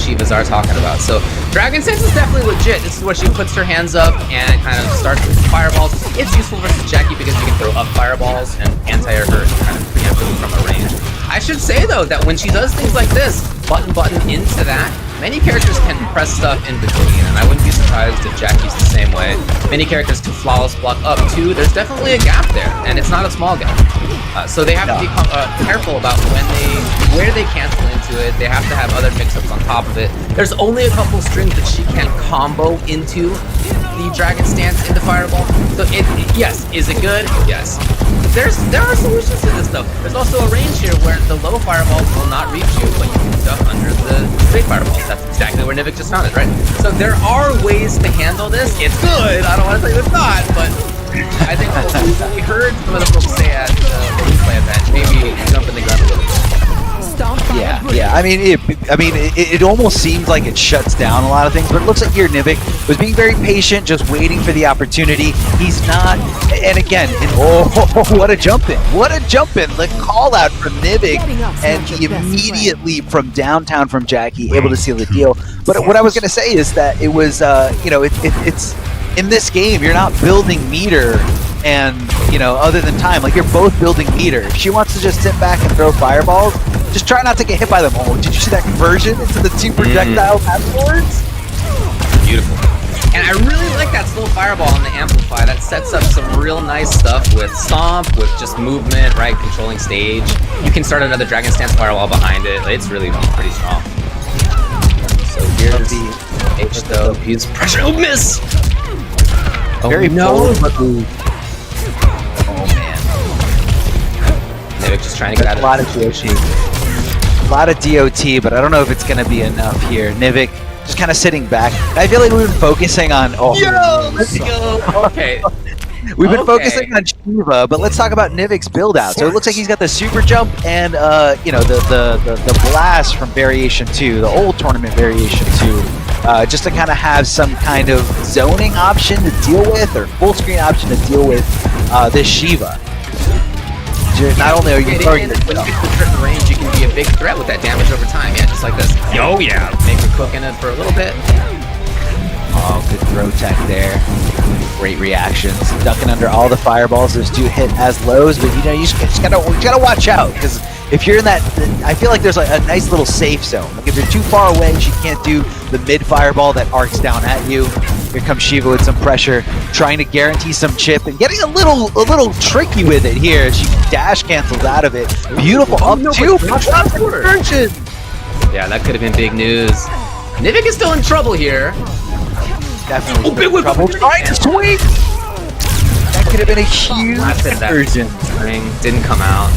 Shivas are talking about. So Dragon Stance is definitely legit. This is where she puts her hands up and kind of starts with fireballs. It's useful versus Jackie because you can throw up fireballs and anti-air her kind of preemptively from a range. I should say though that when she does things like this, button into that, many characters can press stuff in between, and I wouldn't be surprised if Jackie's the same way. Many characters can flawless block up too. There's definitely a gap there, and it's not a small gap. So they have to be careful about where they cancel into it. They have to have other mix-ups on top of it. There's only a couple strings that she can combo into the Dragon Stance into Fireball. So yes, is it good? Yes. There are solutions to this stuff. There's also a range here where the low fireballs will not reach you, but you can duck under the straight fireballs. That's exactly where Nivik just found it, right? So there are ways to handle this. It's good. I don't want to tell you it's not, but I think what we heard some of the folks say at the replay event, maybe jump in the ground a little bit. Yeah. I mean, it almost seems like it shuts down a lot of things, but it looks like here Nivik was being very patient, just waiting for the opportunity. He's not, and again, what a jump in! What a jump in! The call out from Nivik, and he immediately from downtown from Jackie able to seal the deal. But what I was going to say is that it was, it's in this game you're not building meter. And, other than time, like, you're both building meter. If she wants to just sit back and throw fireballs, just try not to get hit by them. Oh, did you see that conversion into the two projectiles afterwards? Beautiful. And I really like that slow fireball on the Amplify. That sets up some real nice stuff with Stomp, with just movement, right? Controlling stage. You can start another Dragon Stance fireball behind it. It's really pretty strong. So here's the H though. Use pressure. Oh, miss! Oh, very no. Oh man. Nivik just trying to get out of a lot of DOT. A lot of DOT, but I don't know if it's going to be enough here. Nivik just kind of sitting back. I feel like we've been focusing on... Yo, let's go. Okay. We've been focusing on Shiva, but let's talk about Nivik's build out. So it looks like he's got the super jump and the blast from Variation 2, the old tournament Variation 2. Just to kind of have some kind of zoning option to deal with, or full screen option to deal with this Shiva. Not only are you targeting when you get to a certain range, you can be a big threat with that damage over time. Yeah, just like this. Oh yeah, make her cook in it for a little bit. Oh, good throw tech there. Great reactions. Ducking under all the fireballs. Those do hit as lows, but you just gotta watch out, because if you're in that, I feel like there's a nice little safe zone. Like if you're too far away, she can't do the mid fireball that arcs down at you. Here comes Shiva with some pressure, trying to guarantee some chip and getting a little tricky with it here. She dash cancels out of it. Beautiful up two. Yeah, that could have been big news. Nivik is still in trouble here. Definitely big trouble. Trying to swing. That could have been a huge conversion. Didn't come out.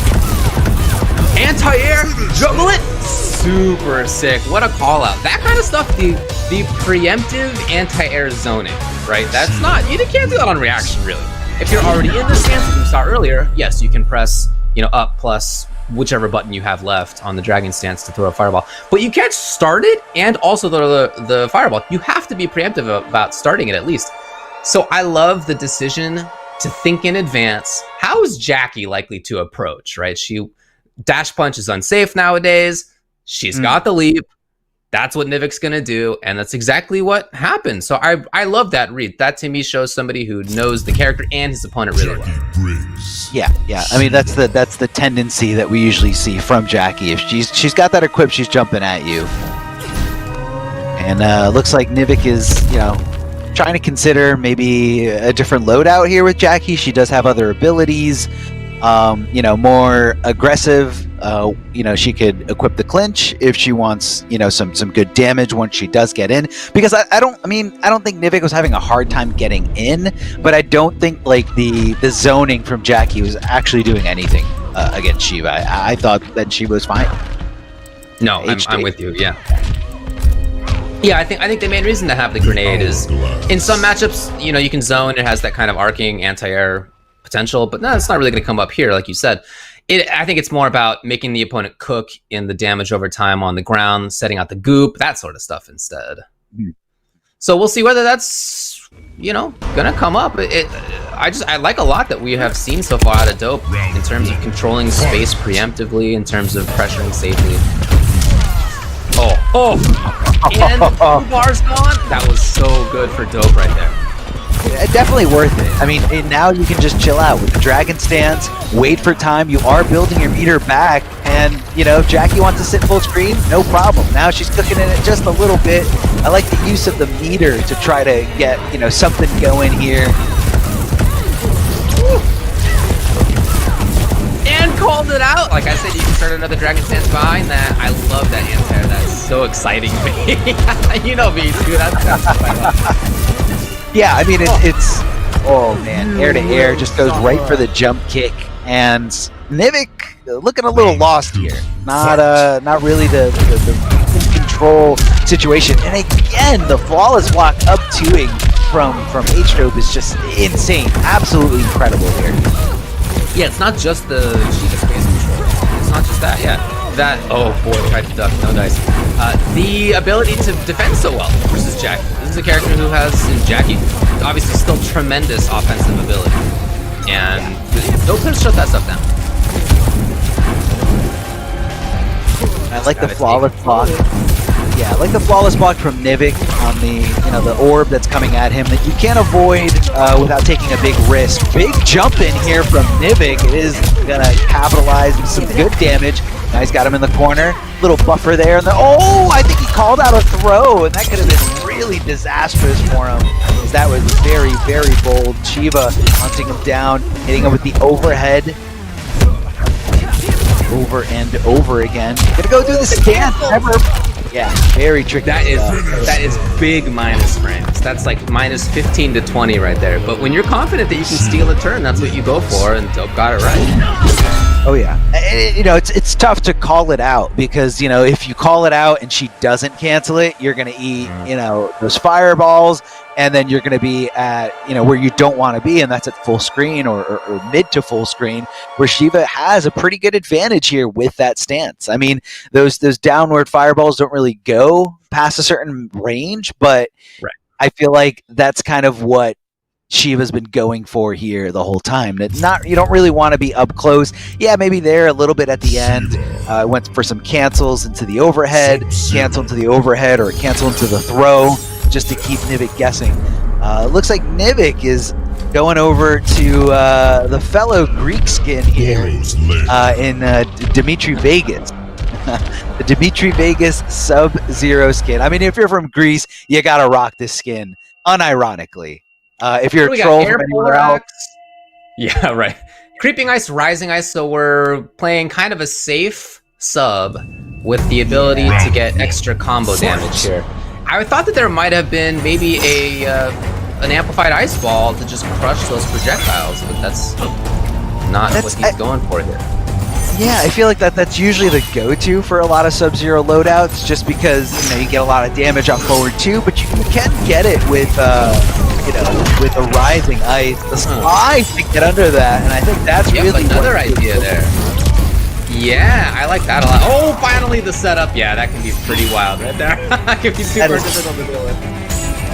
Anti-air, juggle it, super sick. What a call out. That kind of stuff, the preemptive anti-air zoning, right? That's not, you can't do that on reaction, really. If you're already in the stance, as we saw earlier, yes, you can press, up plus whichever button you have left on the Dragon Stance to throw a fireball. But you can't start it and also the fireball. You have to be preemptive about starting it at least. So I love the decision to think in advance. How is Jackie likely to approach, right? Dash punch is unsafe nowadays. She's got the leap. That's what Nivik's gonna do, and that's exactly what happened. So I love that read. That to me shows somebody who knows the character and his opponent really well. Yeah. I mean that's the tendency that we usually see from Jackie. If she's got that equipped, she's jumping at you. And looks like Nivik is trying to consider maybe a different loadout here with Jackie. She does have other abilities. More aggressive. She could equip the clinch if she wants, some good damage once she does get in. Because I don't think Nivik was having a hard time getting in, but I don't think like the zoning from Jackie was actually doing anything against Shiva. I thought that she was fine. No, I'm with you. Yeah. Yeah, I think the main reason to have the grenade is in some matchups, you can zone. It has that kind of arcing anti-air potential, but no, it's not really going to come up here, like you said. I think it's more about making the opponent cook in the damage over time on the ground, setting out the goop, that sort of stuff instead. So we'll see whether that's, gonna come up. I like a lot that we have seen so far out of Dope in terms of controlling space preemptively, in terms of pressuring safely. Oh. and the 2 bars gone. That was so good for Dope right there. Definitely worth it. I mean, now you can just chill out with the Dragon Stance, wait for time. You are building your meter back, and you know, if Jackie wants to sit full screen, no problem. Now she's cooking in it just a little bit. I like the use of the meter to try to get, you know, something going here. And called it out. Like I said, you can start another Dragon Stance behind that. I love that anti-air. That's so exciting to me. You know me, dude. That's what I love. Yeah, I mean, it's oh man, air to air, just goes right for the jump kick, and Nivik looking a little lost here. Not really the control situation. And again, the flawless block up 2ing from H-Dope is just insane, absolutely incredible here. Yeah, it's not just the Shiva space control. It's not just that. Yeah, that. Oh boy, tried to duck, no dice. The ability to defend so well versus Jackie. This is a character who has, in Jackie, obviously still tremendous offensive ability, and no players shut that stuff down. I like the flawless block. Yeah, I like the flawless block from Nivik on the, you know, the orb that's coming at him that you can't avoid without taking a big risk. Big jump in here from Nivik. It is gonna capitalize with some good damage. Now he's got him in the corner. Little buffer there. And oh, I think he called out a throw, and that could have been really disastrous for him. Because that was very, very bold. Shiva hunting him down, hitting him with the overhead. Over and over again. Gonna go do the stance. Yeah, very tricky. That is big minus frames. That's like minus 15 to 20 right there. But when you're confident that you can steal a turn, that's what you go for, and Dope got it right. Oh yeah, you know, it's tough to call it out because, you know, if you call it out and she doesn't cancel it, you're gonna eat, you know, those fireballs, and then you're gonna be at, you know, where you don't want to be, and that's at full screen or mid to full screen, where Shiva has a pretty good advantage here with that stance. I mean, those downward fireballs don't really go past a certain range, but right. I feel like that's kind of what Shiva's been going for here the whole time. It's not, you don't really want to be up close. Yeah, maybe there a little bit at the end. Went for some cancels into the overhead, cancel into the overhead, or cancel into the throw, just to keep Nivik guessing. Looks like Nivik is going over to the fellow Greek skin here in Dimitri Vegas. The Dimitri Vegas Sub-Zero skin. I mean, if you're from Greece, you gotta rock this skin, unironically. If you're a troll from anywhere else. Yeah, right. Creeping Ice, Rising Ice, so we're playing kind of a safe sub with the ability to get extra combo damage here. I thought that there might have been maybe an amplified ice ball to just crush those projectiles, but that's not what he's going for here. Yeah, I feel like that's usually the go-to for a lot of Sub-Zero loadouts, just because, you know, you get a lot of damage on forward 2, but you can get it with you know, with a Rising Ice. The slide to get under that, and I think that's really another idea there. Yeah, I like that a lot. Oh, finally the setup. Yeah, that can be pretty wild right there. That can be super difficult to deal with.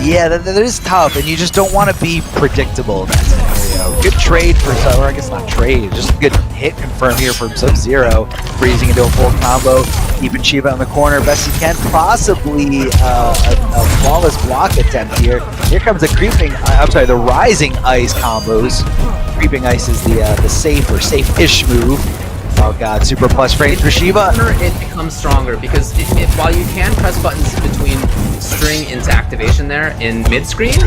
Yeah, that is tough, and you just don't want to be predictable in that scenario. Good trade for, or I guess not trade, just a good hit confirm here from Sub-Zero, freezing into a full combo, keeping Shiva on the corner best he can, possibly a flawless block attempt here. Here comes the the Rising Ice combos. Creeping Ice is the safe or safe-ish move. Oh god, super plus frames for Shiva. It becomes stronger because while you can press buttons between string into activation there in mid-screen,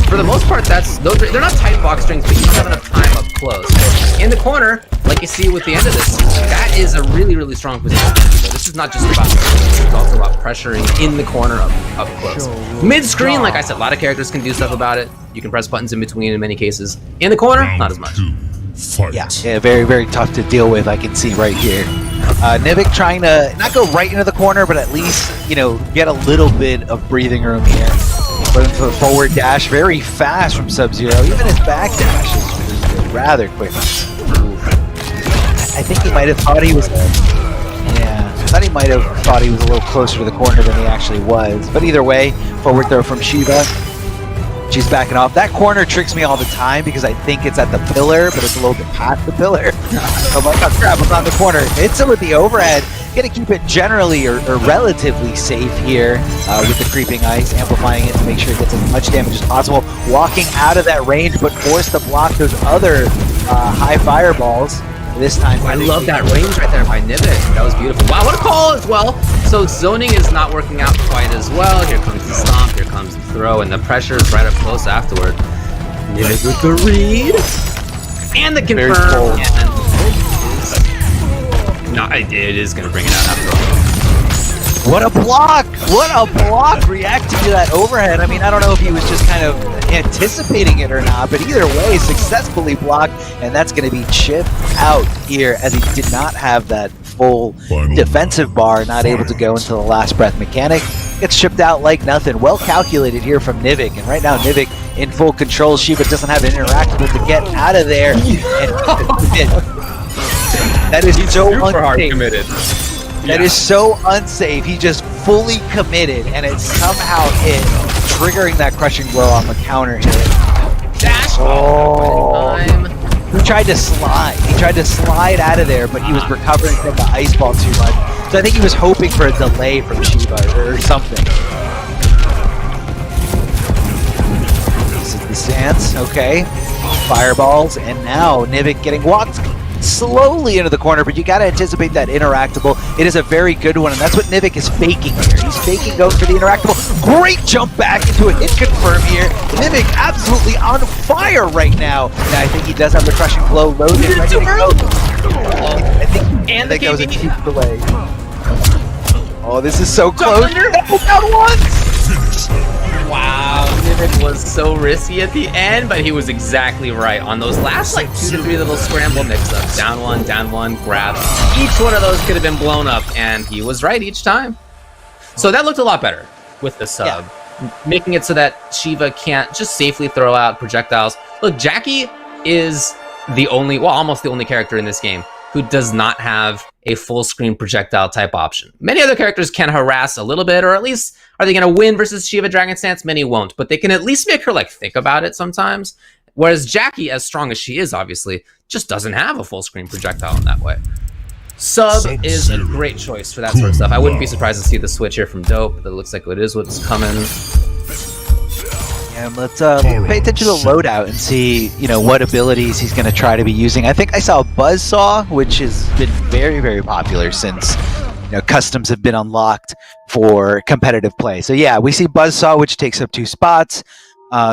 for the most part they're not tight box strings, but you don't have enough time up close. So in the corner, like you see with the end of this, that is a really, really strong position. So this is not just about strings, it's also about pressuring in the corner up close. Mid-screen, like I said, a lot of characters can do stuff about it. You can press buttons in between in many cases. In the corner, not as much. Yeah, very, very tough to deal with, I can see right here. Nivik trying to not go right into the corner, but at least, you know, get a little bit of breathing room here. Put into a forward dash, very fast from Sub-Zero. Even his back dash is rather quick. I think he might have thought he was... Yeah, I thought he might have thought he was a little closer to the corner than he actually was. But either way, forward throw from Shiva. She's backing off. That corner tricks me all the time because I think it's at the pillar, but it's a little bit past the pillar. Oh my god, crap, it's on the corner. Hits him with the overhead. going to keep it generally or relatively safe here with the creeping ice, amplifying it to make sure it gets as much damage as possible. Walking out of that range, but forced to block those other high fireballs. This time, I love that range right there by Nivik. That was beautiful. Wow, what a call as well. So zoning is not working out quite as well. Here comes the stomp, here comes the throw, and the pressure is right up close afterward. Nivik with the read. And the confirm. No, it is going to bring it out after all. What a block! What a block reacting to that overhead. I mean, I don't know if he was just kind of anticipating it or not, but either way, successfully blocked, and that's going to be chipped out here as he did not have that full defensive bar, not able to go into the last breath mechanic. Gets chipped out like nothing. Well calculated here from Nivik, and right now Nivik in full control. Shiva doesn't have an interactable to get out of there. And that is so unsafe. Committed. That is so unsafe. He just fully committed, and it somehow hit, triggering that crushing blow on the counter hit. Dash! He tried to slide. He tried to slide out of there, but he was recovering from the ice ball too much. So I think he was hoping for a delay from Shiva or something. This is the stance. Okay. Fireballs, and now Nivik getting walked slowly into the corner, but you got to anticipate that interactable. It is a very good one, and that's what Nivik is faking here. He's faking going for the interactable. Great jump back into a hit confirm here. Nivik absolutely on fire right now. Now I think he does have the crushing blow loaded, ready to go. I think that was a cheap delay. Oh, this is so close. Down once. Wow, Nivik was so risky at the end, but he was exactly right on those last like 2 to 3 little scramble mix-ups. Down one, grab. Each one of those could have been blown up, and he was right each time. So that looked a lot better with the sub, making it so that Shiva can't just safely throw out projectiles. Look, Jackie is the only, well, almost the only character in this game who does not have a full screen projectile type option. Many other characters can harass a little bit, or at least are they going to win versus Shiva Dragon Stance? Many won't, but they can at least make her like think about it sometimes. Whereas Jackie, as strong as she is, obviously, just doesn't have a full screen projectile in that way. Sub is a great choice for that sort of stuff. I wouldn't be surprised to see the switch here from Dope. That looks like it is what's coming. And let's pay attention to the loadout and see, what abilities he's going to try to be using. I think I saw Buzzsaw, which has been very, very popular since customs have been unlocked for competitive play. So yeah, we see Buzzsaw, which takes up 2 spots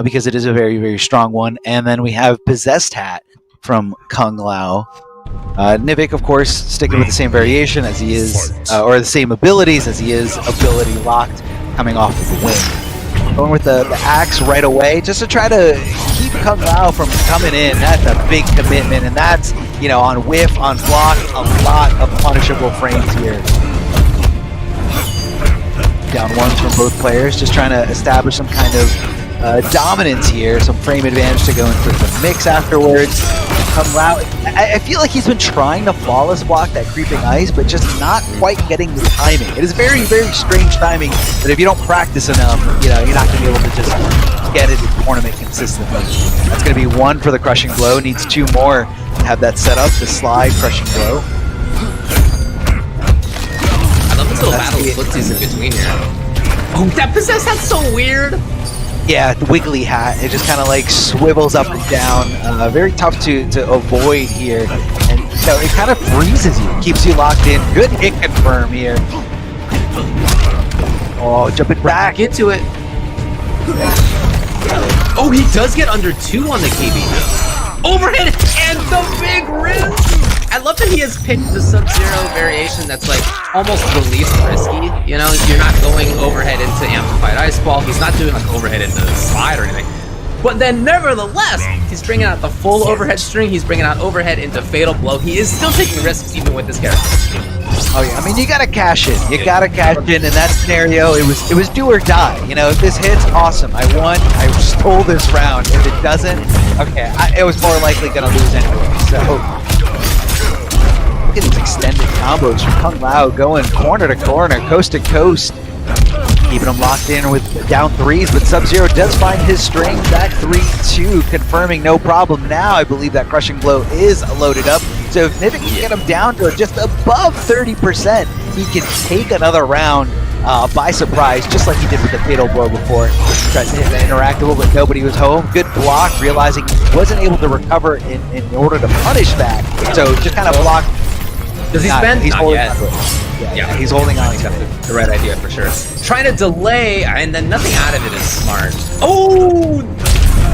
because it is a very, very strong one. And then we have Possessed Hat from Kung Lao. Nivik, of course, sticking with the same variation as he is, or the same abilities as he is ability locked coming off of the wing. Going with the axe right away, just to try to keep Kung Lao from coming in. That's a big commitment, and that's, on whiff, on block, a lot of punishable frames here. Down ones from both players, just trying to establish some kind of dominance here, some frame advantage to go into the mix afterwards. Kung Lao, I feel like he's been trying to flawless block that creeping ice, but just not quite getting the timing. It is very, very strange timing, but if you don't practice enough, you're not going to be able to just get it in tournament consistently. That's going to be 1 for the crushing blow. Needs 2 more to have that set up, the slide crushing blow. I love this little battle of footsies in between here. Oh, that Possess, that's so weird. Yeah, the wiggly hat. It just kind of like swivels up and down. Very tough to avoid here. And it kind of freezes you, keeps you locked in. Good hit confirm here. Oh, jumping back into it. Oh, he does get under 2 on the KB. Overhead and the big rinse. I love that he has picked the Sub-Zero variation that's like almost the least risky. You're not going overhead into Amplified Ice Ball. He's not doing like overhead into slide or anything. But then nevertheless, he's bringing out the full overhead string. He's bringing out overhead into Fatal Blow. He is still taking risks even with this character. Oh yeah, I mean, you gotta cash in. You gotta cash in that scenario. It was do or die. If this hits, awesome. I won. I stole this round. If it doesn't, okay, it was more likely gonna lose anyway. So. Look at these extended combos from Kung Lao going corner to corner, coast to coast. Keeping him locked in with down 3s, but Sub-Zero does find his string. Back 3-2, confirming no problem. Now I believe that crushing blow is loaded up. So if Nivik can get him down to just above 30%, he can take another round by surprise, just like he did with the fatal blow before. Tried to hit the interactable, but nobody was home. Good block, realizing he wasn't able to recover in order to punish that. So just kind of blocked. Does he spend? He's Not holding yet. on to it. Yeah, he's holding on to it. The right idea for sure. Trying to delay, and then nothing out of it is smart. Oh,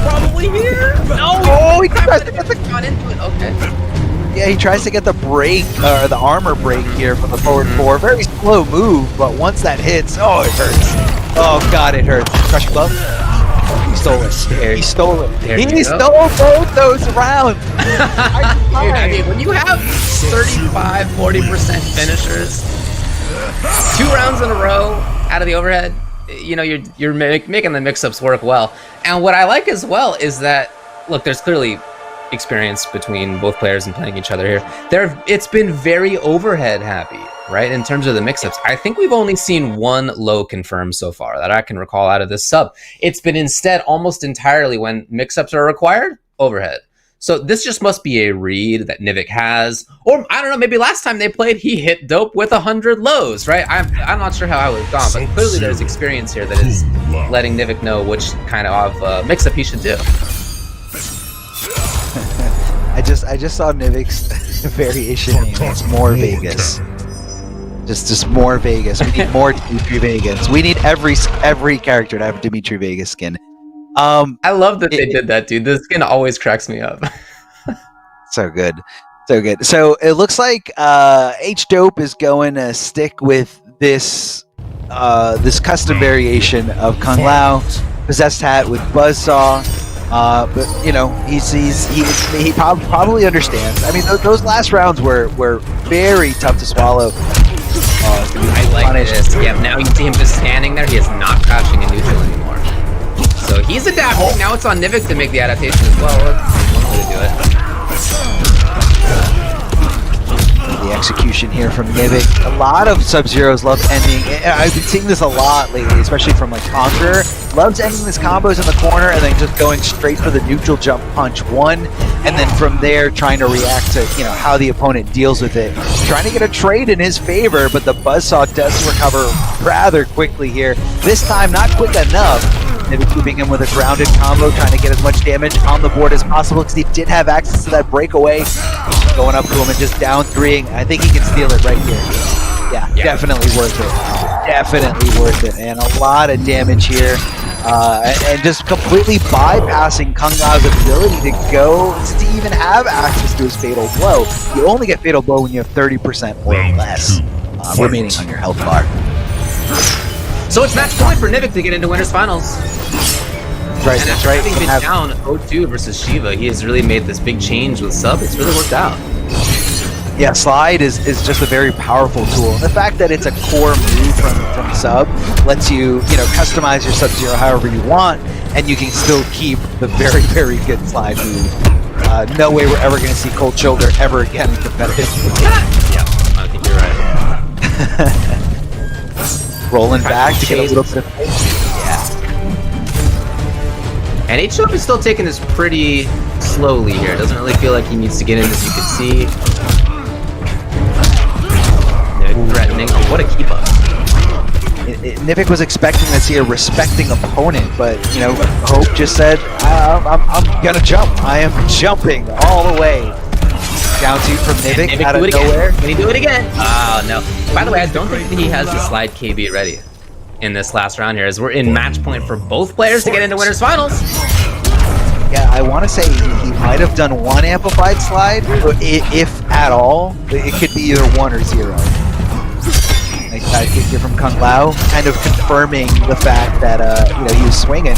probably here. No. Oh, he tries to get the gone into it. Okay. Yeah, he tries to get the break, or the armor break here from the forward four. Very slow move, but once that hits, oh, it hurts. Oh, God, it hurts. Crush glove. He stole it. He stole it. He stole both those rounds. Dude, I mean, when you have 35, 40% finishers, 2 rounds in a row out of the overhead, you know, you're making the mix-ups work well. And what I like as well is that, look, there's clearly experience between both players and playing each other here. It's been very overhead happy, right? In terms of the mix-ups, I think we've only seen one low confirmed so far that I can recall out of this sub. It's been instead almost entirely when mix-ups are required, overhead. So this just must be a read that Nivik has, or I don't know, maybe last time they played, he hit dope with 100 lows, right? I'm not sure how I would have gone, but clearly there's experience here that is letting Nivik know which kind of mix-up he should do. I just saw Nivik's variation name. It's more Vegas. Just more Vegas. We need more Dimitri Vegas. We need every character to have Dimitri Vegas skin. I love that they did that, dude. The skin always cracks me up. So good. So good. So it looks like H-Dope is going to stick with this this custom variation of Kung Lao, Possessed Hat with Buzzsaw. But you know, he probably understands. I mean, those last rounds were very tough to swallow. I like this. Yeah, now you see him just standing there. He is not crouching in neutral anymore. So he's adapting. Now it's on Nivik to make the adaptation as well. That's one way to do it. The execution here from Nivik. A lot of Sub-Zeros love ending. I've been seeing this a lot lately, especially from like Conqueror. Loves ending his combos in the corner and then just going straight for the neutral jump punch one, and then from there trying to react to how the opponent deals with it. Trying to get a trade in his favor, but the Buzzsaw does recover rather quickly here. This time not quick enough. Maybe keeping him with a grounded combo, trying to get as much damage on the board as possible because he did have access to that breakaway. Going up to him and just down 3ing. I think he can steal it right here. Yeah, definitely worth it. Definitely worth it. And a lot of damage here. And just completely bypassing Kung Lao's ability to even have access to his Fatal Blow. You only get Fatal Blow when you have 30% or less remaining on your health bar. So it's match point for Nivik to get into Winners Finals. Right, and that's right. Having been down 0-2 versus Shiva, he has really made this big change with sub. It's really worked out. Yeah, slide is just a very powerful tool. And the fact that it's a core move from sub lets you customize your Sub-Zero however you want, and you can still keep the very, very good slide move. No way we're ever going to see Cold Shoulder ever again in competitive. Yeah, I think you're right. Rolling back to get a little bit of And H-Dope is still taking this pretty slowly here. Doesn't really feel like he needs to get in, as you can see. Nivik threatening. Oh, what a keep up. Nivik was expecting to see a respecting opponent, but Hope just said, I'm gonna jump. I am jumping all the way. Down 2 from Nivik out of nowhere. Can he do it again? Oh, no. By the way, I don't think he has the slide KB ready in this last round here, as we're in match point for both players to get into Winners Finals. Yeah, I want to say he might have done one amplified slide, if at all. It could be either 1 or 0. Nice side kick here from Kung Lao, kind of confirming the fact that he was swinging.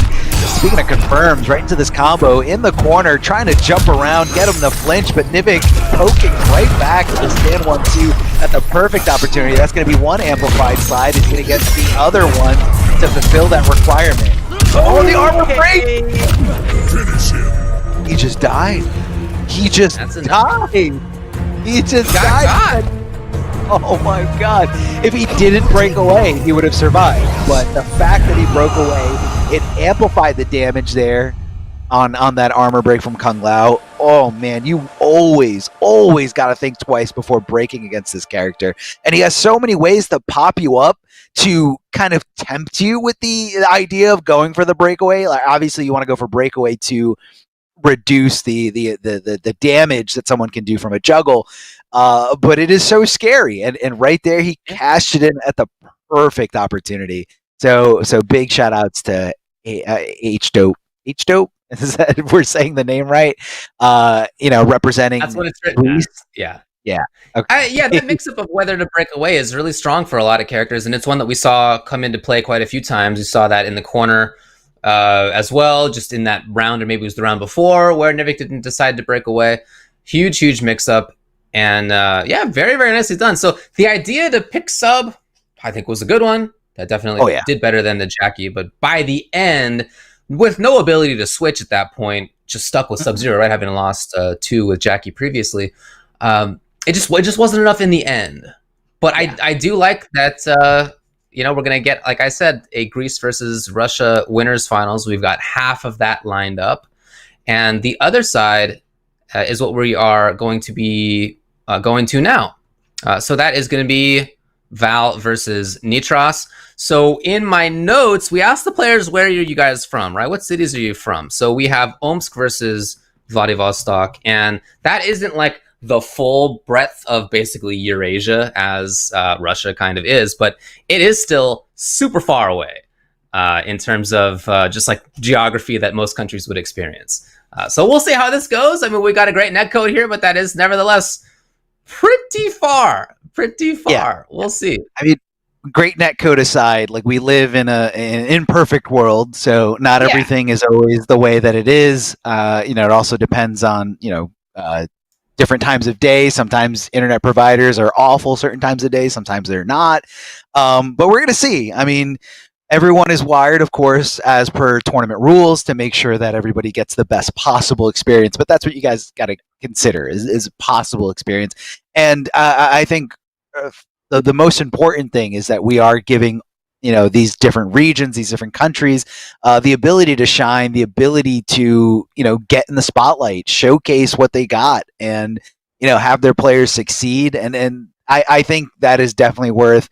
Speaking of confirms, right into this combo in the corner, trying to jump around, get him to flinch, but Nivik poking right back to the stand 1-2 at the perfect opportunity. That's going to be one amplified slide. He's going to get the other one to fulfill that requirement. Oh, the armor break! He just died. He just died. He just died. Oh my god. If he didn't break away, he would have survived. But the fact that he broke away, it amplified the damage there on that armor break from Kung Lao. oh man, you always got to think twice before breaking against this character. And he has so many ways to pop you up to kind of tempt you with the idea of going for the breakaway. Like obviously you want to go for breakaway to reduce the damage that someone can do from a juggle. But it is so scary. And right there he cashed it in at the perfect opportunity. So big shout outs to H-Dope. H-Dope? Is that if we're saying the name right? Representing That's what it's written as. Yeah. Yeah. Okay. Yeah, that mix-up of whether to break away is really strong for a lot of characters, and it's one that we saw come into play quite a few times. We saw that in the corner as well, just in that round, or maybe it was the round before, where Nivik didn't decide to break away. Huge mix-up, and very, very nicely done. So the idea to pick sub, I think, was a good one. That definitely did better than the Jackie, but by the end, with no ability to switch at that point, just stuck with Sub-Zero, right? Having lost 2 with Jackie previously. It just wasn't enough in the end. But I do like that, we're going to get, like I said, a Greece versus Russia winners finals. We've got half of that lined up. And the other side is what we are going to be going to now. So that is going to be Val versus Nitros. So in my notes, we asked the players, where are you guys from, right? What cities are you from? So we have Omsk versus Vladivostok. And that isn't like the full breadth of basically Eurasia as Russia kind of is, but it is still super far away in terms of just like geography that most countries would experience. So we'll see how this goes. I mean, we got a great netcode here, but that is nevertheless pretty far. Yeah. We'll see. I mean, great netcode aside, like we live in an imperfect world, so not everything is always the way that it is. It also depends on, different times of day. Sometimes internet providers are awful certain times of day, sometimes they're not. But we're going to see. I mean, everyone is wired, of course, as per tournament rules to make sure that everybody gets the best possible experience. But that's what you guys got to consider is possible experience. And I think the most important thing is that we are giving these different regions, these different countries, the ability to shine, the ability to, get in the spotlight, showcase what they got, and, have their players succeed. And I think that is definitely worth,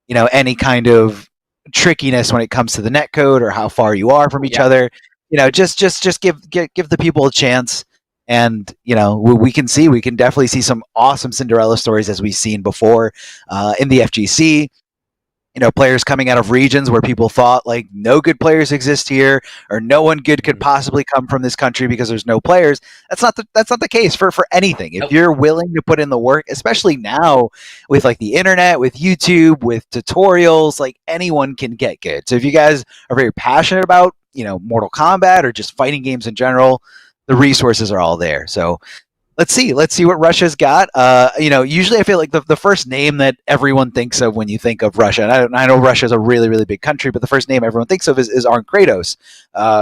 any kind of trickiness when it comes to the netcode or how far you are from each other. Just give the people a chance. And, we can definitely see some awesome Cinderella stories as we've seen before in the FGC. Players coming out of regions where people thought like no good players exist here, or no one good could possibly come from this country because there's no players. That's not the case for anything. If you're willing to put in the work, especially now with like the internet, with YouTube, with tutorials, like anyone can get good. So if you guys are very passionate about, Mortal Kombat or just fighting games in general, the resources are all there. So let's see what Russia's got. Usually I feel like the first name that everyone thinks of when you think of Russia, and I know Russia's a really, really big country, but the first name everyone thinks of is Arn Kratos,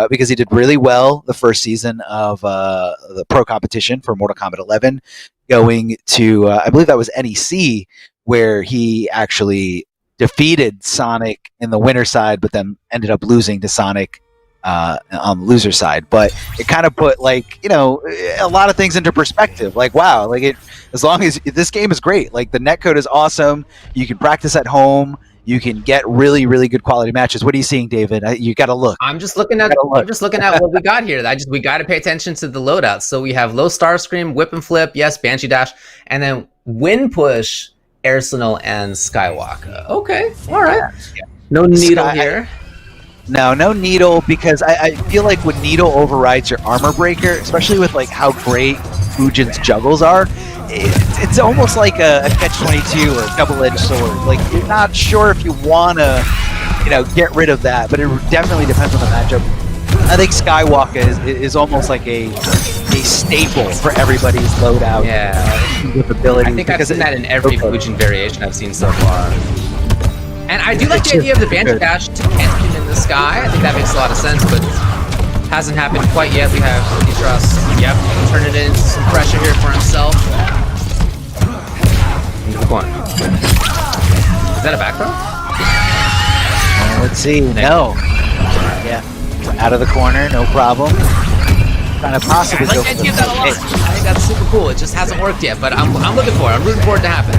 because he did really well the first season of the pro competition for Mortal Kombat 11, going to, I believe that was NEC, where he actually defeated Sonic in the winner side, but then ended up losing to Sonic on the loser side. But it kind of put a lot of things into perspective. Like, wow, as long as this game is great, like the netcode is awesome, you can practice at home, you can get really, really good quality matches. What are you seeing, David? You got to look. I'm just looking at what we got here. We got to pay attention to the loadouts. So we have low star scream, whip and flip, yes, Banshee dash, and then wind push, Arsenal, and Skywalker. Okay, all right. Yeah. No needle here. No needle, because I feel like when needle overrides your armor breaker, especially with like how great Fujin's juggles are, it's almost like a catch-22 or a double-edged sword. Like you're not sure if you want to, get rid of that, but it definitely depends on the matchup. I think Skywalker is almost like a staple for everybody's loadout. Yeah, with ability. I think I've seen that in every Fujin variation I've seen so far. And I do like the idea of the Banshee dash to catch him in the sky. I think that makes a lot of sense, but hasn't happened quite yet. We have Nitros, turn it into some pressure here for himself. Into the corner. Is that a back throw? Let's see. No. Yeah. Out of the corner, no problem. trying to possibly go Let's for the get that a lot. I think that's super cool. It just hasn't worked yet, but I'm looking for it. I'm rooting for it to happen.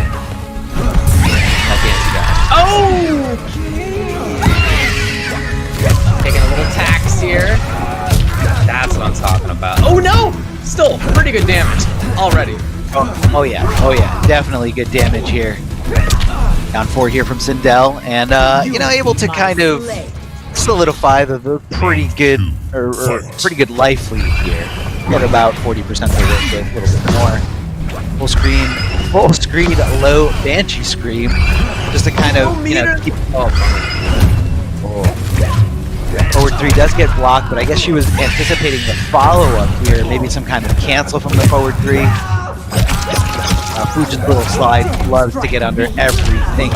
That's the answer, guys. Oh! Taking a little tax here. That's what I'm talking about. Oh no! Still pretty good damage already. Oh yeah, definitely good damage here. Down 4 here from Sindel, and you know, able to kind of solidify the pretty good or pretty good life lead here. Get about 40% to work with, a little bit more. Full screen, low Banshee scream, just to kind of, you know, keep. Forward 3 does get blocked, but I guess she was anticipating the follow-up here, maybe some kind of cancel from the forward 3. Fujin's little slide loves to get under everything.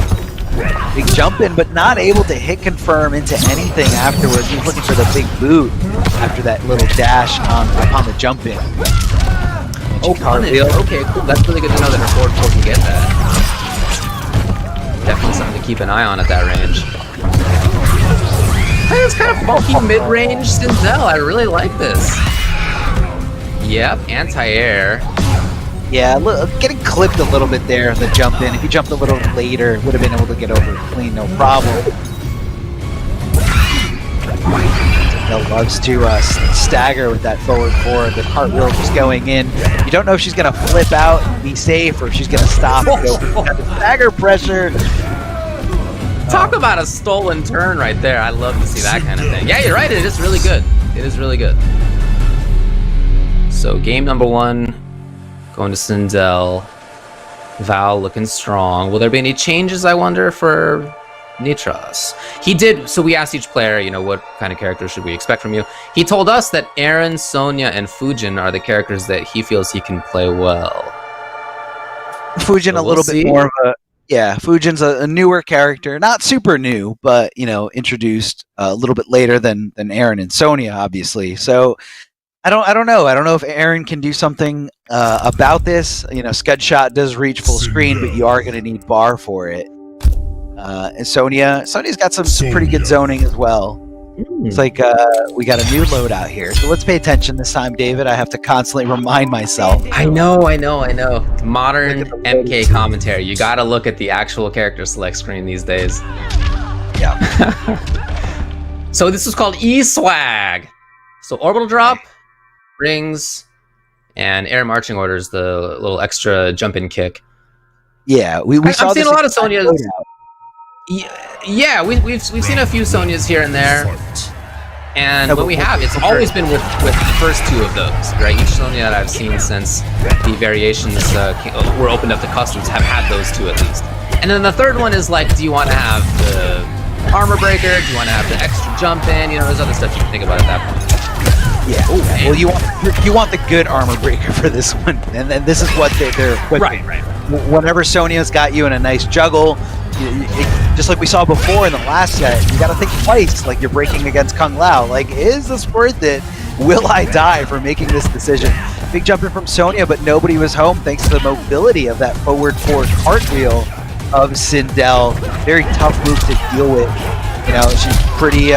Big jump in, but not able to hit confirm into anything afterwards. He's looking for the big boot after that little dash on the jump in. Oh, cartwheel. Okay, cool. That's really good to know that her forward 4 can get that. Definitely something to keep an eye on at that range. I think it's kind of bulky mid-range Sindel. I really like this. Yep, anti-air. Yeah, getting clipped a little bit there on the jump in. If you jumped a little later, would have been able to get over clean, no problem. Sindel loves to stagger with that forward 4. The cartwheel just going in. You don't know if she's going to flip out and be safe, or if she's going to stop and go for the stagger pressure. Talk about a stolen turn right there. I love to see that kind of thing. Yeah, you're right. It is really good. It is really good. So game number 1, going to Sindel. Val looking strong. Will there be any changes, I wonder, for Nitros? He did, so we asked each player, you know, what kind of characters should we expect from you? He told us that Aaron, Sonya, and Fujin are the characters that he feels he can play well. Fujin a little bit more of a... Yeah, Fujin's a newer character, not super new, but you know, introduced a little bit later than Aaron and Sonya, obviously. So I don't know. I don't know if Aaron can do something about this. You know, Scud Shot does reach full screen, but you are going to need bar for it. And Sonya's got some pretty good zoning as well. It's like we got a new loadout here, so let's pay attention this time, David. I have to constantly remind myself. I know. Modern MK commentary. You got to look at the actual character select screen these days. Yeah. So this is called E-Swag. So orbital drop, rings, and air marching orders, the little extra jump-in kick. Yeah, we saw I've seen this a lot of Sonya's. Yeah, we've seen a few Sonyas here and there, and when we have, it's always been with the first 2 of those, right? Each Sonya that I've seen since the variations were opened up to customs have had those 2 at least. And then the third one is like, do you want to have the armor breaker? Do you want to have the extra jump in? You know, there's other stuff you can think about at that point. Yeah. Well, you want the good armor breaker for this one, and then this is what they're equipping. Right. Whenever Sonya's got you in a nice juggle, just like we saw before in the last set, you got to think twice. Like you're breaking against Kung Lao. Like, is this worth it? Will I die for making this decision? Big jump in from Sonya, but nobody was home thanks to the mobility of that forward cartwheel of Sindel. Very tough move to deal with. You know, she's pretty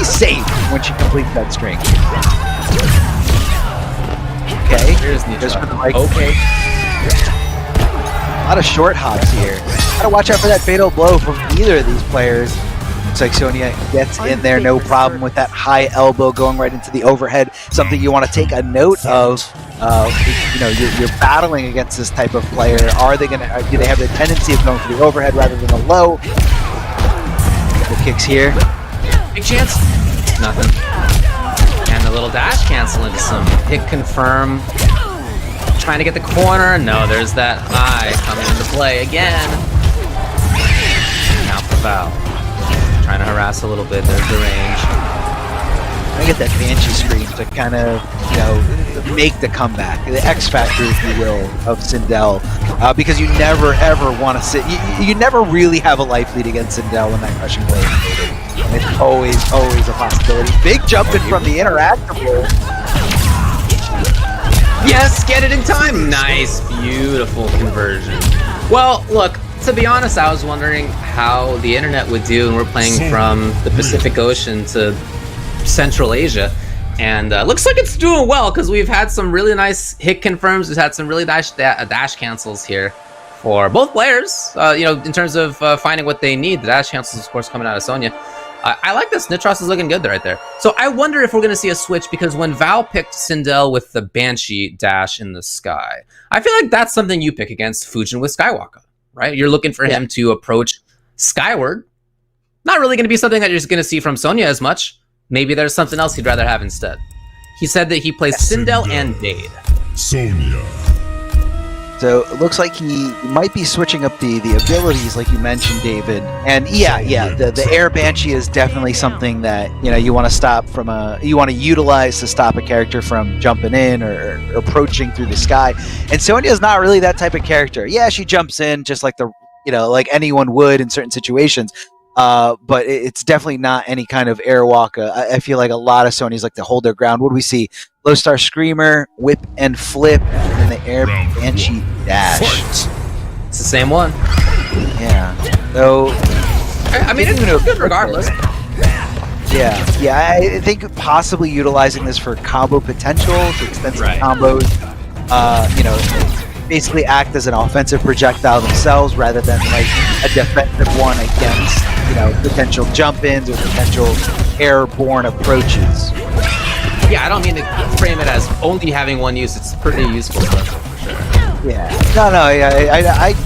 safe when she completes that string. Okay, Here's Nitro. for the mic. Okay. A lot of short hops here. Gotta watch out for that fatal blow from either of these players. Looks like Sonya gets in there, no problem with that high elbow going right into the overhead. Something you want to take a note of. You know, you're battling against this type of player. Do they have the tendency of going for the overhead rather than the low? Couple kicks here. Big chance. Nothing. And a little dash cancel into some hit confirm. Trying to get the corner. No, there's that eye coming into play again. Now for Val. Trying to harass a little bit. There's the range. I get that Banshee scream to kind of, you know, make the comeback, the X factor, if you will, of Sindel, because you never ever want to sit. You never really have a life lead against Sindel when that crushing blow is made. It's always a possibility. Big jump in from the interactable. Yes, get it in time. Nice, beautiful conversion. Well, look, to be honest, I was wondering how the internet would do, and we're playing from the Pacific Ocean to Central Asia, And looks like it's doing well because we've had some really nice hit confirms. We've had some really nice dash cancels here for both players. You know, in terms of finding what they need. The dash cancels, of course, coming out of Sonya. I like this. Nitros is looking good right there. So I wonder if we're going to see a switch because when Val picked Sindel with the Banshee dash in the sky, I feel like that's something you pick against Fujin with Skywalker, right? You're looking for him to approach skyward. Not really going to be something that you're just going to see from Sonya as much. Maybe there's something else he'd rather have instead. He said that he plays Sindel and Dade. Sonya. So it looks like he might be switching up the abilities, like you mentioned, David. And the Air Banshee is definitely something that you want to stop from you want to utilize to stop a character from jumping in or approaching through the sky. And Sonya is not really that type of character. Yeah, she jumps in just like like anyone would in certain situations. But it's definitely not any kind of airwalk. I feel like a lot of Sonys like to hold their ground. What do we see? Low Star Screamer, whip and flip, and then the Air Banshee dash. It's the same one. Yeah. So I mean, it's good regardless. Yeah. I think possibly utilizing this for combo potential, to extensive combos. Basically act as an offensive projectile themselves rather than like a defensive one against potential jump-ins or potential airborne approaches. Yeah, I don't mean to frame it as only having one use. It's pretty useful stuff for sure. Yeah. No.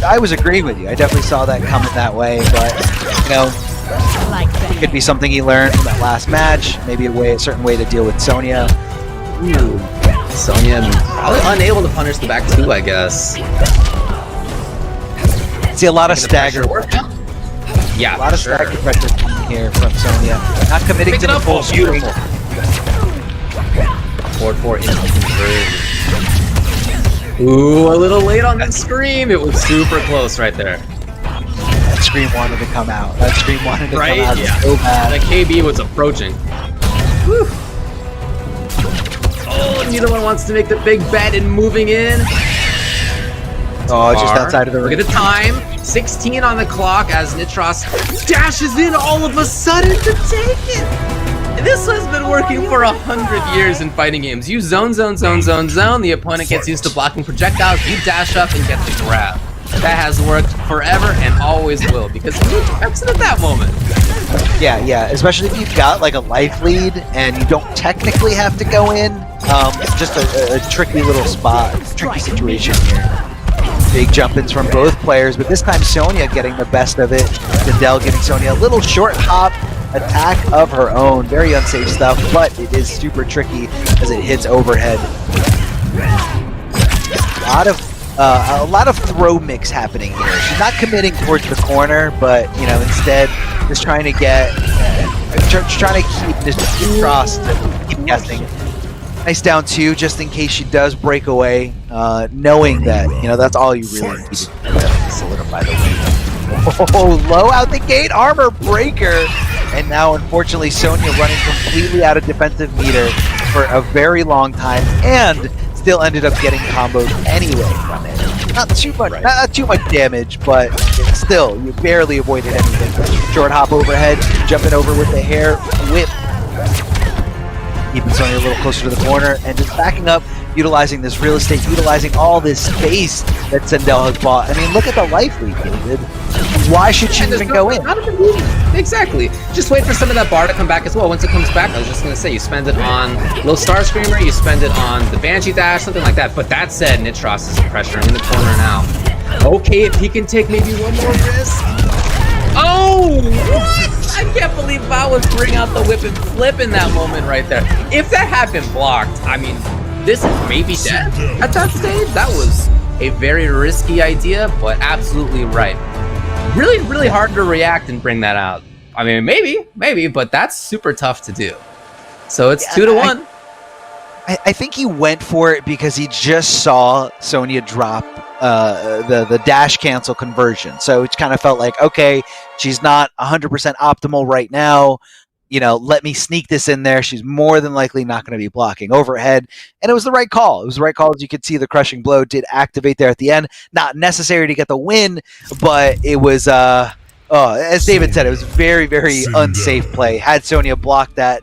I was agreeing with you. I definitely saw that coming that way, but it could be something he learned from that last match. Maybe a certain way to deal with Sonya. Ooh. Sonya probably unable to punish the back two, I guess. See a lot of stagger. Yeah, a lot of stagger pressure coming here from Sonya. Not committing to the full screen. Forward 4 into conversion. Ooh, a little late on that scream. It was super close right there. That scream wanted to come out. That scream wanted to come out so bad. That KB was approaching. Whew. Oh, neither one wants to make the big bet and moving in. Oh, just outside of the ring. Look at the time. 16 on the clock as Nitros dashes in all of a sudden to take it. This has been working for 100 years in fighting games. You zone. The opponent gets used to blocking projectiles. You dash up and get the grab. That has worked forever and always will because you exit at that moment. Yeah. Especially if you've got like a life lead and you don't technically have to go in. Just a tricky little spot, tricky situation here. Big jump-ins from both players, but this time Sonya getting the best of it. Sindel giving Sonya a little short hop attack of her own. Very unsafe stuff, but it is super tricky as it hits overhead. A lot of throw mix happening here. She's not committing towards the corner, but instead just trying to keep this cross to keep guessing. Nice down two, just in case she does break away, knowing that that's all you really need to solidify the win. Oh, low out the gate, armor breaker, and now unfortunately Sonya running completely out of defensive meter for a very long time, and still ended up getting combos anyway from it. Not too much damage, but still you barely avoided anything. Short hop overhead, jumping over with the hair whip. Keeping Sonya a little closer to the corner and just backing up, utilizing this real estate, utilizing all this space that Sindel has bought. I mean, look at the life lead, David. Why should she even go in? Exactly. Just wait for some of that bar to come back as well. Once it comes back, I was just going to say, you spend it on Low Star Screamer, you spend it on the Banshee Dash, something like that. But that said, Nitros is pressuring in the corner now. Okay, if he can take maybe one more risk. Oh, what? I can't believe Val was bringing out the whip and flip in that moment right there. If that had been blocked, I mean, this is maybe dead at that stage. That was a very risky idea, but absolutely right. Really, really hard to react and bring that out. I mean, maybe, but that's super tough to do. So it's 2-1. I think he went for it because he just saw Sonya drop the dash cancel conversion. So it kind of felt like, okay, she's not 100% optimal right now. Let me sneak this in there. She's more than likely not going to be blocking overhead. And it was the right call. It was the right call. As you could see, the crushing blow did activate there at the end. Not necessary to get the win, but it was, as David said, it was very, very unsafe play. Had Sonya blocked that,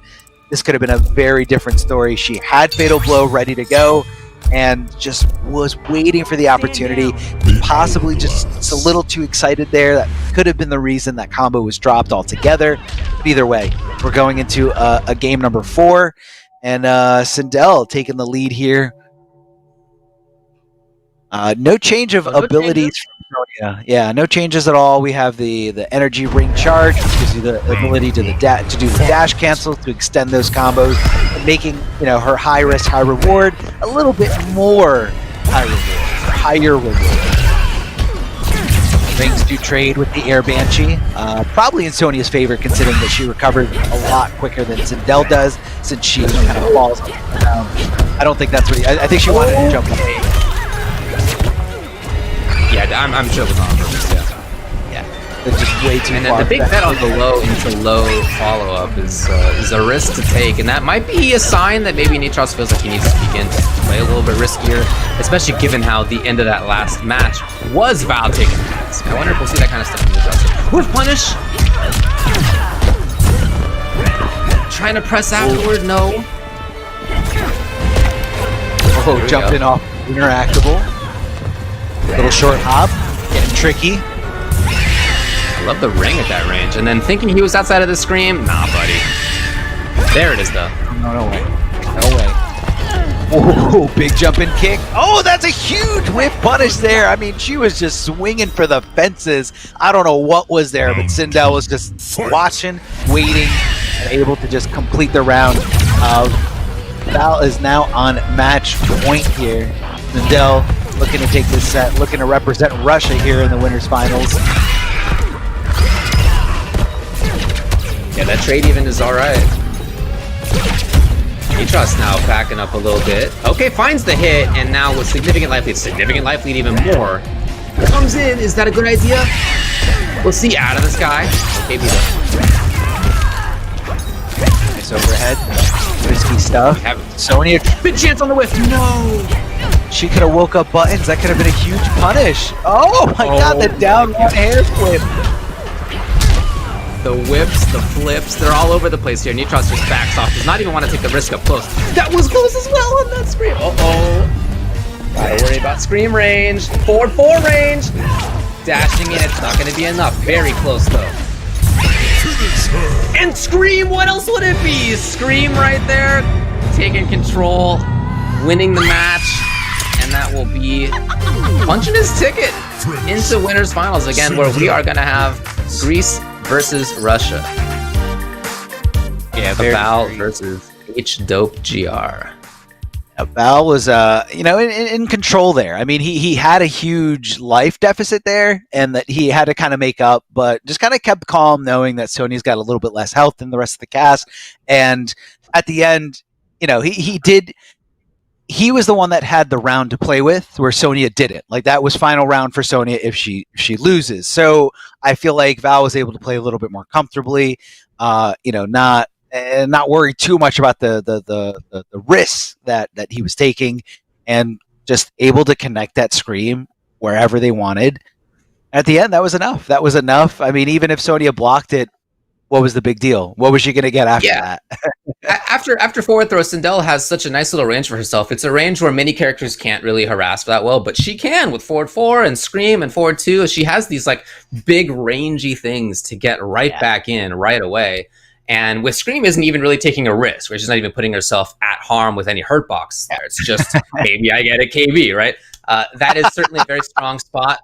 this could have been a very different story. She had Fatal Blow ready to go and just was waiting for the opportunity, possibly just a little too excited there. That could have been the reason that combo was dropped altogether. But either way, we're going into a game number 4, and Sindel taking the lead here. No change of abilities from Sonya. Yeah, no changes at all. We have the energy ring charge, which gives you the ability to do the dash cancel to extend those combos, and making her high risk, high reward a little bit more higher reward. Rings do trade with the Air Banshee, probably in Sonya's favor, considering that she recovered a lot quicker than Sindel does, since she kind of falls on the ground. I don't think that's what I think she wanted to jump away. Yeah, I'm sure it was on purpose, Yeah. It's just way too and far. then the big bet on the low into low follow-up is a risk to take, and that might be a sign that maybe Nitros feels like he needs to begin to play a little bit riskier, especially given how the end of that last match was Val taking the risk. I wonder if we'll see that kind of stuff in Nitros. With punish! Trying to press afterward, no. Oh, jumping off interactable. Little short hop, getting tricky. I love the ring at that range. And then thinking he was outside of the scream. Nah, buddy. There it is, though. No way. No way. Oh, big jumping kick. Oh, that's a huge whip punish there. I mean, she was just swinging for the fences. I don't know what was there, but Sindel was just watching, waiting, and able to just complete the round. Val is now on match point here. Sindel looking to take this set, looking to represent Russia here in the winners finals. Yeah, that trade even is alright. Nitros now backing up a little bit. Okay, finds the hit, and now with significant life lead even more. Comes in, is that a good idea? We'll see out of the sky. Okay, be Nice overhead. Risky stuff. Sonya, big chance on the whiff. No! she could have woke up buttons. That could have been a huge punish. Oh my god, the down one hair flip. The whips, the flips, they're all over the place here. Nitros just backs off, does not even want to take the risk up close. That was close as well on that scream. Uh-oh. Gotta worry about scream range. Forward 4 range. Dashing in, it's not gonna be enough. Very close though. And Scream, what else would it be? Scream right there, taking control, winning the match, and that will be punching his ticket into winners finals again, where we are gonna have Greece versus Russia. Yeah, Val versus H-Dope GR. Val was, in control there. I mean, he had a huge life deficit there, and that he had to kind of make up, but just kind of kept calm, knowing that Sonya's got a little bit less health than the rest of the cast. And at the end, he was the one that had the round to play with, where Sonya didn't. Like, that was final round for Sonya if she loses. So I feel like Val was able to play a little bit more comfortably, not worry too much about the risks that he was taking, and just able to connect that scream wherever they wanted. At the end, that was enough. That was enough. I mean, even if Sonya blocked it, what was the big deal? What was she going to get after that? after forward throw, Sindel has such a nice little range for herself. It's a range where many characters can't really harass that well, but she can with forward 4 and scream and forward 2. She has these like big rangy things to get right back in right away. And with Scream isn't even really taking a risk, where she's not even putting herself at harm with any hurt boxes there. It's just, maybe I get a KB, right? That is certainly a very strong spot.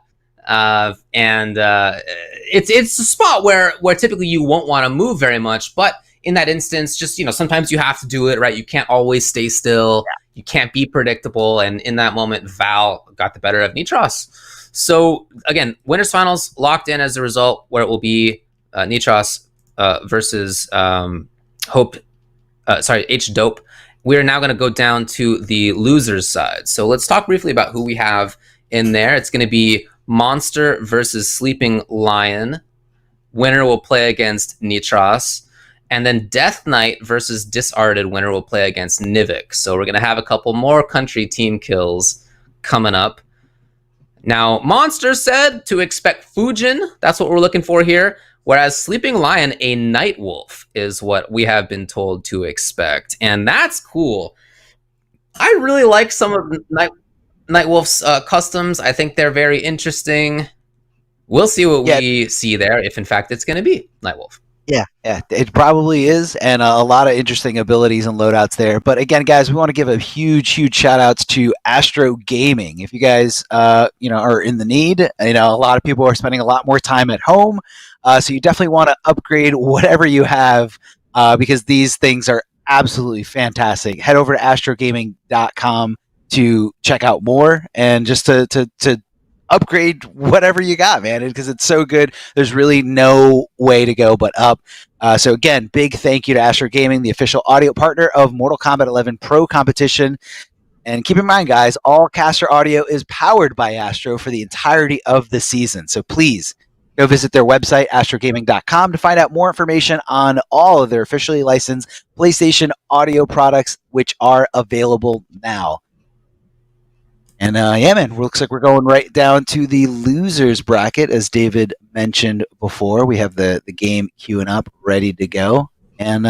It's a spot where typically you won't want to move very much, but in that instance, just, sometimes you have to do it, right? You can't always stay still. Yeah. You can't be predictable. And in that moment, Val got the better of Nitros. So again, winners finals locked in as a result, where it will be Nitros versus H-Dope. We're now going to go down to the losers side. So let's talk briefly about who we have in there. It's going to be Monster versus Sleeping Lion. Winner will play against Nitros. And then Death Knight versus Disarted. Winner will play against Nivik. So we're going to have a couple more country team kills coming up. Now, Monster said to expect Fujin. That's what we're looking for here. Whereas Sleeping Lion, a Night Wolf, is what we have been told to expect, and that's cool. I really like some of Nightwolf's customs. I think they're very interesting. We'll see what Yeah, we see there, if in fact it's going to be Nightwolf. yeah, it probably is, and a lot of interesting abilities and loadouts there. But again, guys, we want to give a huge shout outs to Astro Gaming. If you guys, are in the need, a lot of people are spending a lot more time at home, so you definitely want to upgrade whatever you have, because these things are absolutely fantastic. Head over to astrogaming.com to check out more and just to upgrade whatever you got, man, because it's so good. There's really no way to go but up. So again, big thank you to Astro Gaming, the official audio partner of Mortal Kombat 11 Pro Competition. And keep in mind, guys, all caster audio is powered by Astro for the entirety of the season. So please go visit their website, astrogaming.com, to find out more information on all of their officially licensed PlayStation audio products, which are available now. And yeah, man, looks like we're going right down to the losers bracket, as David mentioned before. We have the game queuing up, ready to go. And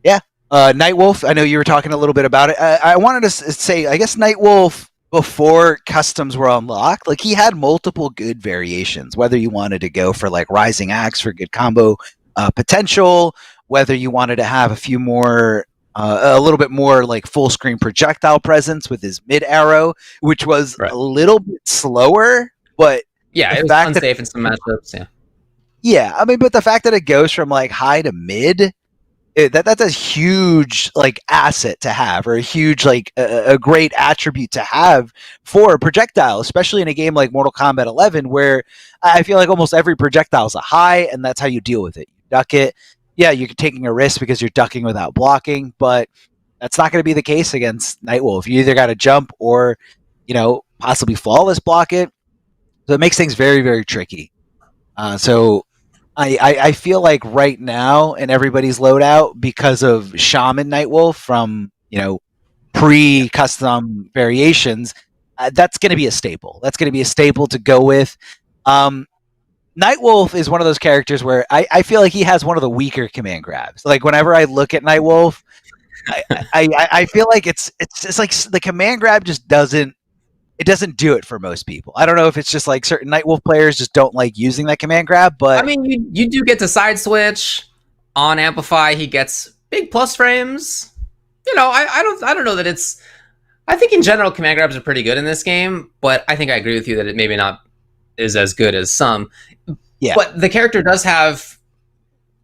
yeah, Nightwolf, I know you were talking a little bit about it. I wanted to say, I guess Nightwolf, before customs were unlocked, like he had multiple good variations, whether you wanted to go for like Rising Axe for good combo potential, whether you wanted to have a few more a little bit more like full screen projectile presence with his mid arrow, which was a little bit slower, but yeah, it was unsafe in some matchups. Yeah, I mean, but the fact that it goes from like high to mid, that's a huge like asset to have, or a huge like a great attribute to have for a projectile, especially in a game like Mortal Kombat 11, where I feel like almost every projectile is a high, and that's how you deal with it. You duck it. Yeah, you're taking a risk because you're ducking without blocking, but that's not going to be the case against Nightwolf. You either got to jump or, possibly flawless block it. So it makes things very, very tricky. So I feel like right now in everybody's loadout, because of Shaman Nightwolf from, pre-custom variations, that's going to be a staple. That's going to be a staple to go with. Nightwolf is one of those characters where I feel like he has one of the weaker command grabs. Like whenever I look at Nightwolf, I feel like it's like the command grab just doesn't do it for most people. I don't know if it's just like certain Nightwolf players just don't like using that command grab, but I mean, you do get to side switch on Amplify. He gets big plus frames. I don't know that it's. I think in general command grabs are pretty good in this game, but I think I agree with you that it maybe not is as good as some. Yeah. But the character does have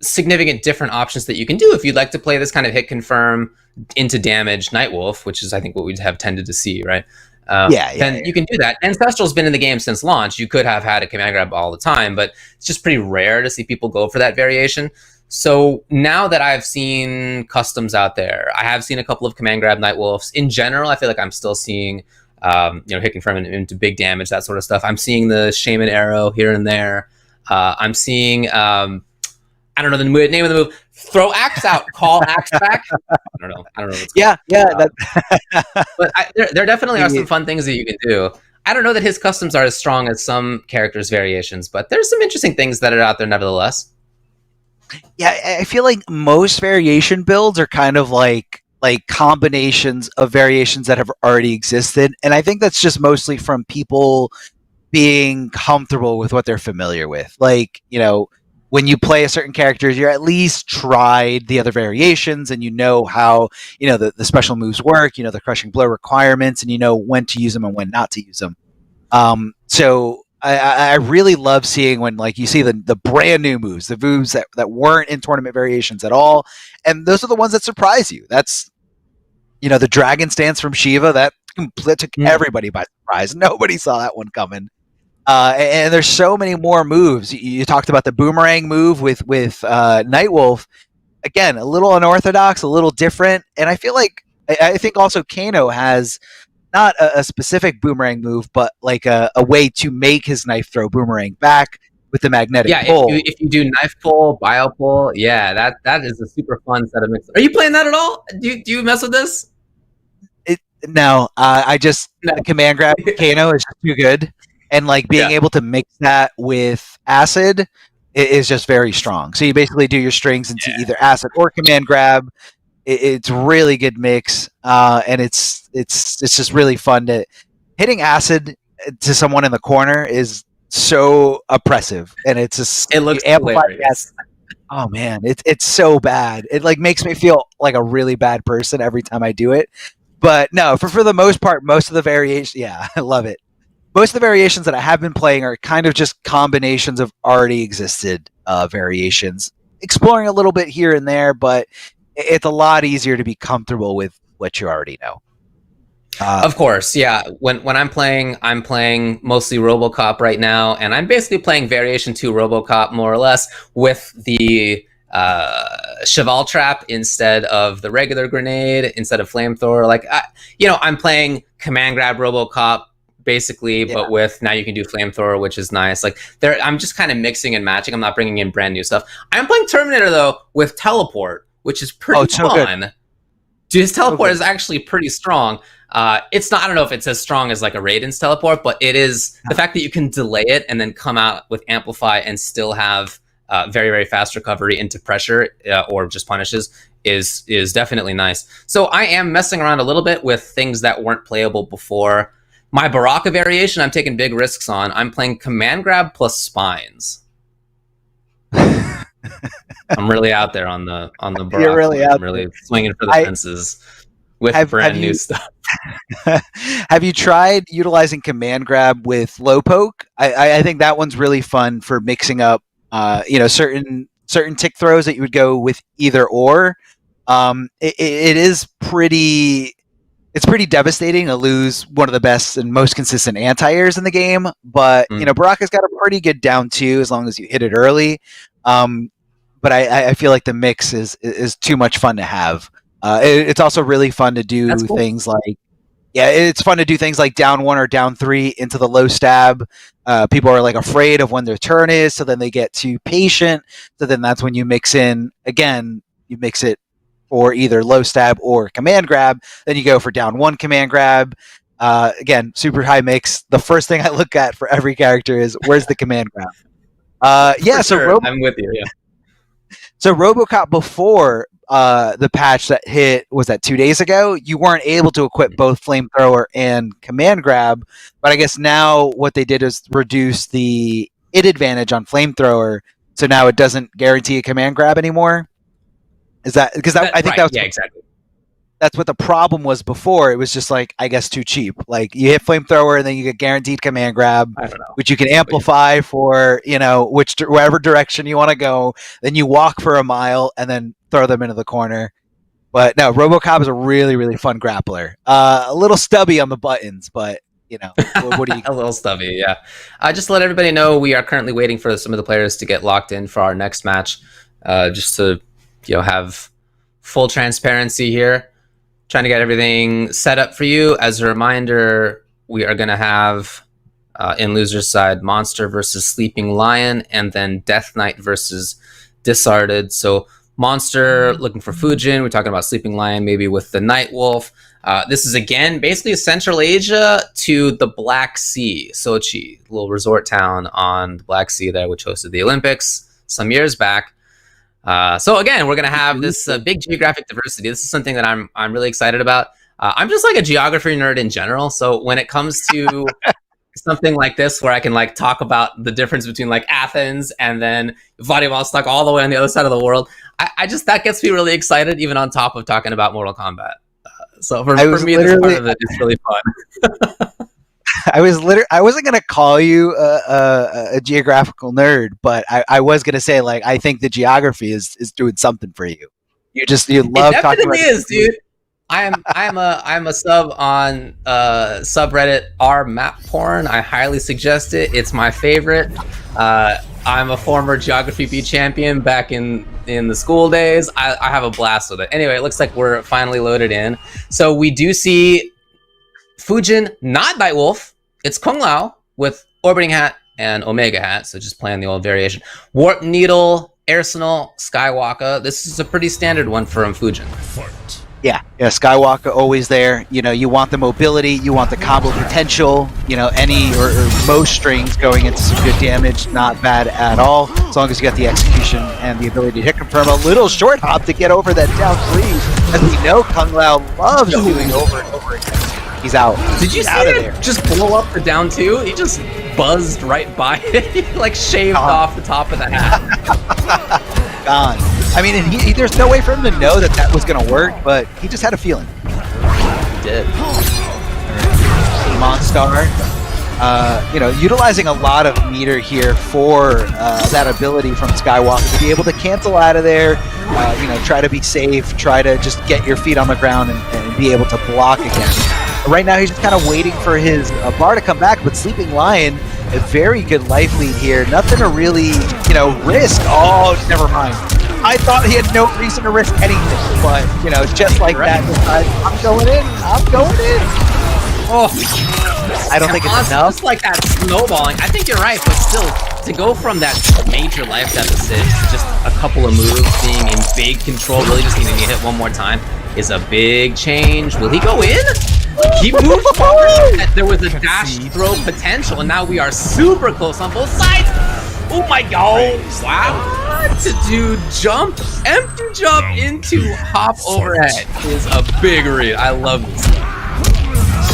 significant different options that you can do if you'd like to play this kind of hit confirm into damage Nightwolf, which is I think what we'd have tended to see, right? Then you can do that. Ancestral's been in the game since launch. You could have had a command grab all the time, but it's just pretty rare to see people go for that variation. So now that I've seen customs out there, I have seen a couple of command grab Nightwolves. In general, I feel like I'm still seeing hit confirm into big damage, that sort of stuff. I'm seeing the Shaman arrow here and there. I'm seeing, I don't know the name of the move. Throw axe out, call axe back. I don't know what's but there definitely are some fun things that you can do. I don't know that his customs are as strong as some characters' variations, but there's some interesting things that are out there nevertheless. Yeah, I feel like most variation builds are kind of like combinations of variations that have already existed, and I think that's just mostly from people being comfortable with what they're familiar with. Like, when you play a certain character, you're at least tried the other variations, and how the special moves work, the crushing blow requirements, and when to use them and when not to use them. So I really love seeing when you see the brand new moves, the moves that weren't in tournament variations at all, and those are the ones that surprise you. That's the dragon stance from Shiva that took everybody by surprise. Nobody saw that one coming. And there's so many more moves. You talked about the boomerang move with Nightwolf. Again, a little unorthodox, a little different. And I feel like I think also Kano has not a specific boomerang move, but like a way to make his knife throw boomerang back with the magnetic pull. If you do knife pull, bio pull, that is a super fun set of mixes. Are you playing that at all? Do you mess with this? No, the command grab Kano is too good. and like being able to mix that with acid is just very strong. So you basically do your strings into either acid or command grab. It's really good mix, and it's just really fun to hitting acid to someone in the corner is so oppressive, and it's just It looks amplified hilarious. Oh man, it's so bad. It like makes me feel like a really bad person every time I do it. But no, for the most part, most of the variations, yeah, I love it. Most of the variations that I have been playing are kind of just combinations of already existed variations, exploring a little bit here and there, but it's a lot easier to be comfortable with what you already know. Of course, yeah. When I'm playing mostly RoboCop right now, and I'm basically playing Variation 2 RoboCop more or less with the Cheval Trap instead of the regular grenade, instead of Flamethrower. Like, I'm playing Command Grab RoboCop basically, but with now you can do Flamethrower, which is nice. Like, I'm just kind of mixing and matching. I'm not bringing in brand new stuff. I'm playing Terminator though with Teleport, which is pretty fun. Good. Dude, his teleport is actually pretty strong. It's not, I don't know if it's as strong as like a Raiden's teleport, but it is the fact that you can delay it and then come out with Amplify and still have very, very fast recovery into pressure or just punishes is definitely nice. So I am messing around a little bit with things that weren't playable before. My Baraka variation, I'm taking big risks on. I'm playing Command Grab plus Spines. I'm really out there on the Baraka. You're really out. I'm really swinging for the fences with brand new stuff. Have you tried utilizing Command Grab with Low Poke? I think that one's really fun for mixing up, certain tick throws that you would go with either or. It is pretty. It's pretty devastating to lose one of the best and most consistent anti-airs in the game, but Baraka's got a pretty good down 2 as long as you hit it early. But I feel like the mix is too much fun to have. It's also really fun to do things like, it's fun to do things like down 1 or down 3 into the low stab. People are like afraid of when their turn is, so then they get too patient. So then that's when you mix in, again, you mix it for either low stab or command grab. Then you go for down 1 command grab. Again, super high mix. The first thing I look at for every character is where's the command grab. I'm with you. Yeah. So RoboCop before the patch that hit, was that 2 days ago? You weren't able to equip both Flamethrower and Command Grab, but I guess now what they did is reduce the hit advantage on Flamethrower, so now it doesn't guarantee a Command Grab anymore. Is that because I think that was exactly. That's what the problem was before. It was just like, I guess, too cheap. Like you hit Flamethrower and then you get guaranteed Command Grab, which you can amplify for wherever direction you want to go. Then you walk for a mile and then throw them into the corner. But no, RoboCop is a really, really fun grappler. A little stubby on the buttons, but what do you? A little stubby, yeah. Just to let everybody know, we are currently waiting for some of the players to get locked in for our next match, just to have full transparency here. Trying to get everything set up for you. As a reminder, we are going to have in loser's side Monster versus Sleeping Lion, and then Death Knight versus Disarded. So Monster looking for Fujin. We're talking about Sleeping Lion maybe with the Night Wolf. This is again basically Central Asia to the Black Sea, Sochi, a little resort town on the Black Sea there, which hosted the Olympics some years back. So again, we're going to have this big geographic diversity. This is something that I'm really excited about. I'm just like a geography nerd in general. So when it comes to something like this, where I can like talk about the difference between like Athens and then Vladivostok all the way on the other side of the world, I just, that gets me really excited, even on top of talking about Mortal Kombat. So for me, this part of it is really fun. I wasn't gonna call you a geographical nerd, but I was gonna say, like, I think the geography is doing something for you. You love talking about. It definitely is, dude. I'm a sub on subreddit r map porn. I highly suggest it. It's my favorite. I'm a former Geography B champion back in the school days. I have a blast with it. Anyway, it looks like we're finally loaded in. So we do see Fujin, not Nightwolf. It's Kung Lao with Orbiting Hat and Omega Hat, so just playing the old variation. Warp Needle, Arsenal, Skywalker. This is a pretty standard one from Fujin. Yeah, Skywalker always there. You know, you want the mobility, you want the combo potential. You know, any or most strings going into some good damage, not bad at all. As long as you got the execution and the ability to hit confirm. A little short hop to get over that down 3. As we know, Kung Lao loves doing over and over again. He's out. Did you see it just blow up the down 2? He just buzzed right by it. He like shaved off the top of the hat. Gone. I mean, and there's no way for him to know that that was going to work, but he just had a feeling. He did. Monstar, you know, utilizing a lot of meter here for that ability from Skywalker to be able to cancel out of there, you know, try to be safe, try to just get your feet on the ground and be able to block again. Right now, he's just kind of waiting for his bar to come back, but Sleeping Lion, a very good life lead here. Nothing to really, you know, risk. Oh, never mind. I thought he had no reason to risk anything, but, you know, just like that, I'm going in. I'm going in. Oh, I don't think it's enough. Just like that snowballing. I think you're right, but still, to go from that major life deficit to just a couple of moves, being in big control, really just needing to hit one more time, is a big change. Will he go in? He moved forward. There was a dash throw potential, and now we are super close on both sides. Oh my god! Wow! To do jump, empty jump into hop overhead is a big read. I love this.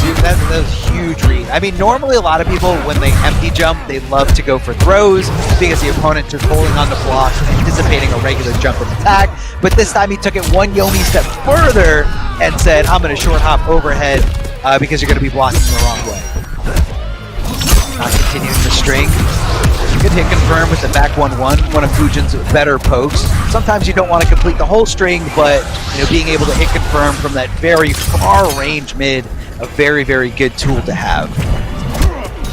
Dude, that's a huge read. I mean, normally a lot of people, when they empty jump, they love to go for throws because the opponent just holding on the block, anticipating a regular jump and attack. But this time he took it one Yomi step further and said, I'm going to short hop overhead because you're going to be blocking the wrong way. Not continuing the string. Good hit confirm with the back 1-1, one of Fujin's better pokes. Sometimes you don't want to complete the whole string, but you know, being able to hit confirm from that very far range mid, a very, very good tool to have.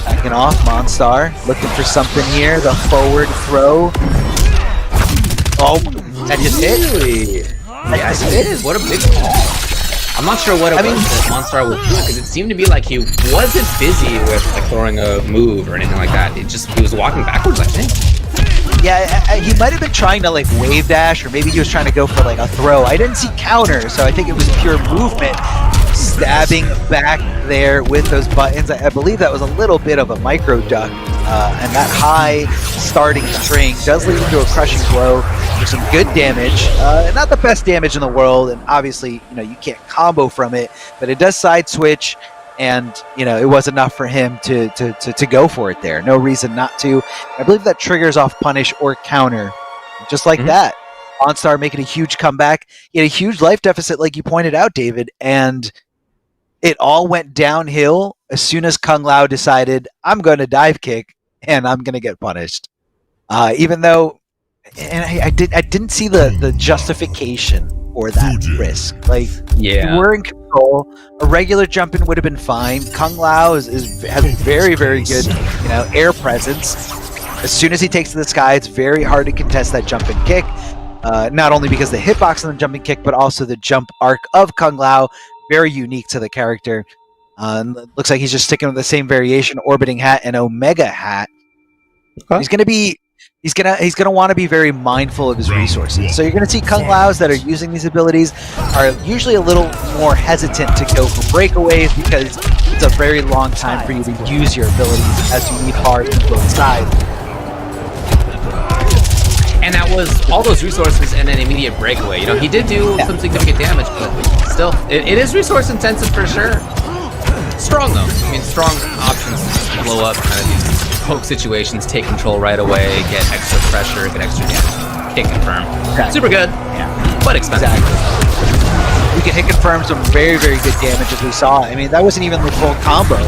Backing off, Monstar, looking for something here. The forward throw. Oh, that just hit? Yes, it is. What a big call. I'm not sure what it was that Monstar was doing, because it seemed to be like he wasn't busy with like throwing a move or anything like that. It just, he was walking backwards, I think. Yeah, he might have been trying to like wave dash, or maybe he was trying to go for like a throw. I didn't see counter, so I think it was pure movement. Stabbing back there with those buttons. I believe that was a little bit of a micro duck, and that high starting string does lead into a crushing blow for some good damage. Not the best damage in the world, and obviously, you know, you can't combo from it, but it does side switch, and you know, it was enough for him to go for it there. No reason not to. I believe that triggers off punish or counter, just like that. Monstar making a huge comeback. He had a huge life deficit, like you pointed out, David, and it all went downhill as soon as Kung Lao decided, I'm going to dive kick and I'm going to get punished. Even though, and I didn't see the justification for that risk. Like, you were in control. A regular jumping would have been fine. Kung Lao has very, very good, you know, air presence. As soon as he takes to the sky, it's very hard to contest that jump and kick. Not only because the hitbox on the jumping kick, but also the jump arc of Kung Lao. Very unique to the character. Looks like he's just sticking with the same variation, orbiting hat and omega hat. Okay. He's gonna want to be very mindful of his resources. So you're gonna see Kung Laos that are using these abilities are usually a little more hesitant to go for breakaways because it's a very long time for you to use your abilities as you need hard to both sides. And that was all those resources and an immediate breakaway. You know, he did do some significant damage, but still, it is resource intensive for sure. Strong though. I mean, strong options to blow up kind of these poke situations, take control right away, get extra pressure, get extra damage, hit confirm. Super good, but expensive. We can hit confirm some very, very good damage as we saw. I mean, that wasn't even the full combo,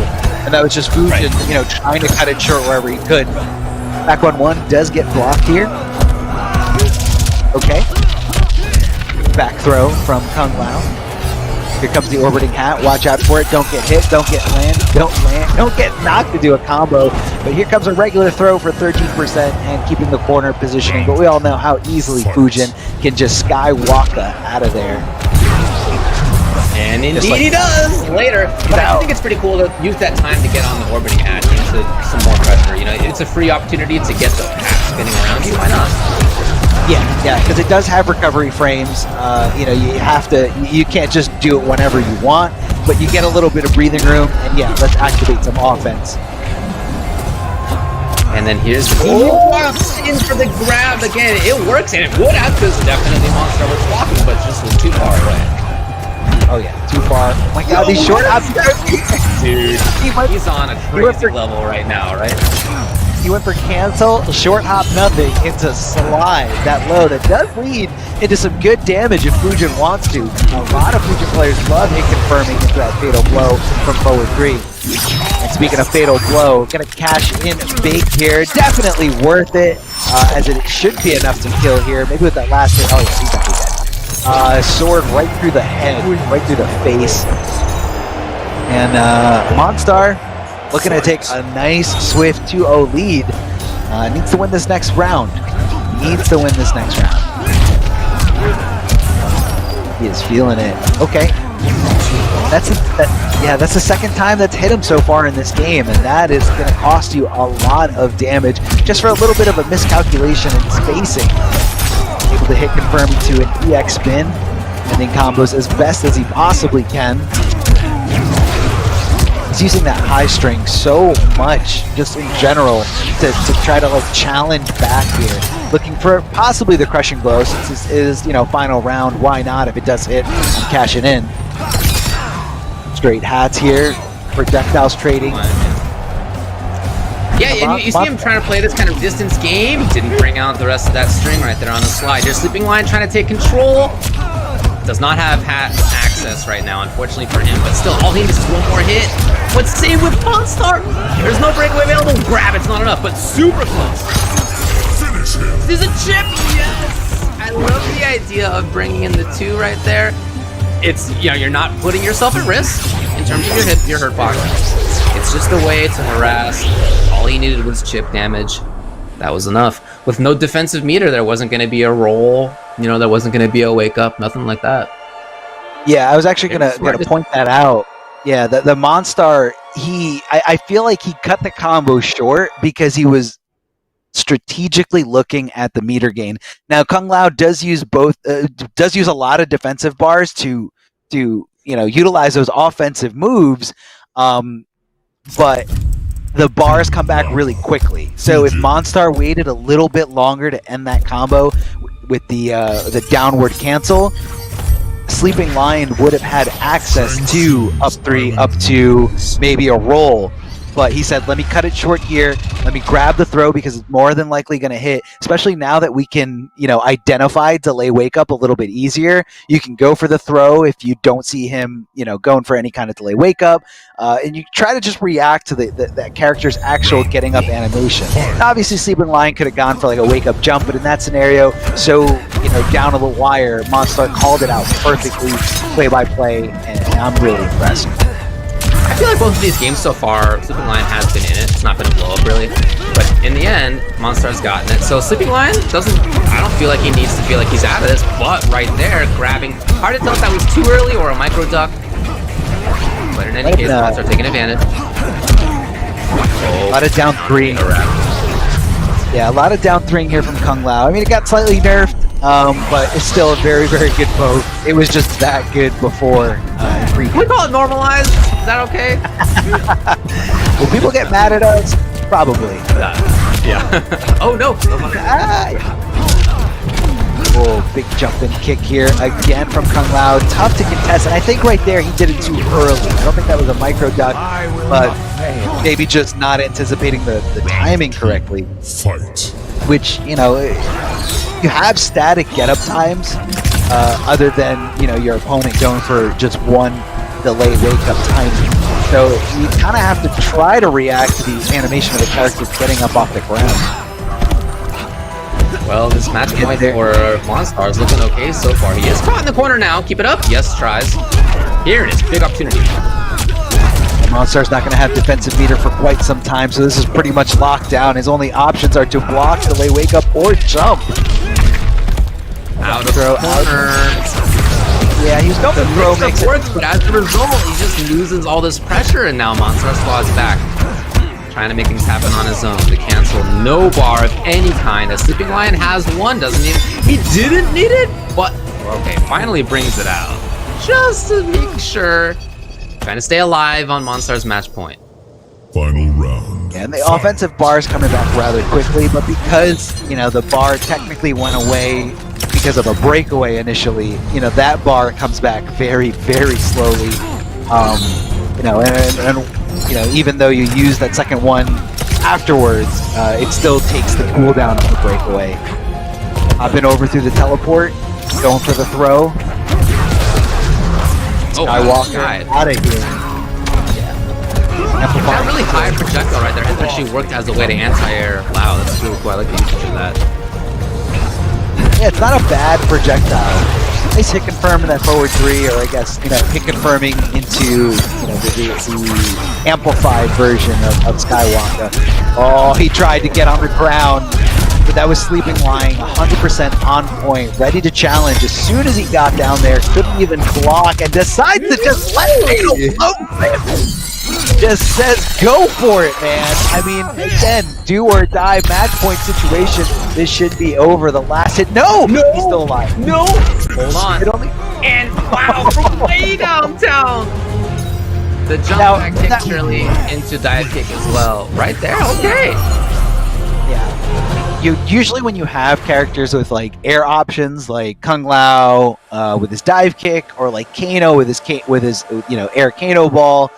and that was just Fujin, you know, trying to cut it short wherever he could. Back 1-1 does get blocked here. Okay. Back throw from Kung Lao. Here comes the orbiting hat. Watch out for it. Don't get hit. Don't get land. Don't get knocked to do a combo. But here comes a regular throw for 13% and keeping the corner positioning. But we all know how easily Fujin can just skywalker out of there. And indeed he does later. But I think it's pretty cool to use that time to get on the orbiting hat into some more pressure. You know, it's a free opportunity to get the hat spinning around you. Why not? Yeah, because it does have recovery frames. You know, you can't just do it whenever you want, but you get a little bit of breathing room, and yeah, let's activate some offense. And then here's he walks in for the grab again. It works, and it would have because definitely Monster was blocking, but just was too far away. Oh yeah, too far. Oh my god, these short hops. Dude, he's on a crazy level right now, right? He went for cancel, short hop nothing, into slide, that low that does lead into some good damage if Fujin wants to. A lot of Fujin players love hit confirming into that fatal blow from forward 3. And speaking of fatal blow, gonna cash in big here. Definitely worth it, as it should be enough to kill here. Maybe with that last hit. Oh yeah, he's definitely dead. Sword right through the head, right through the face. And Monstar looking to take a nice, swift 2-0 lead. Needs to win this next round. Needs to win this next round. He is feeling it. Okay. That's the second time that's hit him so far in this game, and that is going to cost you a lot of damage just for a little bit of a miscalculation in spacing. Able to hit confirm to an EX spin, ending combos as best as he possibly can. He's using that high string so much, just in general, to try to like challenge back here. Looking for possibly the crushing blow, since this is, you know, final round. Why not? If it does hit, I'm cashing in. Straight hats here, projectiles trading. Yeah, and you see him trying to play this kind of distance game. He didn't bring out the rest of that string right there on the slide. Here's Sleeping Lion trying to take control. Does not have hat access right now, unfortunately for him, but still, all he needs is one more hit. What's saved with Monstar? There's no breakaway available. Grab, it's not enough, but super close. There's a chip, yes! I love the idea of bringing in the 2 right there. It's, you know, you're not putting yourself at risk in terms of your hurt box. It's just a way to harass. All he needed was chip damage. That was enough. With no defensive meter, there wasn't going to be a roll. You know, there wasn't going to be a wake up, nothing like that. Yeah, I was actually gonna point that out. Yeah, the Monstar, I feel like he cut the combo short because he was strategically looking at the meter gain. Now, Kung Lao does use a lot of defensive bars to you know, utilize those offensive moves, but the bars come back really quickly. So if Monstar waited a little bit longer to end that combo with the downward cancel, Sleeping Lion would have had access to up 3, up 2, maybe a roll. But he said, let me cut it short here. Let me grab the throw because it's more than likely going to hit, especially now that we can, you know, identify delay wake up a little bit easier. You can go for the throw if you don't see him, you know, going for any kind of delay wake up. And you try to just react to that character's actual getting up animation. Obviously, Sleeping Lion could have gone for like a wake up jump, but in that scenario, so, you know, down to the wire, Monstar called it out perfectly, play by play, and I'm really impressed. I feel like both of these games so far, Sleeping Lion has been in it. It's not been a blow up really, but in the end, Monstar's gotten it. So Sleeping Lion I don't feel like he needs to feel like he's out of this, but right there, grabbing. Hard to tell if that was too early or a micro duck. But in any case, Monstar taking advantage. A lot of down 3. Yeah, a lot of down 3 here from Kung Lao. I mean, it got slightly nerfed, but it's still a very, very good poke. It was just that good before. We call it normalized. Is that okay? Will people get mad at us? Probably. Yeah. Oh no. Oh, big jumping kick here again from Kung Lao. Tough to contest, and I think right there he did it too early. I don't think that was a micro duck, but maybe just not anticipating the timing correctly. Fight. Which, you know, you have static get up times, other than, you know, your opponent going for just one delay wake up timing. So you kind of have to try to react to the animation of the character getting up off the ground. Well, this match point for Monstar is looking okay so far. He is caught in the corner now. Keep it up. Yes, tries. Here it is. Big opportunity. Monstar's not going to have defensive meter for quite some time, so this is pretty much locked down. His only options are to block, delay wake up, or jump. Out of throw, corner. Yeah, he's going to throw. Works, but as a result, he just loses all this pressure, and now Monstar squads back. trying to make things happen on his own. The cancel, no bar of any kind. A Sleeping Lion has one, doesn't need it. He didn't need it, but okay, finally brings it out. Just to make sure. Trying to stay alive on Monstar's match point. Final round. And the offensive bar is coming back rather quickly, but because, you know, the bar technically went away because of a breakaway initially, you know, that bar comes back very, very slowly. You know, and you know, even though you use that second one afterwards, it still takes the cooldown of the breakaway. Hopping over through the teleport, going for the throw. Skywalker out of here. That really high projectile right there has actually worked as a way to anti-air. Wow, that's really cool. I like the usage of that. Yeah, it's not a bad projectile. Nice hit confirm in that forward 3, or I guess, you know, hit confirming into, you know, the amplified version of Skywalker. Oh, he tried to get on the ground, but that was Sleeping Lion, 100% on point, ready to challenge. As soon as he got down there, couldn't even block, and decides to just let it go. Just says, go for it, man. I mean, again, do or die match point situation. This should be over. The last hit. No! He's still alive. No! Hold on. And wow, from way downtown! The jump back takes Shirley into dive kick as well. Right there, okay. Yeah. Usually when you have characters with like air options, like Kung Lao with his dive kick, or like Kano with his you know, air Kano ball,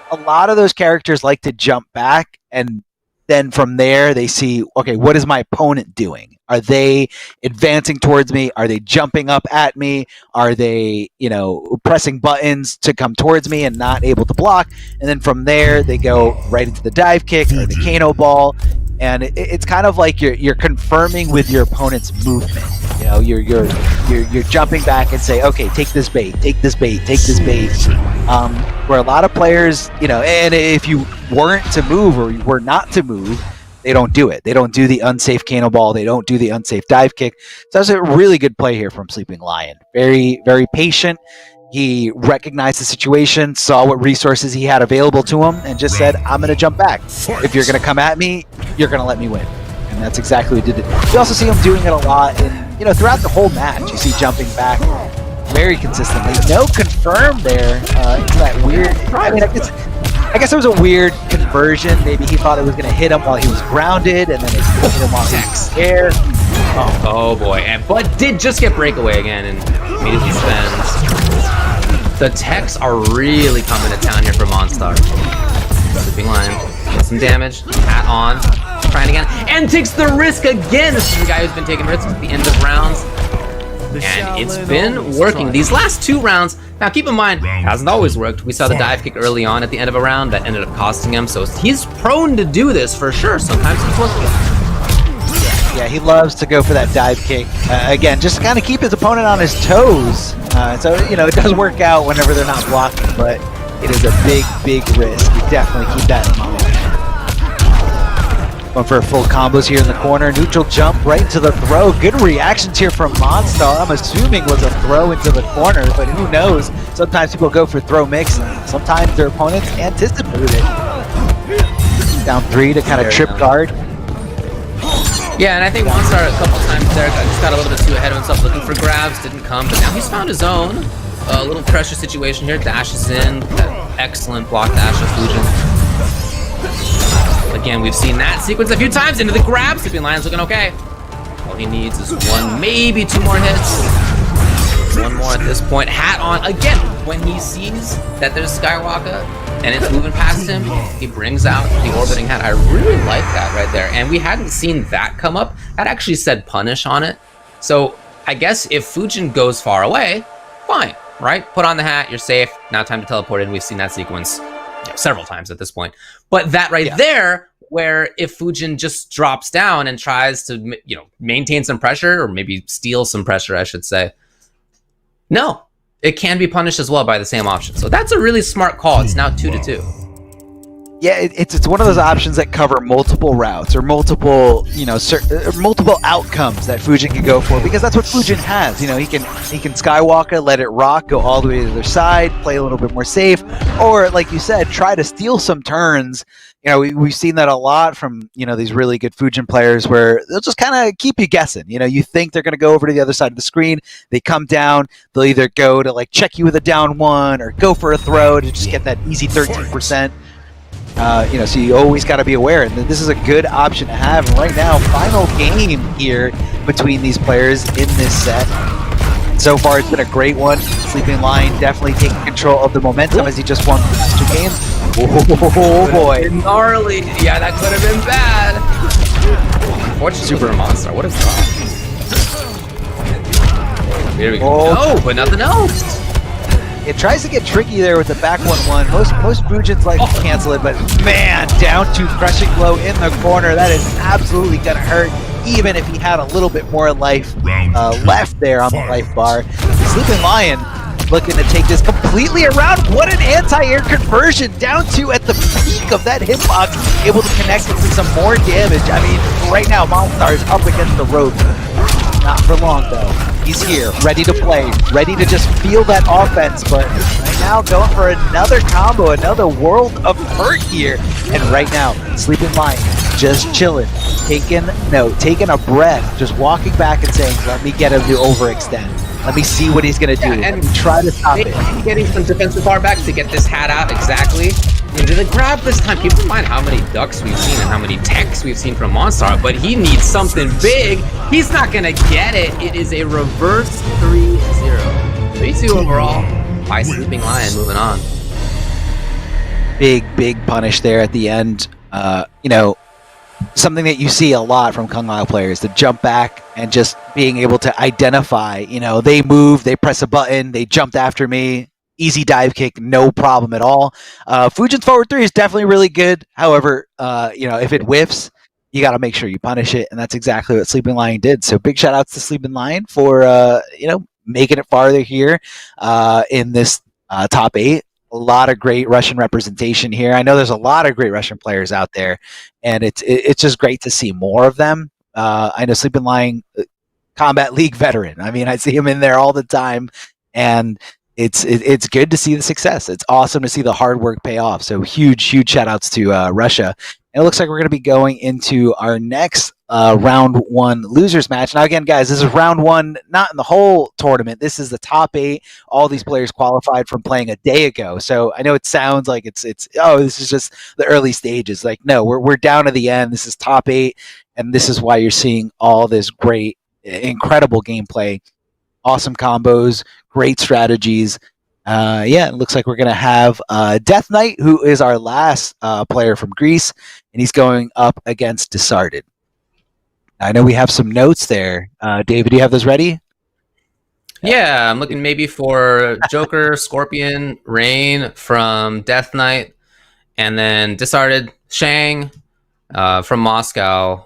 a lot of those characters like to jump back, and then from there they see, okay, what is my opponent doing? Are they advancing towards me? Are they jumping up at me? Are they, you know, pressing buttons to come towards me and not able to block? And then from there they go right into the dive kick or the Kano ball, and it's kind of like you're confirming with your opponent's movement. You know, you're jumping back and say, okay, take this bait, take this bait, take this bait. Where a lot of players, you know, and if you weren't to move or you were not to move, they don't do it. They don't do the unsafe Kano ball. They don't do the unsafe dive kick. So that's a really good play here from Sleeping Lion. Very, very patient. He recognized the situation, saw what resources he had available to him, and just said, I'm going to jump back. If you're going to come at me, you're going to let me win. And that's exactly what he did. You also see him doing it a lot in, you know, throughout the whole match. You see jumping back very consistently. No confirm there into that weird. I mean, I guess it was a weird conversion. Maybe he thought it was going to hit him while he was grounded, and then it hit him while he was in the air. Oh boy, but did just get breakaway again and immediately spends. The techs are really coming to town here for Monstar. Sleeping Lion gets some damage. Hat on. Trying again. And takes the risk again. This is the guy who's been taking risks at the end of rounds. And it's been working. These last 2 rounds, now keep in mind, hasn't always worked. We saw the dive kick early on at the end of a round that ended up costing him. So he's prone to do this for sure. Sometimes it's working. Yeah, he loves to go for that dive kick. Again, just to kind of keep his opponent on his toes. So, you know, it does work out whenever they're not blocking, but it is a big, big risk. You definitely keep that in mind. Going for full combos here in the corner. Neutral jump right into the throw. Good reactions here from Monstar. I'm assuming was a throw into the corner, but who knows? Sometimes people go for throw mix, and sometimes their opponents anticipated it. Down 3 to kind of trip guard. Yeah, and I think Monstar a couple times there just got a little bit too ahead of himself, looking for grabs, didn't come, but now he's found his own. A little pressure situation here, dashes in, that excellent block dash of Fujin. Again, we've seen that sequence a few times, into the grab, Sleeping Lion's looking okay. All he needs is 1, maybe 2 more hits. 1 more at this point. Hat on, again, when he sees that there's Skywalker, and it's moving past him, he brings out the orbiting hat. I really like that right there. And we hadn't seen that come up. That actually said punish on it. So I guess if Fujin goes far away, fine, right? Put on the hat, you're safe. Now time to teleport in. We've seen that sequence several times at this point. But that right there, where if Fujin just drops down and tries to, you know, maintain some pressure, or maybe steal some pressure, I should say. No. It can be punished as well by the same option. So that's a really smart call. It's now 2-2. Yeah, it's one of those options that cover multiple routes or multiple, you know, multiple outcomes that Fujin can go for, because that's what Fujin has. You know, he can Skywalker, let it rock, go all the way to the other side, play a little bit more safe, or like you said, try to steal some turns, we've seen that a lot from, these really good Fujin players where they'll just kind of keep you guessing. You think they're going to go over to the other side of the screen. They come down. They'll either go to like check you with a down one or go for a throw to just get that easy 13%. So you always got to be aware. And this is a good option to have. And right now, final game here between these players in this set. So far, it's been a great one. Sleeping Lion definitely taking control of the momentum as he just won the last 2 games. Oh boy. Gnarly. Yeah, that could have been bad. Unfortunately, super monster. What is that? Here we go. Oh, but nothing else. It tries to get tricky there with the back 1-1. Most Fujins like to cancel it, but man, down to crushing blow in the corner. That is absolutely gonna hurt, even if he had a little bit more life left there on the life bar. Sleeping Lion looking to take this completely around. What an anti-air conversion, down to at the peak of that hitbox, able to connect into some more damage. I mean, right now, Monstar is up against the rope. Not for long, though. He's here, ready to play, ready to just feel that offense, but right now going for another combo, another world of hurt here. And right now, Sleeping Lion just chilling, taking a breath, just walking back and saying, let me get him to overextend. Let me see what he's going to do. And try to stop it. Getting some defensive bar back to get this hat out exactly. Into the grab this time. Keep in mind how many ducks we've seen and how many techs we've seen from Monstar, but he needs something big. He's not going to get it. It is a reverse 3-0. 3-2 overall by Sleeping Lion. Moving on. Big punish there at the end. Something that you see a lot from Kung Lao players, to jump back and just being able to identify, they move, they press a button, they jumped after me, easy dive kick, no problem at all. Fujin's forward 3 is definitely really good. However, if it whiffs, you got to make sure you punish it, and that's exactly what Sleeping Lion did. So big shout outs to Sleeping Lion for, making it farther here in this top 8. A lot of great Russian representation here. I know there's a lot of great Russian players out there, and it's just great to see more of them. I know Sleeping Lion, Combat League veteran. I mean, I see him in there all the time, and it's good to see the success. It's awesome to see the hard work pay off. So huge shout outs to Russia. And it looks like we're going to be going into our next round 1 losers match. Now again, guys, this is round 1, not in the whole tournament. This is the top 8. All these players qualified from playing a day ago. So I know it sounds like it's this is just the early stages. Like, no, we're down to the end. This is top 8, and this is why you're seeing all this great, incredible gameplay, awesome combos, great strategies. It looks like we're going to have Death Knight, who is our last player from Greece, and he's going up against Disarded. I know we have some notes there. David, do you have those ready? Yeah, I'm looking maybe for Joker, Scorpion, Rain from Death Knight, and then Disarded, Shang from Moscow.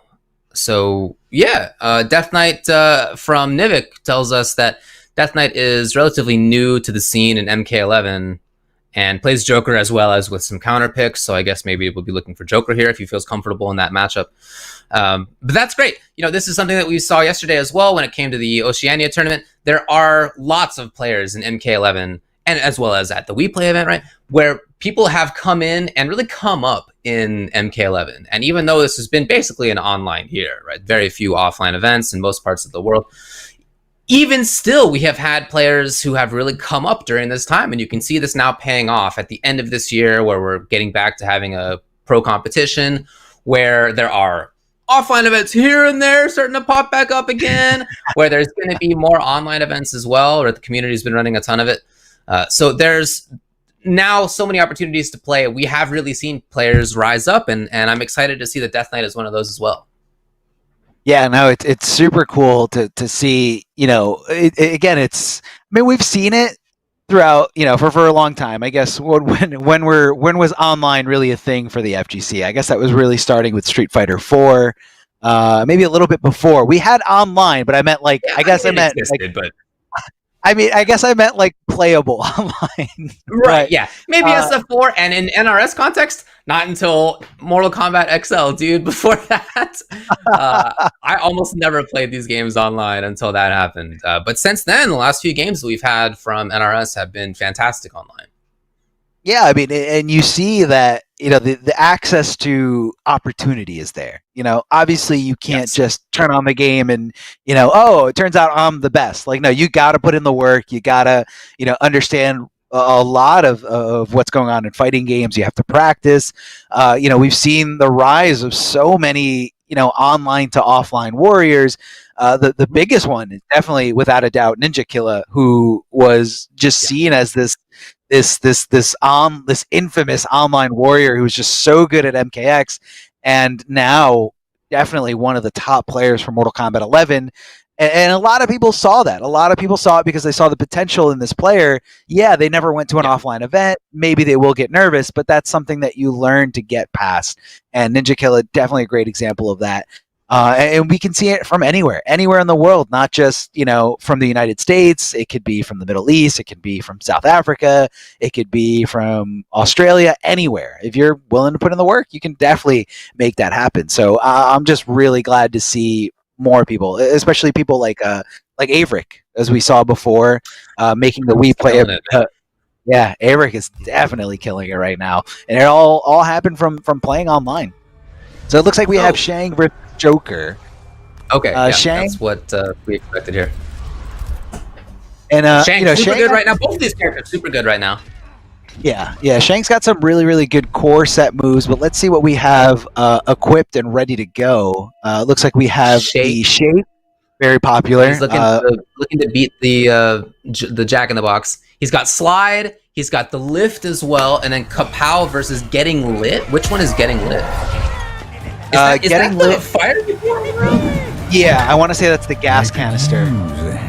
So, Death Knight from Nivik tells us that Death Knight is relatively new to the scene in MK11 and plays Joker as well as with some counter picks. So I guess maybe we'll be looking for Joker here if he feels comfortable in that matchup. But that's great. This is something that we saw yesterday as well when it came to the Oceania tournament. There are lots of players in MK11 and as well as at the We Play event, right, where people have come in and really come up in MK11. And even though this has been basically an online year, right, very few offline events in most parts of the world, even still, we have had players who have really come up during this time, and you can see this now paying off at the end of this year where we're getting back to having a pro competition where there are offline events here and there starting to pop back up again, where there's going to be more online events as well, or the community's been running a ton of it. So there's now so many opportunities to play. We have really seen players rise up, and I'm excited to see that Death Knight is one of those as well. Yeah, no, it's super cool to see, again, we've seen it throughout, for a long time. I guess when was online really a thing for the FGC? I guess that was really starting with Street Fighter 4, maybe a little bit before. We had online, but I meant like, I guess I meant like playable online. Right, yeah. Maybe SF4, and in NRS context, not until Mortal Kombat XL, dude. Before that, I almost never played these games online until that happened. But since then, the last few games we've had from NRS have been fantastic online. Yeah, I mean, and you see that, the access to opportunity is there. Obviously you can't Yes. just turn on the game and, oh, it turns out I'm the best. Like, no, you got to put in the work. You got to, understand a lot of what's going on in fighting games. You have to practice. We've seen the rise of so many, online to offline warriors. The biggest one is definitely, without a doubt, Ninja Killa, who was just seen as this infamous online warrior who was just so good at MKX, and now definitely one of the top players for Mortal Kombat 11. And a lot of people saw that. A lot of people saw it because they saw the potential in this player. Yeah, they never went to an offline event. Maybe they will get nervous, but that's something that you learn to get past. And Ninja Killa, definitely a great example of that. And we can see it from anywhere in the world, not just, from the United States. It could be from the Middle East. It could be from South Africa. It could be from Australia, anywhere. If you're willing to put in the work, you can definitely make that happen. So I'm just really glad to see more people, especially people like Averick, as we saw before, making the Wii play. Yeah, Averick is definitely killing it right now. And it all happened from playing online. So it looks like we have Shang versus Joker. Okay, Shang, that's what we expected here. And Shang's super good right now. Both of these characters super good right now. Yeah. Shang's got some really, really good core set moves, but let's see what we have equipped and ready to go. Looks like we have the Shape, very popular. He's looking to beat the Jack in the Box. He's got Slide. He's got the Lift as well, and then Kapow versus Getting Lit. Which one is Getting Lit? Is that the fire before me, bro? Yeah, I want to say that's the gas canister.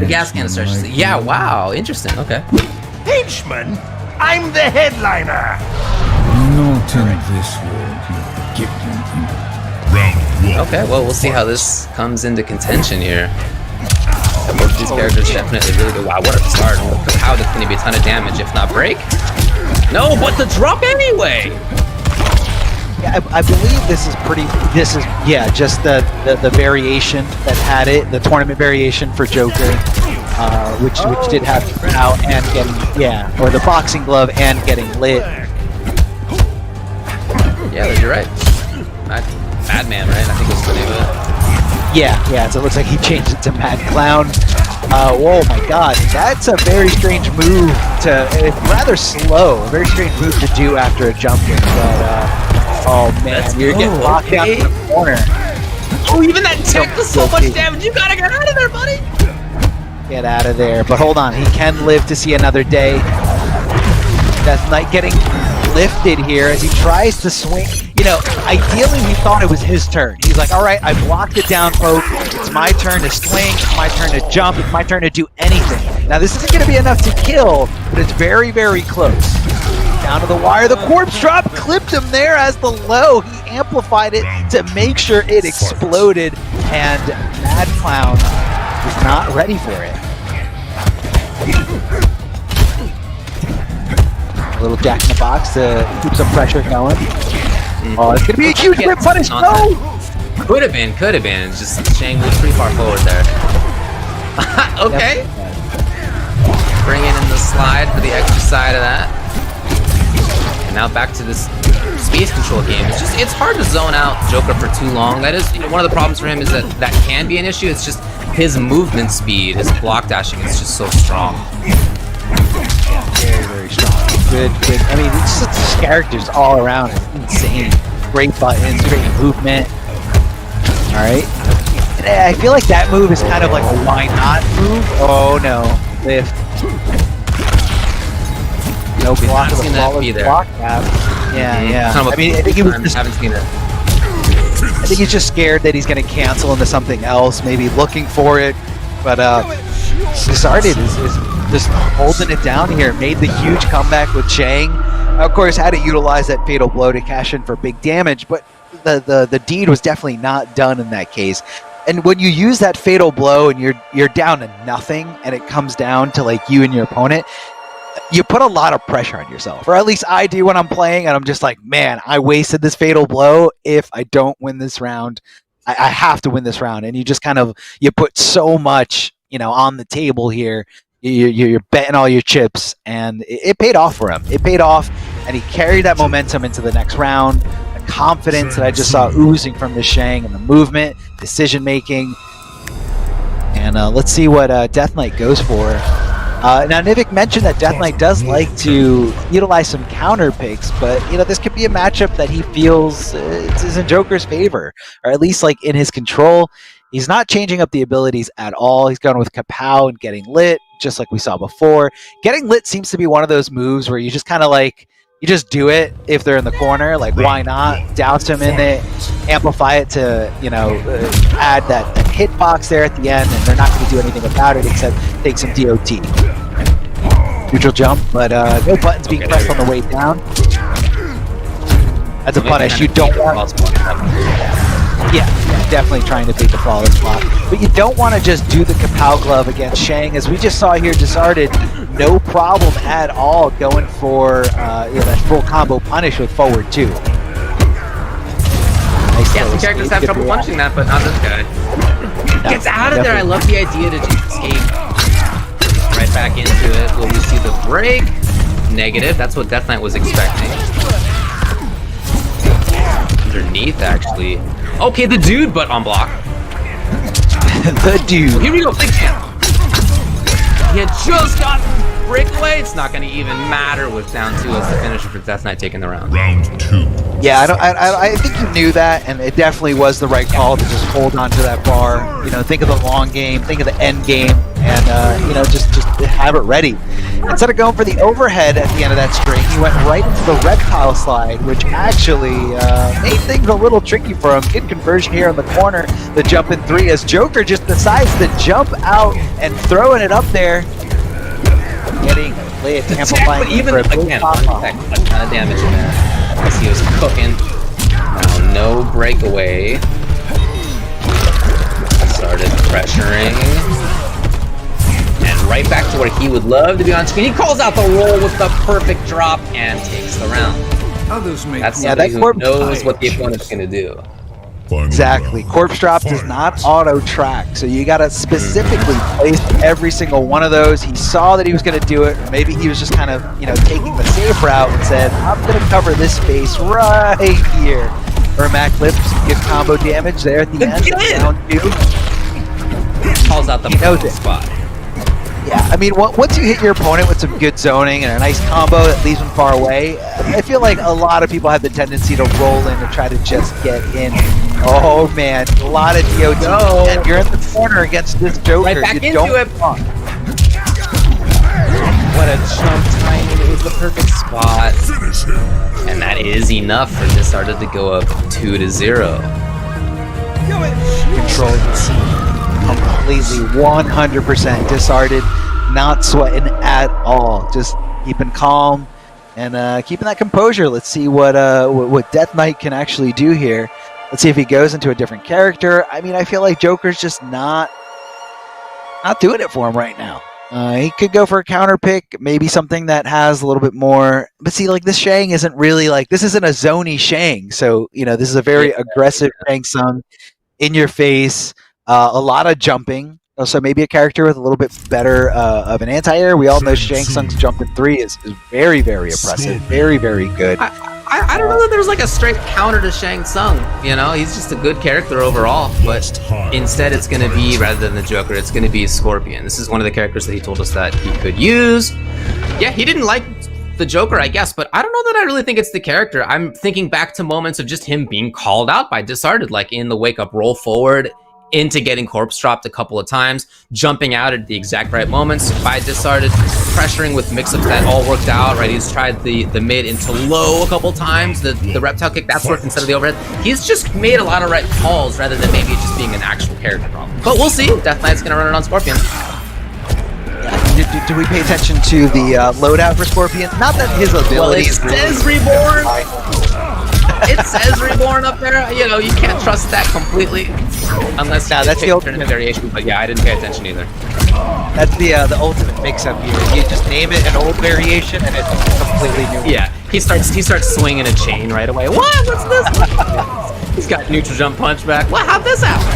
The gas canister. Yeah, wow, interesting. Okay. Henchman, I'm the headliner. Not in this world, you gifted. Round one. Okay, well, we'll see how this comes into contention here. Both of these characters definitely really good. Wow, what a start. How that's going to be a ton of damage, if not break. No, but the drop anyway. Yeah, I believe this is just the variation that had it, the tournament variation for Joker, which did have out and getting, or the boxing glove and getting lit. Yeah, you're right. Madman, right? I think was the name of it. Yeah, so it looks like he changed it to Mad Clown. Whoa, my God, that's a very strange move it's rather slow, a very strange move to do after a jump in, but oh man, you're getting locked down in the corner. Oh, even that tech does so much damage. You gotta get out of there, buddy. Get out of there. But hold on, he can live to see another day. Death Knight getting lifted here as he tries to swing. Ideally he thought it was his turn. He's like, all right, I blocked it down, folks. It's my turn to swing. It's my turn to jump. It's my turn to do anything. Now, this isn't going to be enough to kill, but it's very, very close. Down to the wire. The corpse drop clipped him there as the low. He amplified it to make sure it exploded, and Mad Clown was not ready for it. A little Jack in the Box to keep some pressure going. Oh, it's going to be a huge whip punish. No! Could have been. Just Shang moved pretty far forward there. Okay. Bringing in the slide for the extra side of that. And now back to this space control game. It's hard to zone out Joker for too long. That is one of the problems for him, is that can be an issue. It's just his movement speed, his block dashing is just so strong. Very, very strong. Good. I mean, it's just characters all around. Insane. Great buttons, great movement. All right. And I feel like that move is kind of like a why not move. Oh no, lift. No block of the flawless block cap. Yeah. I mean, I think he was just, haven't seen it. I think he's just scared that he's going to cancel into something else, maybe looking for it. But Desarded is just holding it down here. Made the huge comeback with Shang. Of course, had to utilize that fatal blow to cash in for big damage, but the deed was definitely not done in that case. And when you use that fatal blow and you're down to nothing, and it comes down to like you and your opponent, you put a lot of pressure on yourself, or at least I do when I'm playing, and I'm just like, man, I wasted this fatal blow. If I don't win this round, I have to win this round. And you just you put so much, on the table here. You're betting all your chips, and it paid off for him. It paid off, and he carried that momentum into the next round. The confidence that I just saw oozing from the Shang, and the movement, decision making. And let's see what Death Knight goes for. Now, Nivik mentioned that Death Knight does like to utilize some counter picks, but this could be a matchup that he feels is in Joker's favor, or at least like in his control. He's not changing up the abilities at all. He's going with Kapow and getting lit, just like we saw before. Getting lit seems to be one of those moves where you just kind of like, you just do it if they're in the corner. Like, why not? Douse him in it, amplify it to, add that hitbox there at the end, and they're not going to do anything about it except take some DOT. Neutral jump, but no buttons being pressed on the way down. That's a punish. You don't want... Yeah, definitely trying to take the flawless block. But you don't want to just do the Kapow glove against Shang. As we just saw here, Disarded, no problem at all going for that full combo punish with forward 2. Nice. Yeah, some characters have trouble punishing that, but not this guy. Gets out of there. I love the idea to just escape right back into it. Will we see the break? Negative. That's what Death Knight was expecting. Underneath, actually. Okay, the dude, but on block. The dude. Here we go, big jam. He had just gotten breakaway. It's not going to even matter with down 2 as the finisher for Death Knight taking the round. Round 2. Yeah, I think you knew that, and it definitely was the right call to just hold on to that bar. Think of the long game, think of the end game, and just have it ready. Instead of going for the overhead at the end of that string, he went right into the reptile slide, which actually made things a little tricky for him. Good conversion here in the corner, the jump in 3, as Joker just decides to jump out and throwing it up there. Getting lit, amplifying even again, a ton of damage in there. As he was cooking. Now, no breakaway. Started pressuring. And right back to where he would love to be on screen. He calls out the roll with the perfect drop and takes the round. That's somebody who knows what the opponent's going to do. Exactly. Corpse drop does not auto track, so you gotta specifically place every single one of those. He saw that he was gonna do it, or maybe he was just kind of, taking the safe route and said, I'm gonna cover this space right here. Ermac Lips gives combo damage there at the end. Down 2. Calls out the perfect spot. Yeah, I mean, once you hit your opponent with some good zoning and a nice combo that leaves them far away, I feel like a lot of people have the tendency to roll in and try to just get in. Oh man, a lot of DOT, and you're in the corner against this Joker. Right back you into it. What a jump timing! It was the perfect spot, and that is enough for Disarded to go up 2-0. Control completely, 100% Disarded, not sweating at all, just keeping calm and keeping that composure. Let's see what Death Knight can actually do here. Let's see if he goes into a different character. I mean, I feel like Joker's just not doing it for him right now. He could go for a counter pick, maybe something that has a little bit more. But see, like, this Shang isn't really like, this isn't a zony Shang. So, this is a very aggressive Shang Tsung, in your face, a lot of jumping. So maybe a character with a little bit better of an anti-air. We all know Shang Tsung's jump in 3 is very, very impressive. Very, very good. I don't know that there's like a straight counter to Shang Tsung. He's just a good character overall. But instead, it's going to be, rather than the Joker, it's going to be Scorpion. This is one of the characters that he told us that he could use. Yeah, he didn't like the Joker, I guess, but I don't know that I really think it's the character. I'm thinking back to moments of just him being called out by Disarded, like in the wake up roll forward into getting corpse dropped a couple of times, jumping out at the exact right moments by Disarded, pressuring with mix-ups that all worked out, right? He's tried the mid into low a couple times, the reptile kick, that's worked instead of the overhead. He's just made a lot of right calls rather than maybe just being an actual character problem. But we'll see. Death Knight's gonna run it on Scorpion. Do we pay attention to the loadout for Scorpion? Not that his ability is really... It says Reborn! It says Reborn up there. You can't trust that completely. Unless that's the ultimate variation, but yeah, I didn't pay attention either. That's the ultimate mix-up here. You just name it an old variation, and it's completely new. Yeah, he starts swinging a chain right away. What? What's this? He's got neutral jump punch back. What? How'd this happen?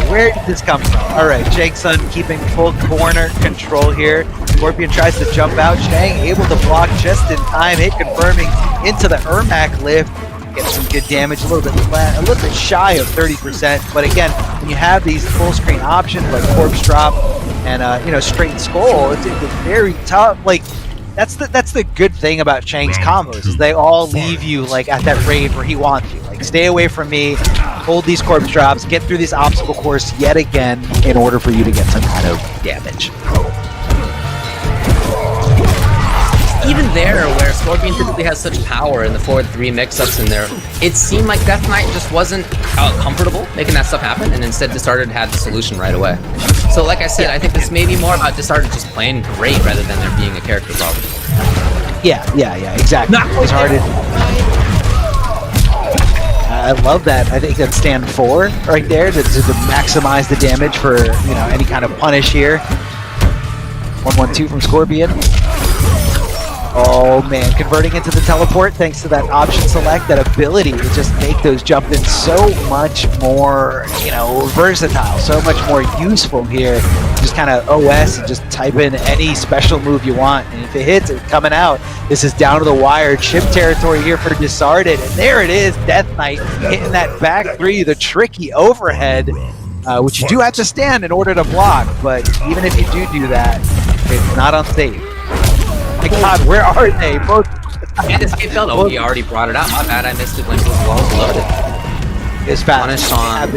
Where did this come from? All right, Shang Tsung keeping full corner control here. Scorpion tries to jump out. Chang able to block just in time. Hit confirming into the Ermac lift. Get some good damage, a little bit shy of 30%. But again, when you have these full screen options like corpse drop and you know, straight skull, it's very tough. Like that's the good thing about Chang's combos is they all leave you like at that range where he wants you. Like stay away from me, hold these corpse drops, get through this obstacle course yet again in order for you to get some kind of damage. Even there, where Scorpion typically has such power in the forward 3 mix-ups in there, it seemed like Death Knight just wasn't comfortable making that stuff happen, and instead Discarded had the solution right away. So like I said, I think this may be more about Discarded just playing great rather than there being a character problem. Yeah, exactly. Discarded. I love that. I think that's stand 4 right there to maximize the damage for, you know, any kind of punish here. 1-1-2 from Scorpion. Oh man, converting into the teleport thanks to that option select, that ability to just make those jump in so much more, you know, versatile, so much more useful here. Just kind of OS and just type in any special move you want, and if it hits, it's coming out. This is down to the wire, chip territory here for Discarded, and there it is, Death Knight hitting that back 3, the tricky overhead, which you do have to stand in order to block, but even if you do that, it's not unsafe. My God, where are they? Both. And escape failed. Oh, he already brought it out. My bad, I missed it when it was well loaded. It's fast. Punished on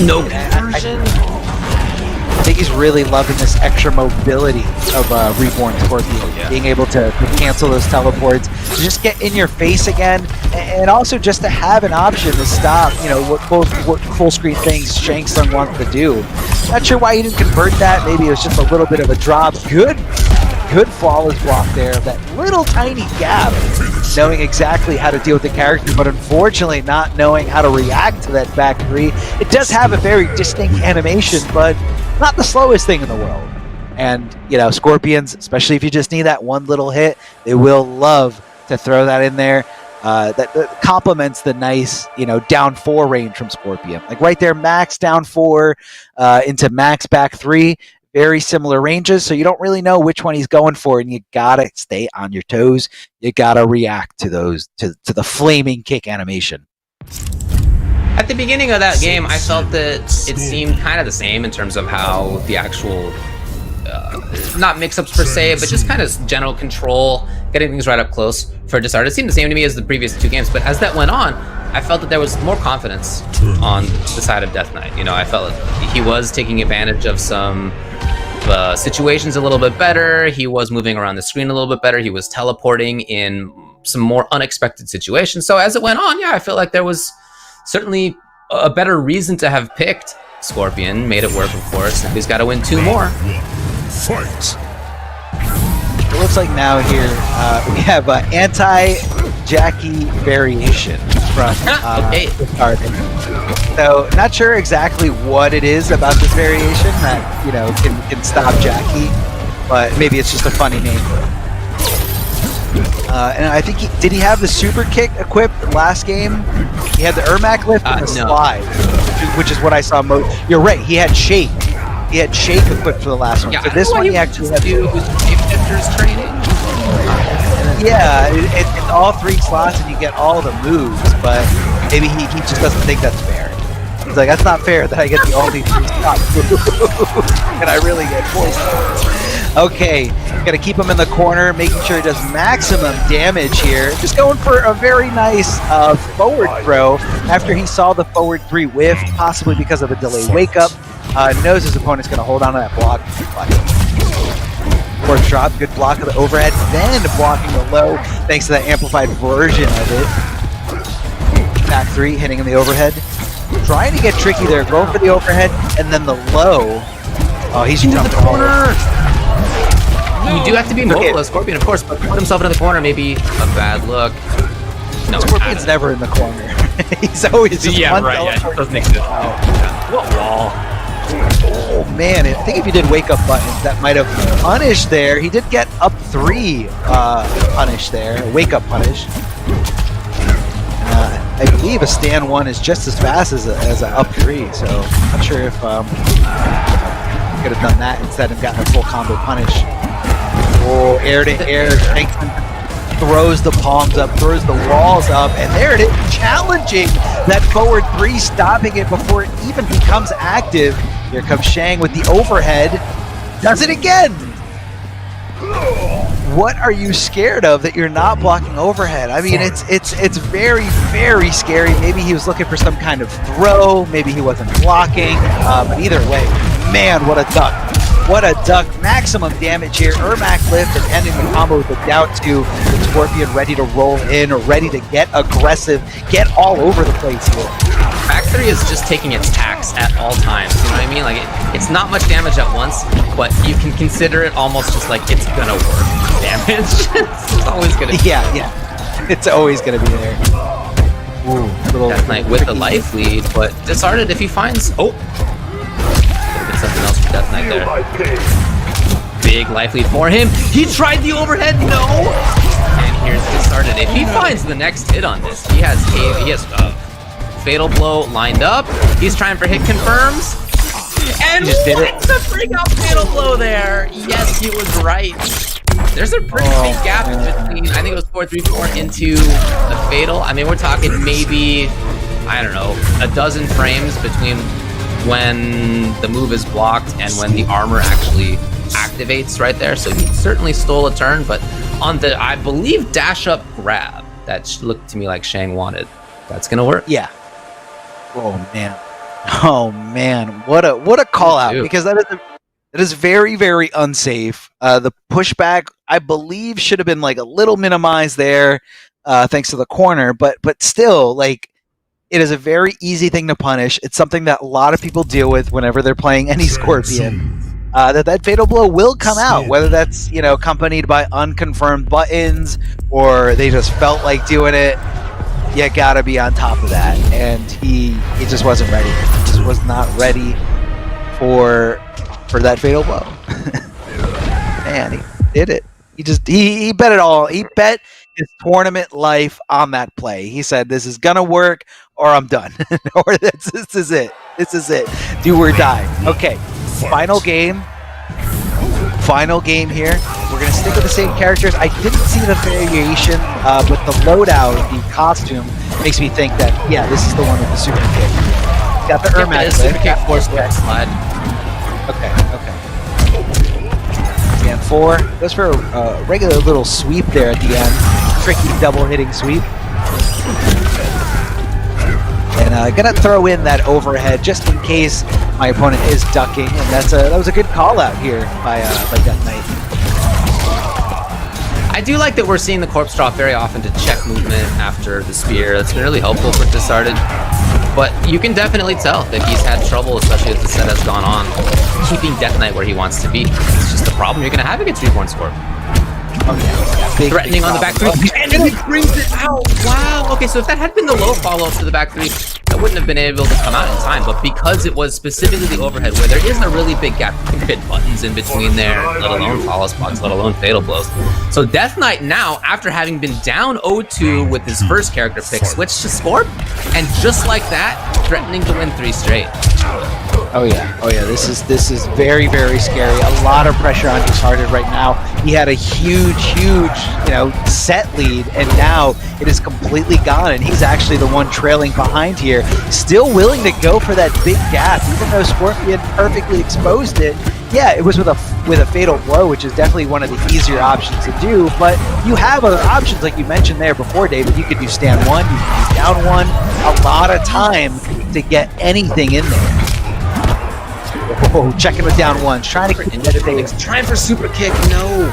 no conversion. I think he's really loving this extra mobility of Reborn Scorpion. Being able to cancel those teleports, to just get in your face again, and also just to have an option to stop, you know, what full screen things Shang Tsung wants to do. Not sure why he didn't convert that. Maybe it was just a little bit of a drop. Good flawless block there. That little tiny gap, knowing exactly how to deal with the character, but unfortunately not knowing how to react to that back 3. It does have a very distinct animation, but not the slowest thing in the world. And, you know, Scorpions, especially if you just need that one little hit, they will love to throw that in there. That complements the nice, you know, down 4 range from Scorpion. Like right there, max down 4 into max back 3. Very similar ranges, so you don't really know which one he's going for, and you gotta stay on your toes. You gotta react to those, to the flaming kick animation. At the beginning of that game, I felt that it seemed kind of the same in terms of how the actual, not mix-ups per se, but just kind of general control, getting things right up close for Discarded. It seemed the same to me as the previous 2 games, but as that went on, I felt that there was more confidence on the side of Death Knight. You know, I felt like he was taking advantage of some situations a little bit better. He was moving around the screen a little bit better. He was teleporting in some more unexpected situations. So as it went on, yeah, I feel like there was certainly a better reason to have picked Scorpion. Made it work, of course. Now he's got to win 2 more. Fight. It looks like now here we have anti-Jackie variation from Discarded. So not sure exactly what it is about this variation that, you know, can stop Jackie, but maybe it's just a funny name. And I think did he have the super kick equipped last game? He had the Ermac lift and the slide, which is what I saw most. You're right, he had shake. He had shake equipped for the last one. Yeah, so this one he actually had to do shapeshifters training. Yeah, it's all 3 slots and you get all the moves, but maybe he just doesn't think that's fair. He's like, that's not fair that I get the only 3 slots and I really get 4 slots. Okay, gotta keep him in the corner, making sure he does maximum damage here. Just going for a very nice forward throw after he saw the forward 3 whiff, possibly because of a delayed wake up. Knows his opponent's gonna hold on to that block. Corpse drop, good block of the overhead, then blocking the low thanks to that amplified version of it. Back 3 hitting in the overhead. Trying to get tricky there, going for the overhead, and then the low. Oh, he's jumping the corner. You do have to be mobile as Scorpion, of course, but put himself into the corner may be a bad look. No, Scorpion's never in the corner. He's always just one doesn't exist. What wall? Oh man, I think if you did wake up buttons, that might have punished there. He did get up 3 punish there, wake up punish. I believe a stand 1 is just as fast as a up 3, so I'm not sure if could have done that instead and gotten a full combo punish. Oh, air to air, throws the palms up, throws the walls up, and there it is, challenging that forward 3, stopping it before it even becomes active. Here comes Shang with the overhead, does it again! What are you scared of that you're not blocking overhead? I mean, it's very, very scary. Maybe he was looking for some kind of throw, maybe he wasn't blocking, but either way, man, what a duck. What a duck. Maximum damage here. Ermac lift and ending the combo with the down 2. The Scorpion ready to roll in, ready to get aggressive, get all over the place here. Back 3 is just taking its tax at all times, you know what I mean? Like, it's not much damage at once, but you can consider it almost just like it's gonna work damage. It's always gonna be. Yeah. It's always gonna be there. Ooh, little Death Knight with the life lead, but discarded if he finds... Oh! There's something else for Death Knight there. Big life lead for him. He tried the overhead, no! And here's discarded. If he finds the next hit on this, he has Fatal Blow lined up. He's trying for hit confirms. And he just did it. To bring out Fatal Blow there. Yes, he was right. There's a pretty big gap between, I think it was 4-3-4 into the Fatal. I mean, we're talking maybe, I don't know, a dozen frames between when the move is blocked and when the armor actually activates right there. So he certainly stole a turn, but on the, I believe, dash up grab, that looked to me like Shang wanted. That's gonna work. Yeah. Oh man, what a call out, because that is very, very unsafe. The pushback, I believe, should have been like a little minimized there, thanks to the corner, but still, like, it is a very easy thing to punish. It's something that a lot of people deal with whenever they're playing any Scorpion. That Fatal Blow will come out, whether that's, you know, accompanied by unconfirmed buttons or they just felt like doing it. You gotta be on top of that, and he just wasn't ready. He just was not ready for that Fatal Blow. Man, he did it. He bet it all. He bet his tournament life on that play. He said, "This is gonna work, or I'm done, or this is it. This is it. Do or die." Okay, final game. Final game here. We're going to stick with the same characters. I didn't see the variation, but the loadout, the costume, makes me think that, yeah, this is the one with the super kick. Got the Ermac super kick, force back slide. Okay. Stand 4. Goes for a regular little sweep there at the end. Tricky double hitting sweep. And gonna throw in that overhead just in case my opponent is ducking, and that was a good call out here by Death Knight. I do like that we're seeing the corpse drop very often to check movement after the spear. That's been really helpful for Discarded. But you can definitely tell that he's had trouble, especially as the set has gone on, keeping Death Knight where he wants to be. It's just the problem you're gonna have against Reborn Scorp. Okay. Threatening on the back 3, and then he brings it out. Wow. Okay, so if that had been the low follow-up to the back 3, that wouldn't have been able to come out in time. But because it was specifically the overhead, where there is a really big gap, you can fit buttons in between there, let alone follow spots, let alone fatal blows. So Death Knight now, after having been down 0-2 with his first character pick, switched to Scorp, and just like that, threatening to win 3 straight. Oh yeah. This is very, very scary. A lot of pressure on Discarded right now. He had a huge, set lead, and now it is completely gone. And he's actually the one trailing behind here, still willing to go for that big gap, even though Scorpion perfectly exposed it. Yeah, it was with a fatal blow, which is definitely one of the easier options to do. But you have other options, like you mentioned there before, David. You could do stand 1, you could do down 1. A lot of time to get anything in there. Oh, checking with down 1, trying to get it. Trying for super kick, no.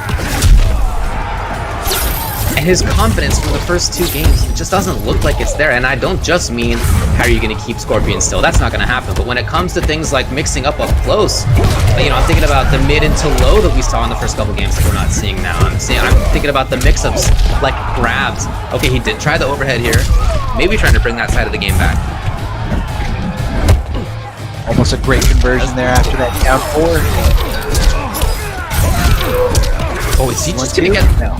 And his confidence from the first 2 games, it just doesn't look like it's there. And I don't just mean, how are you going to keep Scorpion still? That's not going to happen. But when it comes to things like mixing up close, I'm thinking about the mid and to low that we saw in the first couple games that we're not seeing now. I'm thinking about the mix-ups, like grabs. Okay, he did try the overhead here. Maybe trying to bring that side of the game back. Almost a great conversion there after that down 4. Oh, is he just gonna get... No,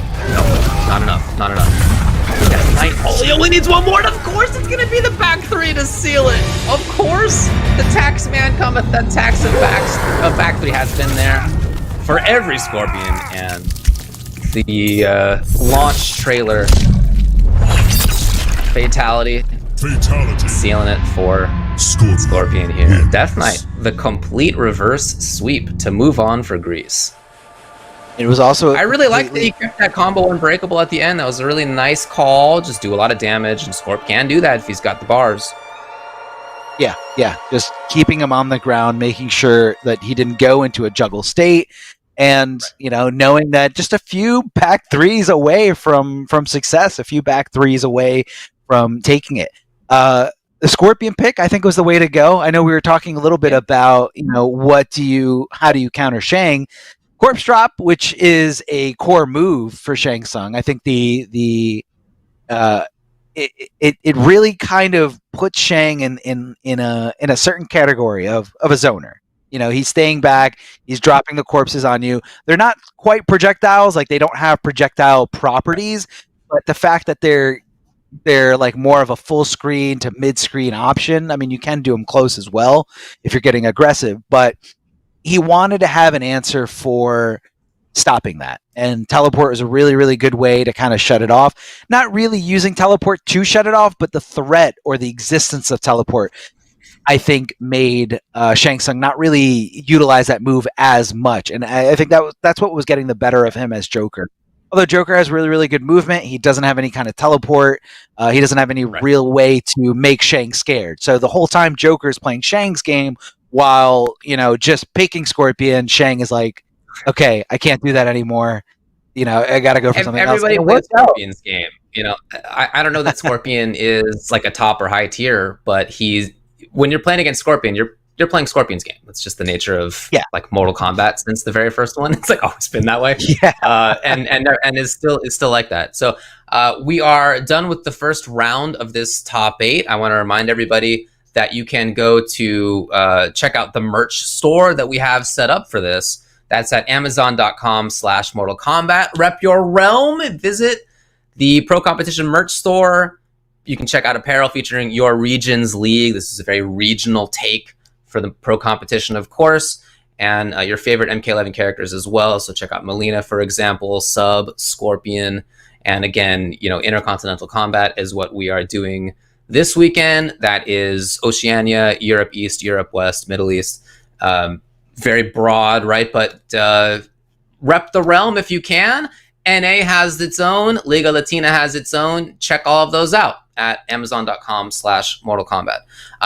not enough. Death Knight. Oh, he only needs one more, and of course it's gonna be the back three to seal it. Of course, the tax man cometh, that tax of back three has been there for every Scorpion, and the launch trailer fatality sealing it for Scorpion here. Death Knight, the complete reverse sweep to move on for Grease. It was also. I really like that he kept that combo unbreakable at the end. That was a really nice call. Just do a lot of damage, and Scorp can do that if he's got the bars. Yeah, just keeping him on the ground, making sure that he didn't go into a juggle state, and knowing that just a few back threes away from success, a few back threes away from taking it. The Scorpion pick, I think, was the way to go. I know we were talking a little bit about how do you counter Shang. Corpse Drop, which is a core move for Shang Tsung. I think it really kind of puts Shang in a certain category of a zoner. He's staying back, he's dropping the corpses on you. They're not quite projectiles, like they don't have projectile properties, but the fact that they're like more of a full screen to mid screen option. I mean, you can do them close as well if you're getting aggressive, but he wanted to have an answer for stopping that. And teleport was a really, really good way to kind of shut it off. Not really using teleport to shut it off, but the threat or the existence of teleport, I think, made Shang Tsung not really utilize that move as much. And I think that's what was getting the better of him as Joker. Although Joker has really, really good movement, he doesn't have any kind of teleport. He doesn't have any real way to make Shang scared. So the whole time Joker is playing Shang's game, while just picking Scorpion, Shang is like, okay, I can't do that anymore. I gotta go for something everybody else. Plays Scorpion's game. I don't know that Scorpion is like a top or high tier, but when you're playing against Scorpion, you're playing Scorpion's game. It's just the nature of like Mortal Kombat since the very first one. It's like always been that way. Yeah. And is still like that. So we are done with the first round of this top 8. I want to remind everybody that you can go to check out the merch store that we have set up for this. That's at Amazon.com/Mortal Kombat. Rep your realm. Visit the Pro Competition merch store. You can check out apparel featuring your region's league. This is a very regional take for the Pro Competition, of course, and your favorite MK11 characters as well. So check out Melina, for example, Sub, Scorpion, and again, Intercontinental Combat is what we are doing this weekend. That is Oceania, Europe East, Europe West, Middle East. Very broad, right? But rep the realm if you can. NA has its own. Liga Latina has its own. Check all of those out at Amazon.com/Mortal Kombat.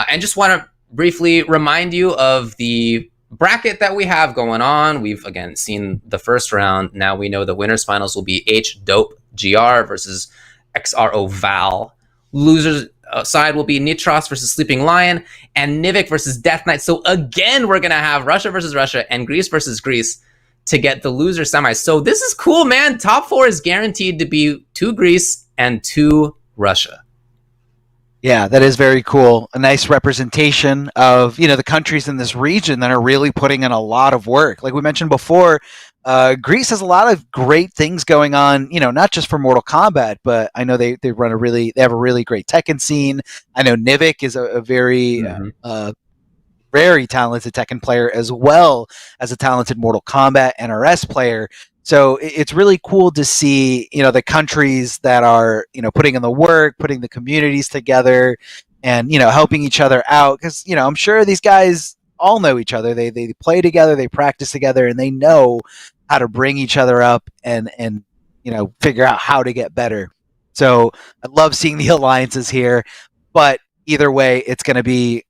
And just want to briefly remind you of the bracket that we have going on. We've, again, seen the first round. Now we know the winners finals will be H-Dope GR versus XRO Val. Losers side will be Nitros versus Sleeping Lion and Nivik versus Death Knight. So again, we're going to have Russia versus Russia and Greece versus Greece to get the loser semis. So this is cool, man. Top 4 is guaranteed to be 2 Greece and 2 Russia. Yeah, that is very cool. A nice representation of, the countries in this region that are really putting in a lot of work. Like we mentioned before, Greece has a lot of great things going on, not just for Mortal Kombat, but I know they have a really great Tekken scene. I know Nivik is a very, very talented Tekken player, as well as a talented Mortal Kombat NRS player. So it's really cool to see, the countries that are, putting in the work, putting the communities together and, helping each other out. Because, I'm sure these guys all know each other. They play together, they practice together, and they know how to bring each other up and figure out how to get better. So I love seeing the alliances here. But either way, it's going to be,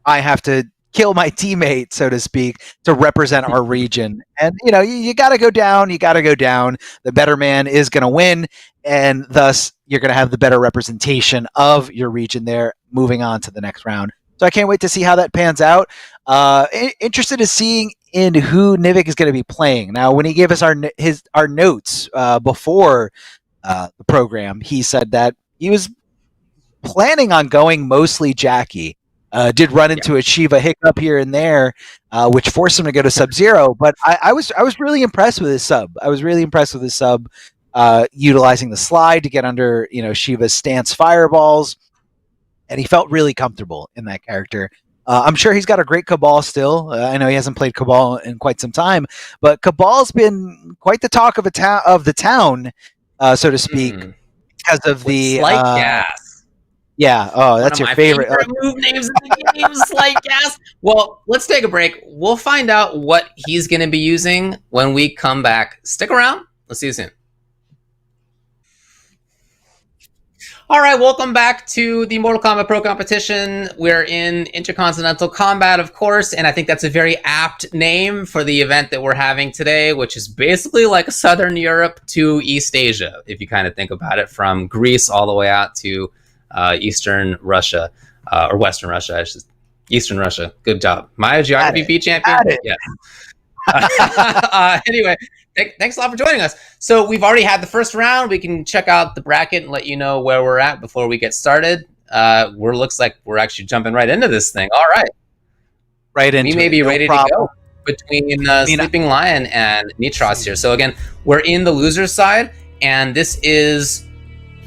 I have to kill my teammate, so to speak, to represent our region. And, you got to go down. The better man is going to win. And thus, you're going to have the better representation of your region there moving on to the next round. So I can't wait to see how that pans out. Interested in seeing in who Nivik is going to be playing. Now, when he gave us our notes before the program, he said that he was planning on going mostly Jackie. Did run into a Shiva hiccup here and there, which forced him to go to Sub-Zero. But I was really impressed with his sub. utilizing the slide to get under, Shiva's stance fireballs, and he felt really comfortable in that character. I'm sure he's got a great Cabal still. I know he hasn't played Cabal in quite some time, but Cabal's been quite the talk of the town, so to speak, because of the Slight Gas. Yeah. Oh, that's your favorite move names in the game. Slight Gas. Well, let's take a break. We'll find out what he's going to be using when we come back. Stick around. Let's see you soon. All right, welcome back to the Mortal Kombat Pro competition. We're in Intercontinental Combat, of course, and I think that's a very apt name for the event that we're having today, which is basically like Southern Europe to East Asia, if you kind of think about it, from Greece all the way out to Eastern Russia, or Western Russia, Eastern Russia. Good job. My Geography B champion? Yes. Anyway, thanks a lot for joining us. So we've already had the first round. We can check out the bracket and let you know where we're at before we get started. Looks like we're actually jumping right into this thing. All right. Right into We may be no ready problem. to go between Sleeping Lion and Nitros here. So again, we're in the loser's side, and this is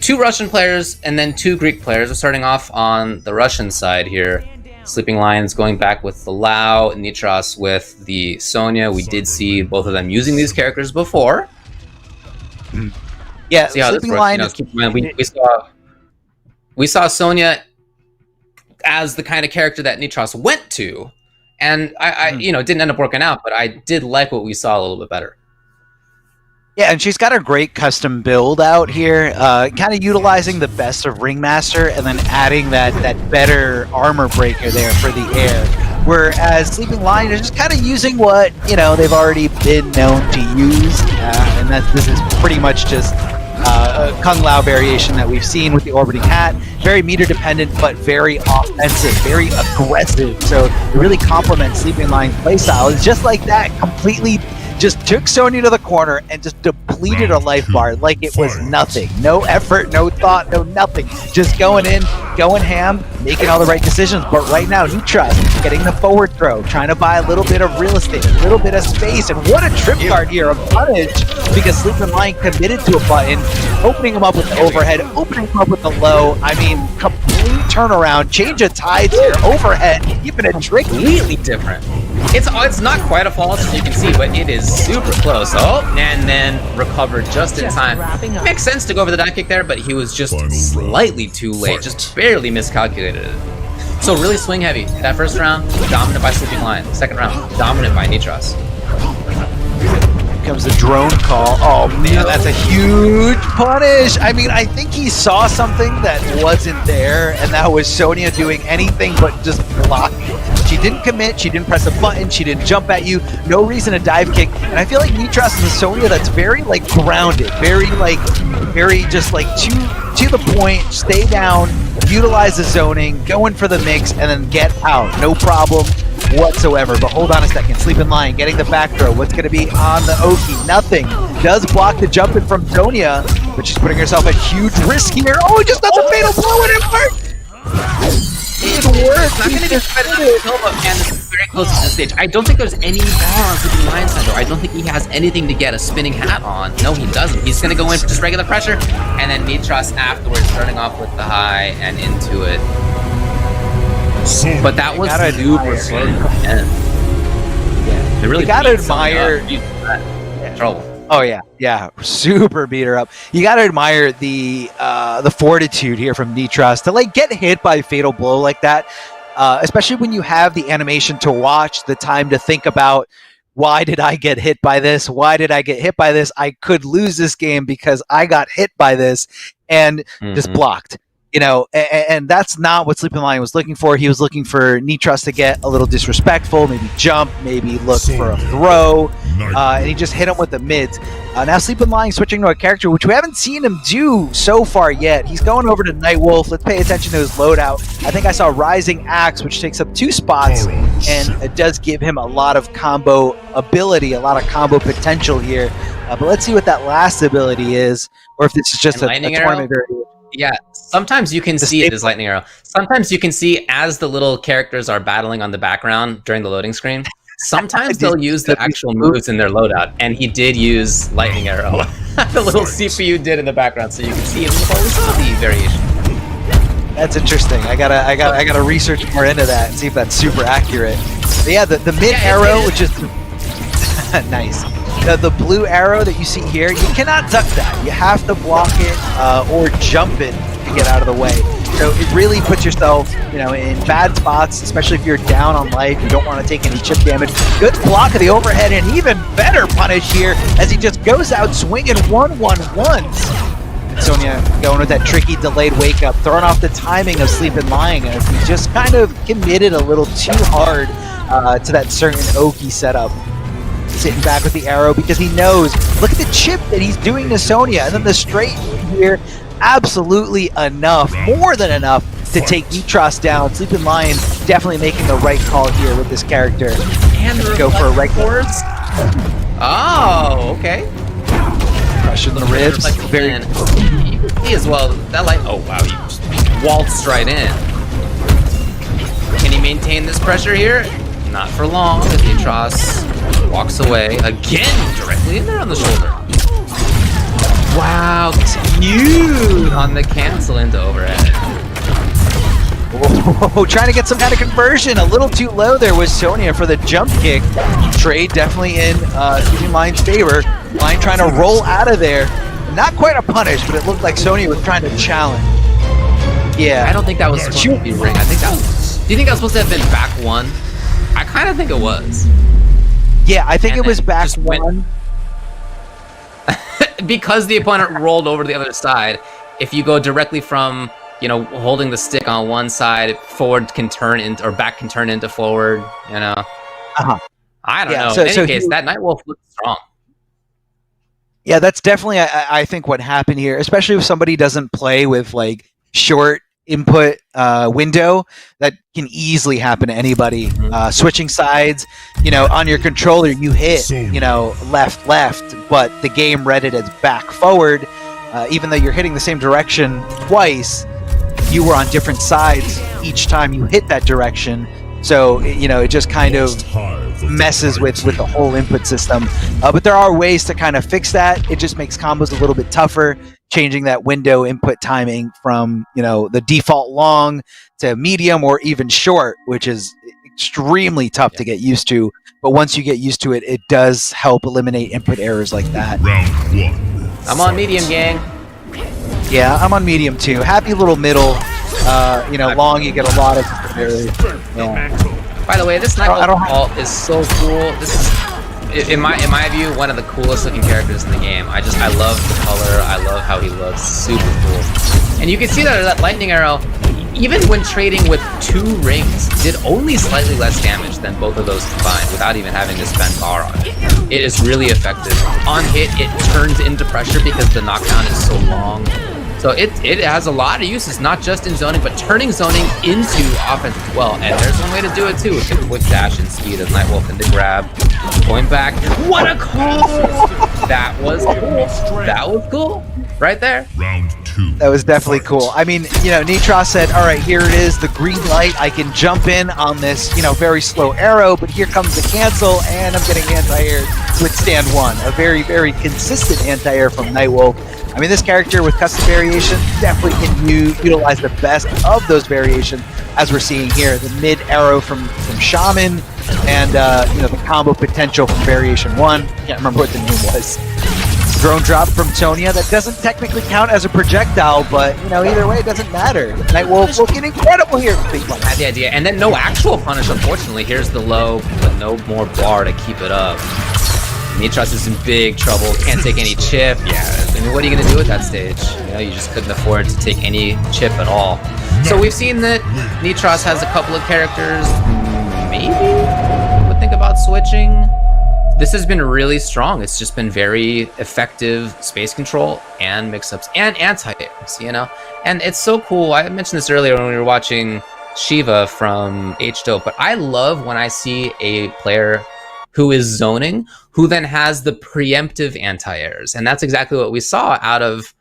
2 Russian players and then 2 Greek players. We're starting off on the Russian side here. Sleeping Lions going back with the Lao, Nitros with the Sonya. We did see both of them using these characters before. Yeah, see how Sleeping this Lion works. We saw Sonya as the kind of character that Nitros went to, and I didn't end up working out, but I did like what we saw a little bit better. Yeah, and she's got a great custom build out here, kind of utilizing the best of Ringmaster and then adding that better armor breaker there for the air. Whereas Sleeping Lion is just kind of using what, they've already been known to use, and this is pretty much just a Kung Lao variation that we've seen with the Orbiting Hat. Very meter dependent, but very offensive, very aggressive. So it really complements Sleeping Lion's playstyle. It's just like that, completely just took Sonya to the corner and just depleted her life bar like it was nothing. No effort, no thought, no nothing. Just going in, going ham, making all the right decisions. But right now, Nitros getting the forward throw, trying to buy a little bit of real estate, a little bit of space. And what a trip card here, a punish, because Sleeping Lion committed to a button, opening him up with the overhead, opening him up with the low. I mean, complete turnaround, change of tides here, overhead, even a trick. Completely different. It's not quite a false, as you can see, but it is super close. Oh, and then recovered just in time. Makes sense to go for the dive kick there, but he was just slightly too late, just barely miscalculated it. So really swing heavy. That first round, dominant by Sleeping Lion. Second round, dominant by Nitros. Comes the drone call. Oh man, that's a huge punish. I mean, I think he saw something that wasn't there, and that was Sonya doing anything but just blocking. She didn't commit, she didn't press a button, she didn't jump at you, no reason to dive kick. And I feel like Nitros is a Sonya that's very grounded, very just to the point, stay down, utilize the zoning, go in for the mix, and then get out. No problem whatsoever. But hold on a second. Sleeping Lion getting the back throw. What's going to be on the Oki? Nothing. Does block the jump in from Sonya, but she's putting herself at huge risk here. Oh, just got the fatal blow and it worked! It worked. Not going to be competitive Nova, and this is very close to the stage. I don't think there's any bar on Sleeping Lion Center. I don't think he has anything to get a spinning hat on. No, he doesn't. He's going to go in for just regular pressure, and then Nitros afterwards, starting off with the high and into it. But that was super slow. Yeah, it really. You gotta admire. Trouble. Oh yeah, super beat her up. You gotta admire the fortitude here from Nitros to get hit by a fatal blow like that, especially when you have the animation to watch, the time to think about, why did I get hit by this? Why did I get hit by this? I could lose this game because I got hit by this, and just blocked. And that's not what Sleeping Lion was looking for. He was looking for Nitros to get a little disrespectful, maybe jump, maybe look for a throw, and he just hit him with the mids. Now Sleeping Lion switching to a character which we haven't seen him do so far yet. He's going over to Nightwolf. Let's pay attention to his loadout. I think I saw Rising Axe, which takes up 2 spots, and it does give him a lot of combo ability, a lot of combo potential here. But let's see what that last ability is, or if this is just a tournament variation. Yeah, sometimes you can see it as Lightning Arrow. Sometimes you can see as the little characters are battling on the background during the loading screen. sometimes they'll use the actual moves in their loadout, and he did use lightning arrow. The little CPU did in the background, so you can see it before we saw the variation. That's interesting. I gotta research more into that and see if that's super accurate. But yeah, the mid arrow, which is nice. The blue arrow that you see here, you cannot duck that. You have to block it or jump it to get out of the way. So it really puts yourself, you know, in bad spots, especially if you're down on life. You don't want to take any chip damage. Good block of the overhead, and even better punish here as he just goes out swinging 1-1-1s. Sonya going with that tricky delayed wake up, throwing off the timing of Sleep and Lying as he just kind of committed a little too hard to that certain Oki setup. Sitting back with the arrow because he knows, look at the chip that he's doing to Sonya, and then the straight here, absolutely enough, more than enough to take Nitros down. Sleep and Lion definitely making the right call here with this character. And go for a right force. Oh, okay. Crushing the ribs. Very. You can see as well that light. Oh wow, he just waltzed right in. Can he maintain this pressure here? Not for long. As Nitros walks away again, directly in there on the shoulder. Wow, cute on the cancel into overhead. Whoa, trying to get some kind of conversion. A little too low there was Sonya for the jump kick. Trade definitely in Sleeping Lion's favor. Lion trying to roll out of there. Not quite a punish, but it looked like Sonya was trying to challenge. Yeah. I don't think that was supposed to be ring. I think that was... Do you think that was supposed to have been back one? I kind of think it was. Yeah, I think it was back one. Because the opponent rolled over to the other side, if you go directly from, you know, holding the stick on one side, forward can turn into, or back can turn into forward, you know. I don't know. In any case, that Nightwolf looked strong. Yeah, that's definitely, I think, what happened here, especially if somebody doesn't play with, like, short input window. That can easily happen to anybody. Switching sides, you know, on your controller, you hit, you know, left, but the game read it as back forward. Even though you're hitting the same direction twice, you were on different sides each time you hit that direction. So, you know, it just kind of messes with the whole input system. But there are ways to kind of fix that. It just makes combos a little bit tougher, changing that window input timing from, you know, the default long to medium or even short, which is extremely tough to get used to. But once you get used to it, it does help eliminate input errors like that. Round one. I'm on medium, gang. Yeah, I'm on medium too. Happy little middle. You know, long you get a lot of By the way, this Nightwolf alt is so cool. This is, in my view, one of the coolest looking characters in the game. I love the color. I love how he looks. Super cool. And you can see that lightning arrow, even when trading with 2 rings, did only slightly less damage than both of those combined without even having to spend bar on it. It is really effective. On hit, it turns into pressure because the knockdown is so long. So it has a lot of uses, not just in zoning, but turning zoning into offense as well. And there's one way to do it too, with the quick dash and speed of Nightwolf and the grab. Going back. What a call! That was cool. That was cool. Right there. Round 2. That was definitely cool. I mean, you know, Nitros said, all right, here it is, the green light. I can jump in on this, you know, very slow arrow, but here comes the cancel, and I'm getting anti-air with stand 1. A very, very consistent anti-air from Nightwolf. I mean, this character with custom variation definitely can utilize the best of those variations, as we're seeing here. The mid arrow from Shaman, and you know, the combo potential from variation 1. Can't remember what the name was. Drone drop from Sonya that doesn't technically count as a projectile, but you know, either way, it doesn't matter. Nightwolf looking incredible here. I had the idea, and then no actual punish. Unfortunately, here's the low, but no more bar to keep it up. Nitros is in big trouble. Can't take any chip. Yeah, I mean, what are you gonna do at that stage? You know, you just couldn't afford to take any chip at all. So we've seen that Nitros has a couple of characters. Maybe would think about switching. This has been really strong. It's just been very effective space control and mix-ups and anti-airs, you know? And it's so cool. I mentioned this earlier when we were watching Shiva from H-Dope, but I love when I see a player who is zoning, who then has the preemptive anti-airs. And that's exactly what we saw out of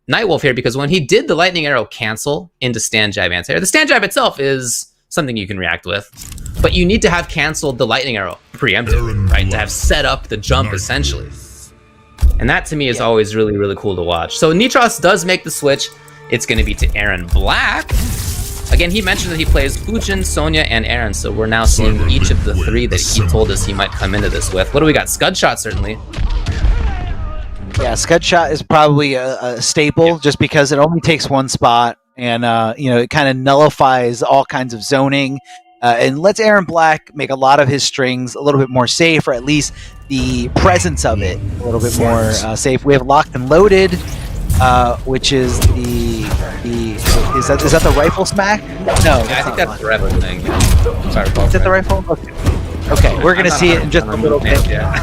Nightwolf here, because when he did the lightning arrow cancel into stand jab anti-air, the stand jab itself is something you can react with. but you need to have canceled the lightning arrow preemptively, right? To have set up the jump essentially. And that to me is always really, really cool to watch. So Nitros does make the switch. It's going to be to Aaron Black. Again, he mentioned that he plays Fujin, Sonya, and Aaron, so we're now seeing each of the three that he told us he might come into this with. What do we got? Scudshot, certainly. Yeah, Scudshot is probably a staple just because it only takes one spot, and you know, it kind of nullifies all kinds of zoning and lets Aaron Black make a lot of his strings a little bit more safe, or at least the presence of it a little bit more safe. We have Locked and Loaded, which is is that the rifle smack? No, Yeah, I think that's the rifle thing. Sorry, is it the rifle? Okay, we're gonna see it in just a little bit. Yeah.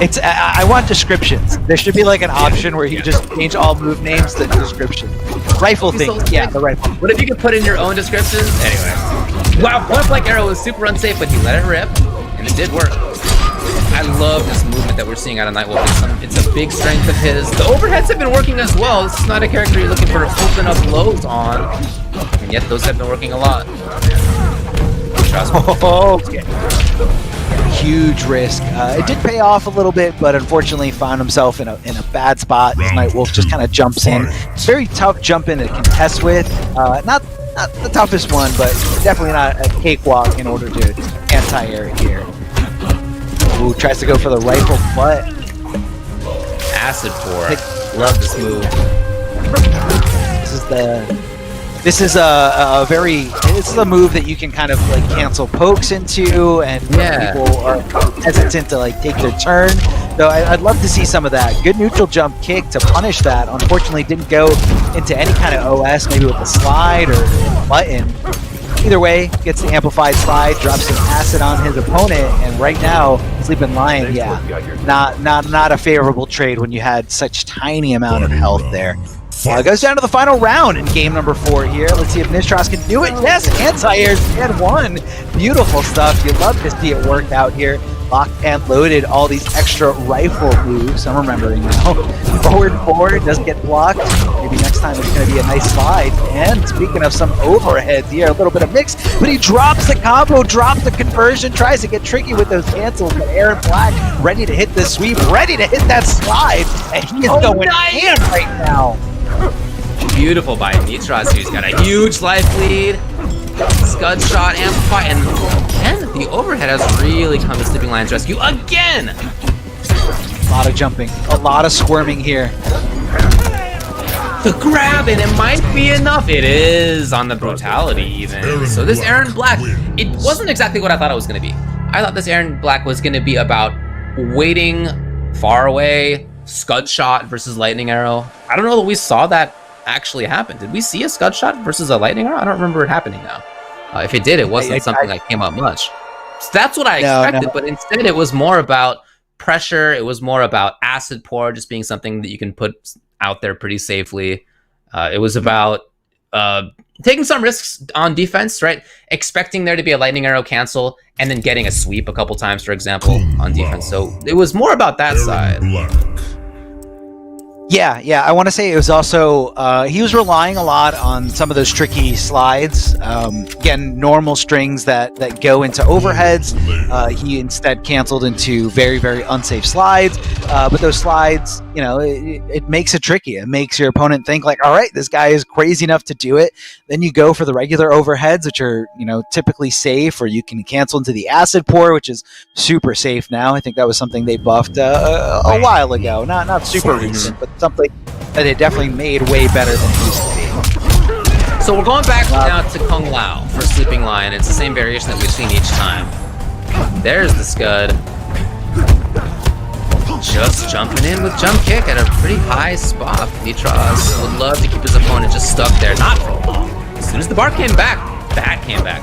It's I want descriptions. There should be like an option where you just change all move names to description. Rifle thing, yeah, the rifle. What if you could put in your own descriptions? Anyway. Wow, Point Blank Arrow was super unsafe, but he let it rip, and it did work. I love this movement that we're seeing out of Nightwolf. It's a big strength of his. The overheads have been working as well. This is not a character you're looking for to open up blows on, and yet those have been working a lot. Okay. Huge risk. It did pay off a little bit, but unfortunately found himself in a bad spot. Nightwolf just kind of jumps in. It's very tough jump in to contest with. Not the toughest one, but definitely not a cakewalk in order to anti-air it here. Ooh, tries to go for the rifle, but Acid Pour. Love this move. This is a move that you can kind of like cancel pokes into, and people are hesitant to like take their turn. So I'd love to see some of that. Good neutral jump kick to punish that. Unfortunately, didn't go into any kind of OS, maybe with a slide or a button. Either way, gets the amplified slide, drops some acid on his opponent, and right now, Sleeping Lion, not a favorable trade when you had such tiny amount of health there. It goes down to the final round in game number 4 here. Let's see if Nitros can do it. Yes, anti-airs and one. Beautiful stuff. You love to see it work out here. Locked and Loaded, all these extra rifle moves. I'm remembering now. Forward doesn't get blocked. Maybe next time it's going to be a nice slide. And speaking of some overheads here, a little bit of mix, but he drops the combo, drops the conversion, tries to get tricky with those cancels, but Aaron Black ready to hit the sweep, ready to hit that slide, and he is going ham right now. Beautiful by Nitros, who's got a huge life lead. Scud shot, amplify, and the overhead has really come to Sleeping Lion's rescue again! A lot of jumping, a lot of squirming here. The grab, and it might be enough. It is on the brutality even. So this Aaron Black, it wasn't exactly what I thought it was going to be. I thought this Aaron Black was going to be about waiting far away, Scud shot versus lightning arrow. I don't know that we saw that actually happen. Did we see a Scud shot versus a lightning arrow? I don't remember it happening now. If it did, it wasn't something that came up much. So that's what I expected, but instead it was more about pressure. It was more about acid pour, just being something that you can put out there pretty safely. It was about taking some risks on defense, right? Expecting there to be a lightning arrow cancel and then getting a sweep a couple times, for example, on defense. So it was more about that side. Yeah, I want to say it was also, he was relying a lot on some of those tricky slides. Again, normal strings that go into overheads. He instead canceled into very, very unsafe slides. But those slides, you know, it makes it tricky. It makes your opponent think like, all right, this guy is crazy enough to do it. Then you go for the regular overheads, which are, you know, typically safe, or you can cancel into the acid pour, which is super safe now. I think that was something they buffed a while ago. Not super recent, but something that they definitely made way better than it used to be. So we're going back now to Kung Lao for Sleeping Lion. It's the same variation that we've seen each time. There's the Scud. Just jumping in with jump kick at a pretty high spot. Nitros would love to keep his opponent just stuck there, not for long. As soon as the bar came back, that came back.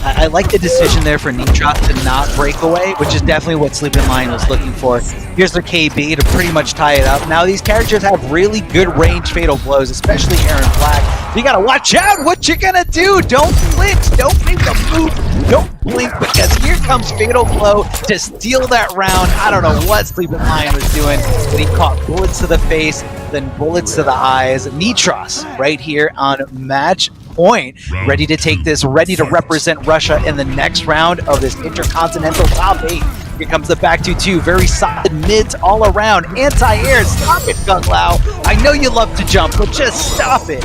I like the decision there for Nitros to not break away, which is definitely what Sleeping Lion was looking for. Here's their KB to pretty much tie it up. Now these characters have really good range fatal blows, especially Aaron Black. So you gotta watch out what you're gonna do. Don't flinch, don't make a move, don't blink, because here comes fatal blow to steal that round. I don't know what Sleeping Lion was doing, but he caught bullets to the face, then bullets to the eyes. Nitros right here on match point, ready to take this, ready to represent Russia in the next round of this Intercontinental Top 8. Here comes the back 2-2, very solid mids all around, anti-air, stop it, Kung Lao. I know you love to jump, but just stop it.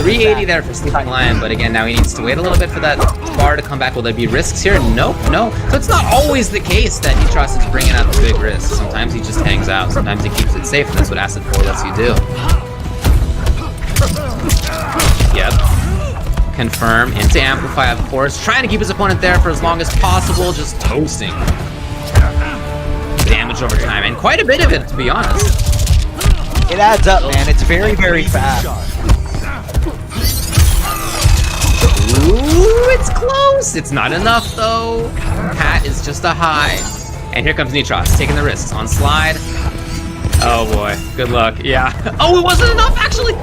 380 there for Sleeping Lion, but again, now he needs to wait a little bit for that bar to come back. Will there be risks here? Nope, no. So it's not always the case that Nitros is bringing out the big risks. Sometimes he just hangs out. Sometimes he keeps it safe, and that's what Acid 4 lets you do. Yep. Confirm into Amplify, of course. Trying to keep his opponent there for as long as possible, just toasting. Damage over time, and quite a bit of it, to be honest. It adds up, man. It's very, very fast. Ooh, it's close. It's not enough, though. Hat is just a high. And here comes Nitros, taking the risks on slide. Oh, boy. Good luck. Yeah. Oh, it wasn't enough, actually.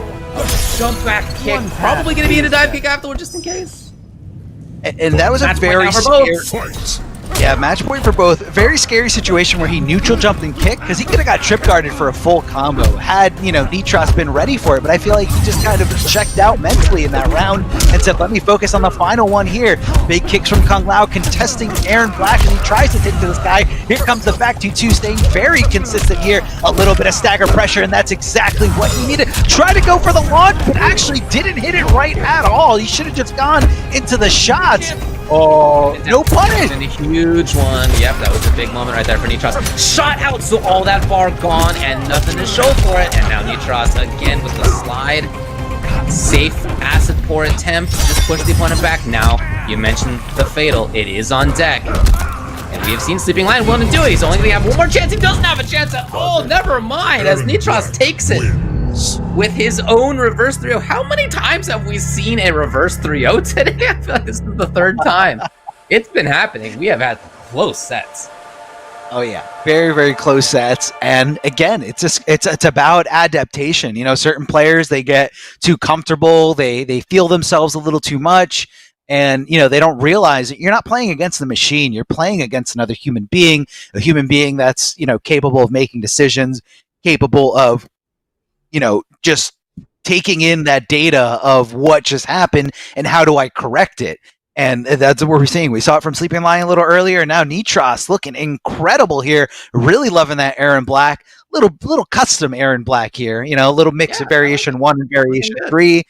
Jump back kick. Probably going to be in a dive kick afterward, just in case. And that was a very scary... Yeah, match point for both. Very scary situation where he neutral jumped and kicked, because he could have got trip guarded for a full combo had, you know, Nitros been ready for it. But I feel like he just kind of checked out mentally in that round and said, let me focus on the final one here. Big kicks from Kung Lao contesting Aaron Black, and he tries to take to this guy. Here comes the back 2-2, staying very consistent here. A little bit of stagger pressure, and that's exactly what he needed. Try to go for the launch, but actually didn't hit it right at all. He should have just gone into the shots. Oh, no punish! And a huge one. Yep, that was a big moment right there for Nitros. Shot out, so all that bar gone and nothing to show for it. And now Nitros again with the slide. Safe acid pour attempt. Just push the opponent back. Now, you mentioned the fatal. It is on deck. And we have seen Sleeping Lion willing to do it. He's only going to have one more chance. He doesn't have a chance at all. Never mind, as Nitros takes it with his own reverse 3-0. How many times have we seen a reverse 3-0 today? I feel like this is the third time. It's been happening. We have had close sets. Oh yeah, very, very close sets. And again, it's about adaptation. You know, certain players, they get too comfortable. They feel themselves a little too much. And, you know, they don't realize that you're not playing against the machine. You're playing against another human being, a human being that's, you know, capable of making decisions, capable of, you know, just taking in that data of what just happened and how do I correct it. And that's what we're seeing. We saw it from Sleeping Lion a little earlier. Now Nitros looking incredible here. Really loving that Aaron Black. Little custom Aaron Black here. You know, a little mix of variation 1 and variation 3.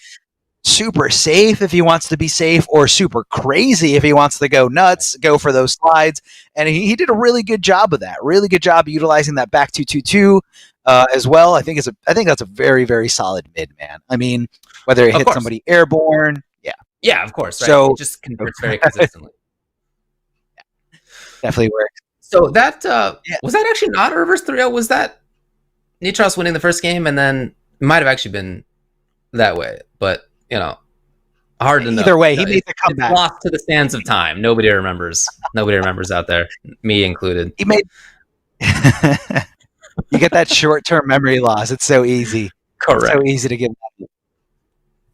Super safe if he wants to be safe, or super crazy if he wants to go nuts, go for those slides. And he did a really good job of that. Really good job of utilizing that back 2-2-2 as well. I think that's a very, very solid mid, man. I mean, whether it hits somebody airborne, yeah, of course. Right? So it just converts very consistently. Definitely works. So that was that actually not a reverse 3-0? Was that Nitros winning the first game, and then it might have actually been that way, but you know, hard to know. Either way, he made the comeback. It's lost to the sands of time. Nobody remembers. Nobody remembers out there, me included. He made. You get that short-term memory loss. It's so easy. Correct. It's so easy to give that.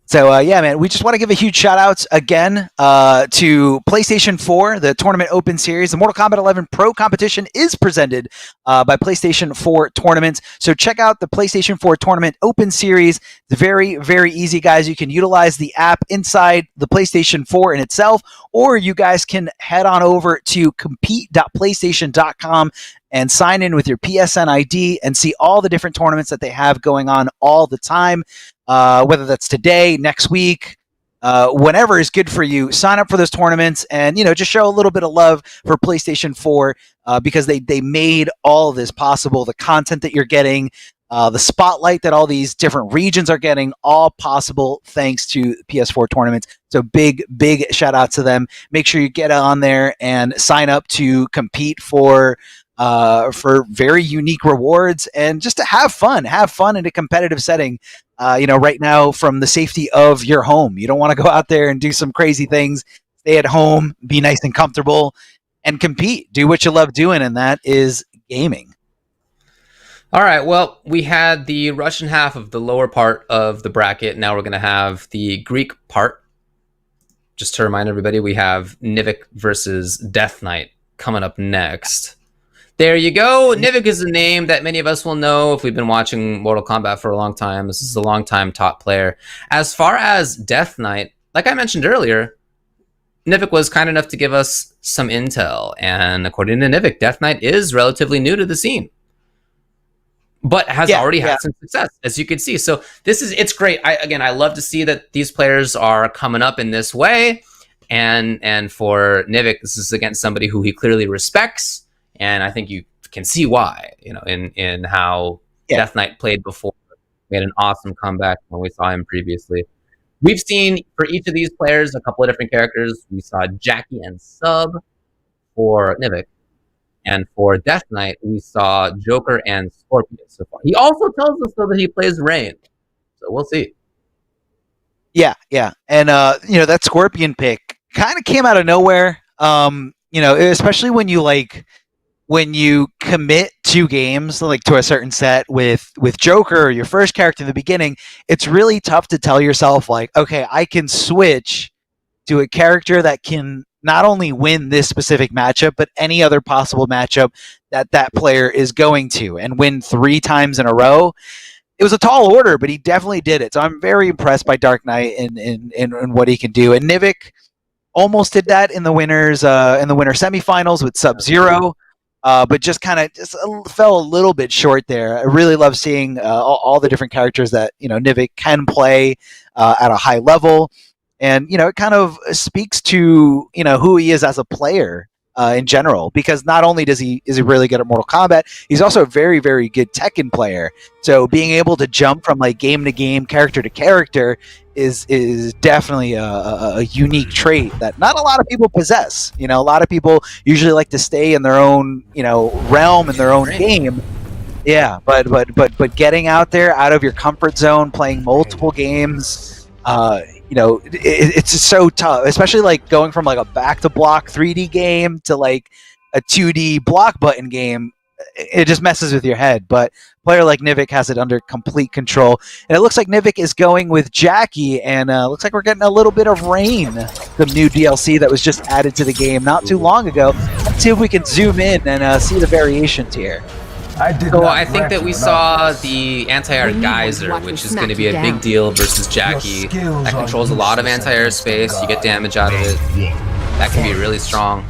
So, yeah, man, we just want to give a huge shout-out again to PlayStation 4, the Tournament Open Series. The Mortal Kombat 11 Pro competition is presented by PlayStation 4 Tournaments. So check out the PlayStation 4 Tournament Open Series. It's very, very easy, guys. You can utilize the app inside the PlayStation 4 in itself, or you guys can head on over to compete.playstation.com and sign in with your PSN ID and see all the different tournaments that they have going on all the time. Whether that's today, next week, whenever is good for you, sign up for those tournaments and, you know, just show a little bit of love for PlayStation 4 because they made all of this possible. The content that you're getting, the spotlight that all these different regions are getting, all possible thanks to PS4 tournaments. So big, big shout out to them. Make sure you get on there and sign up to compete for very unique rewards and just to have fun in a competitive setting. You know, right now from the safety of your home, you don't want to go out there and do some crazy things. Stay at home, be nice and comfortable, and compete. Do what you love doing, and that is gaming. All right, well, we had the Russian half of the lower part of the bracket. Now we're going to have the Greek part. Just to remind everybody, we have Nivik versus Death Knight coming up next. There you go. Nivik is a name that many of us will know if we've been watching Mortal Kombat for a long time. This is a long-time top player. As far as Death Knight, like I mentioned earlier, Nivik was kind enough to give us some intel, and according to Nivik, Death Knight is relatively new to the scene, but has already had some success, as you can see. So it's great. I love to see that these players are coming up in this way, and for Nivik, this is against somebody who he clearly respects, and I think you can see why. In how Death Knight played before, we had an awesome comeback when we saw him previously. We've seen for each of these players a couple of different characters. We saw Jackie and Sub for Nivik. And for Death Knight, we saw Joker and Scorpion so far. He also tells us, though, that he plays Rain. So we'll see. Yeah. And, that Scorpion pick kind of came out of nowhere. Especially when you commit 2 games, like to a certain set with Joker or your first character in the beginning, it's really tough to tell yourself, like, okay, I can switch to a character that can not only win this specific matchup, but any other possible matchup that player is going to, and win 3 times in a row. It was a tall order, but he definitely did it. So I'm very impressed by Dark Knight and what he can do. And Nivik almost did that in the winner semifinals with Sub-Zero. But just fell a little bit short there. I really love seeing all the different characters that Nivik can play at a high level, and it kind of speaks to who he is as a player in general. Because not only is he really good at Mortal Kombat, he's also a very, very good Tekken player. So being able to jump from like game to game, character to character is definitely a unique trait that not a lot of people possess. A lot of people usually like to stay in their own realm, in their own game. Yeah, but getting out there, out of your comfort zone, playing multiple games, it's so tough, especially like going from like a back to block 3D game to like a 2D block button game. It just messes with your head. But a player like Nivik has it under complete control. And it looks like Nivik is going with Jackie, and looks like we're getting a little bit of Rain, the new DLC that was just added to the game not too long ago. Let's see if we can zoom in and see the variations here. I think that we saw the anti-air geyser, which is going to be a big deal versus Jackie. That controls a lot of anti-air space. You get damage out of it. That can be really strong.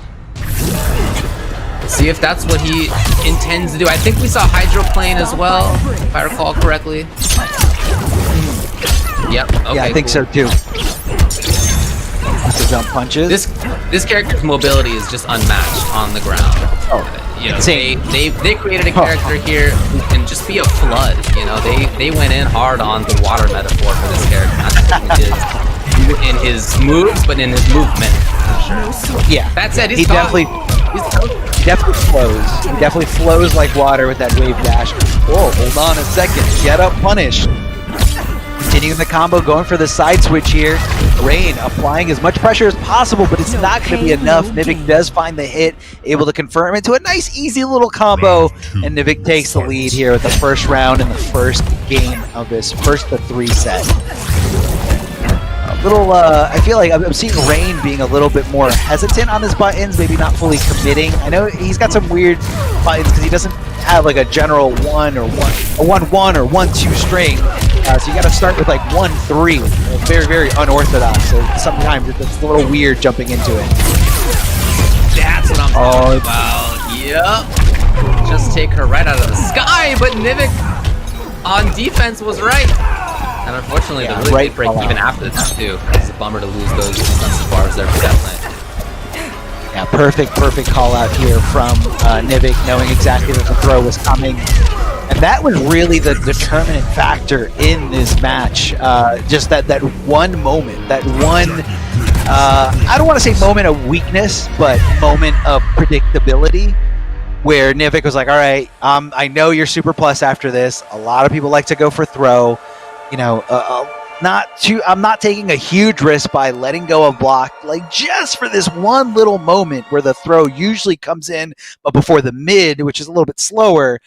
Let's see if that's what he intends to do. I think we saw Hydroplane as well, if I recall correctly. Yep. Okay, yeah, I think so too. Jump punches. This character's mobility is just unmatched on the ground. They created a character here who can just be a flood. They went in hard on the water metaphor for this character, not just in his moves, but in his movement. For sure. Yeah. That said, he definitely flows. He definitely flows like water with that wave dash. Whoa, hold on a second. Get up, punish. Continuing the combo, going for the side switch here. Rain applying as much pressure as possible, but it's not going to be enough. Nivik does find the hit, able to confirm into a nice, easy little combo, and Nivik takes the lead here with the first round in the first game of this first to 3 set. I feel like I'm seeing Rain being a little bit more hesitant on his buttons, maybe not fully committing. I know he's got some weird buttons because he doesn't have like a general 1-1 or 1-2 string. So you got to start with like 1-3. Very, very unorthodox. So sometimes it's a little weird jumping into it. That's what I'm talking about. Yep. Just take her right out of the sky, but Nivik on defense was right. And unfortunately, the really did break even after that too. It's a bummer to lose those defensive bars there for Death Knight. Yeah, perfect call out here from Nivik, knowing exactly that the throw was coming. And that was really the determinant factor in this match. Just that one moment, that one, I don't want to say moment of weakness, but moment of predictability, where Nivik was like, all right, I know you're super plus after this. A lot of people like to go for throw. I'm not taking a huge risk by letting go of block, like just for this one little moment where the throw usually comes in, but before the mid, which is a little bit slower,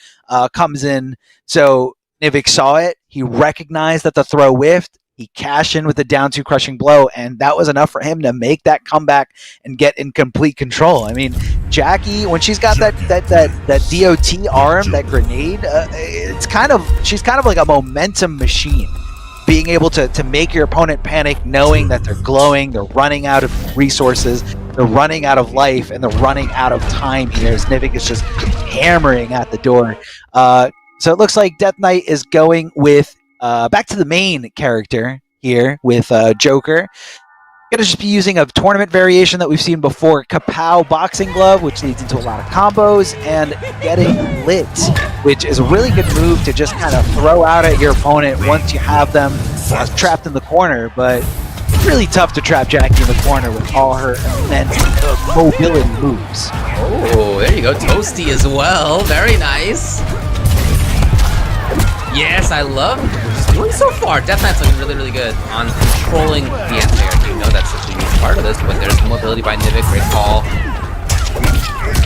comes in. So Nivik saw it. He recognized that the throw whiffed, He cashed in with the down 2 crushing blow, and that was enough for him to make that comeback and get in complete control. I mean, Jackie, when she's got that DOT arm, that grenade, she's kind of like a momentum machine. Being able to make your opponent panic, knowing that they're glowing, they're running out of resources, they're running out of life, and they're running out of time here as Nivik is just hammering at the door. So it looks like Death Knight is going with back to the main character here with Joker. Going to just be using a tournament variation that we've seen before, Kapow Boxing Glove, which leads into a lot of combos, and getting lit, which is a really good move to just kind of throw out at your opponent once you have them trapped in the corner. But it's really tough to trap Jackie in the corner with all her immense mobility moves. Oh, there you go. Toasty as well. Very nice. Yes, I love what he's doing so far. Death Knight's looking really, really good on controlling the anti-air. You know that's such a huge part of this, but there's the mobility by Nivik. Great call.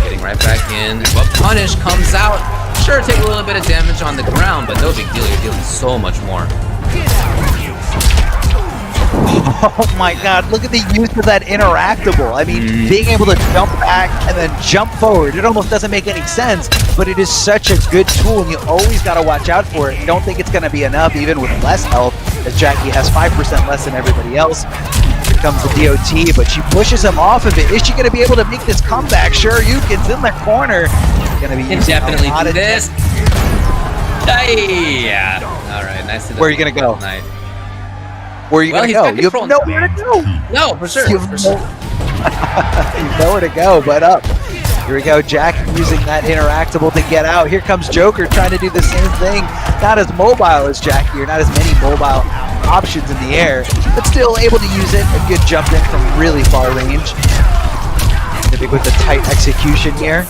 Getting right back in. But Punish comes out. Sure, take a little bit of damage on the ground, but no big deal. You're dealing so much more. Oh my god, look at the use of that interactable. I mean, being able to jump back and then jump forward, it almost doesn't make any sense, but it is such a good tool, and you always got to watch out for it. You don't think it's going to be enough, even with less health, as Jackie has 5% less than everybody else. Here comes the DOT, but she pushes him off of it. Is she going to be able to make this comeback? Sure, Yukin's in the corner. Going to be using definitely a lot do of this. Yeah. All right, nice to Where are you going to go? Night. Where are you going to go? You have nowhere to go. No, for sure. You have nowhere to go but up. Here we go, Jack using that interactable to get out. Here comes Joker trying to do the same thing. Not as mobile as Jackie, or not as many mobile options in the air, but still able to use it. A good jump in from really far range. Nivik with the tight execution here.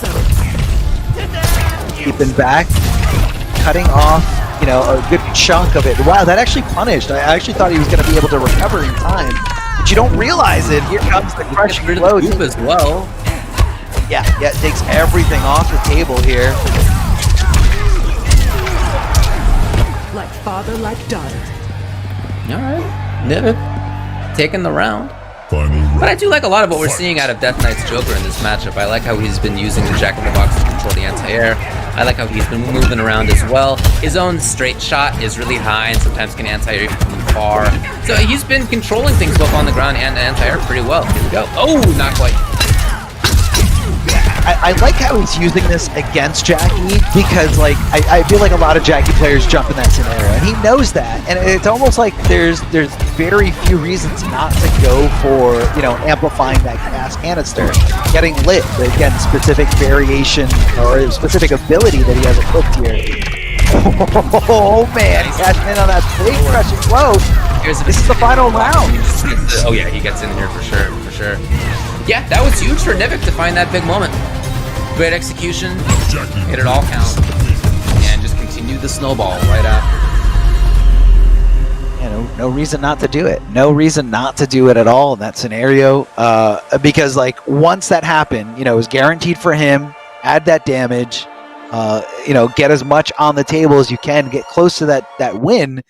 Keeping back, cutting off, you know, a good chunk of it. Wow, that actually punished. I actually thought he was going to be able to recover in time, but you don't realize it. Here comes the crushing blow as well. Yeah, it takes everything off the table here. Like father, like daughter. All right, Nivik taking the round. Final But I do like a lot of what we're seeing out of Death Knight's Joker in this matchup. I like how he's been using the Jack in the Box to control the anti-air. I like how he's been moving around as well. His own straight shot is really high and sometimes can anti-air from far. So he's been controlling things both on the ground and anti-air pretty well. Here we go. Oh, not quite. I like how he's using this against Jackie, because like I feel like a lot of Jackie players jump in that scenario, and he knows that, and it's almost like there's very few reasons not to go for, you know, amplifying that gas canister, getting lit. But again, specific variation or specific ability that he has equipped here. Oh man, he's cashing in on that big crushing blow. This is the final round. Oh yeah, he gets in here for sure, for sure. Yeah, that was huge for Nivik to find that big moment. Great execution, made it all count, and just continued the snowball right after. Yeah, no reason not to do it. No reason not to do it at all in that scenario, because like once that happened, you know, it was guaranteed for him. Add that damage, you know, get as much on the table as you can, get close to that win,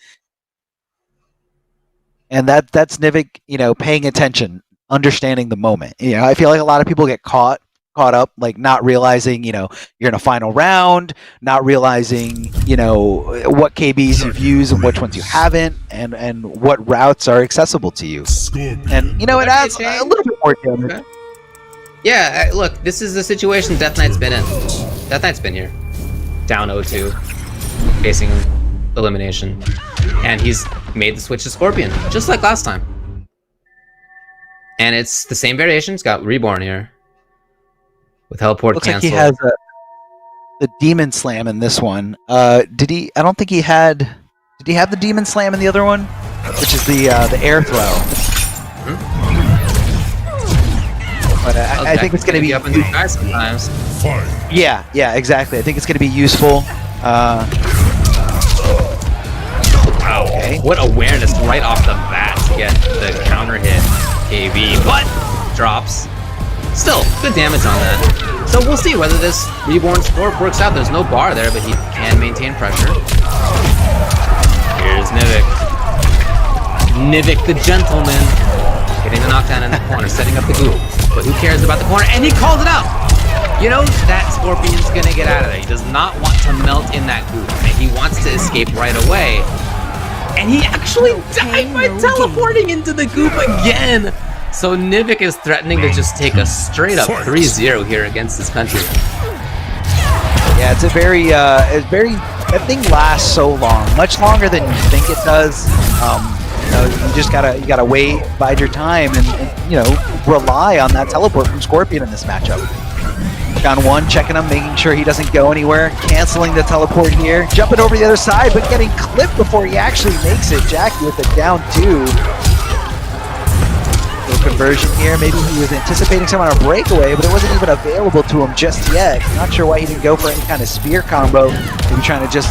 and that's Nivik, you know, paying attention, understanding the moment. You know, I feel like a lot of people get caught up, like not realizing, you know, you're in a final round, not realizing, you know, what KBs you've used and which ones you haven't, and what routes are accessible to you. And, you know, it adds a little bit more damage. Okay. Yeah, look, this is the situation Death Knight's been in. Death Knight's been here. Down 0-2, facing elimination. And he's made the switch to Scorpion, just like last time. And it's the same variation. It's got Reborn here. With Helport Looks cancel. like he has the Demon Slam in this one. Did he? I don't think he had. Did he have the Demon Slam in the other one? Which is the air throw. But I think it's going to be up in the sky sometimes. Yeah, exactly. I think it's going to be useful. Okay. What awareness right off the bat to get the counter hit. KB, but drops. Still, good damage on that. So we'll see whether this Reborn Scorp works out. There's no bar there, but he can maintain pressure. Here's Nivik. Nivik, the gentleman, getting the knockdown in the corner, setting up the goop. But who cares about the corner? And he calls it out! You know, that Scorpion's gonna get out of there. He does not want to melt in that goop, and he wants to escape right away. And he actually died by teleporting into the goop again! So Nivik is threatening to just take a straight up 3-0 here against his country. Yeah, it's that thing lasts so long, much longer than you think it does. You know, you just gotta wait, bide your time, and you know, rely on that teleport from Scorpion in this matchup. Down one, checking him, making sure he doesn't go anywhere, canceling the teleport here, jumping over the other side, but getting clipped before he actually makes it. Jackie with a down 2. Conversion here. Maybe he was anticipating someone on a breakaway, but it wasn't even available to him just yet. Not sure why he didn't go for any kind of spear combo. Maybe trying to just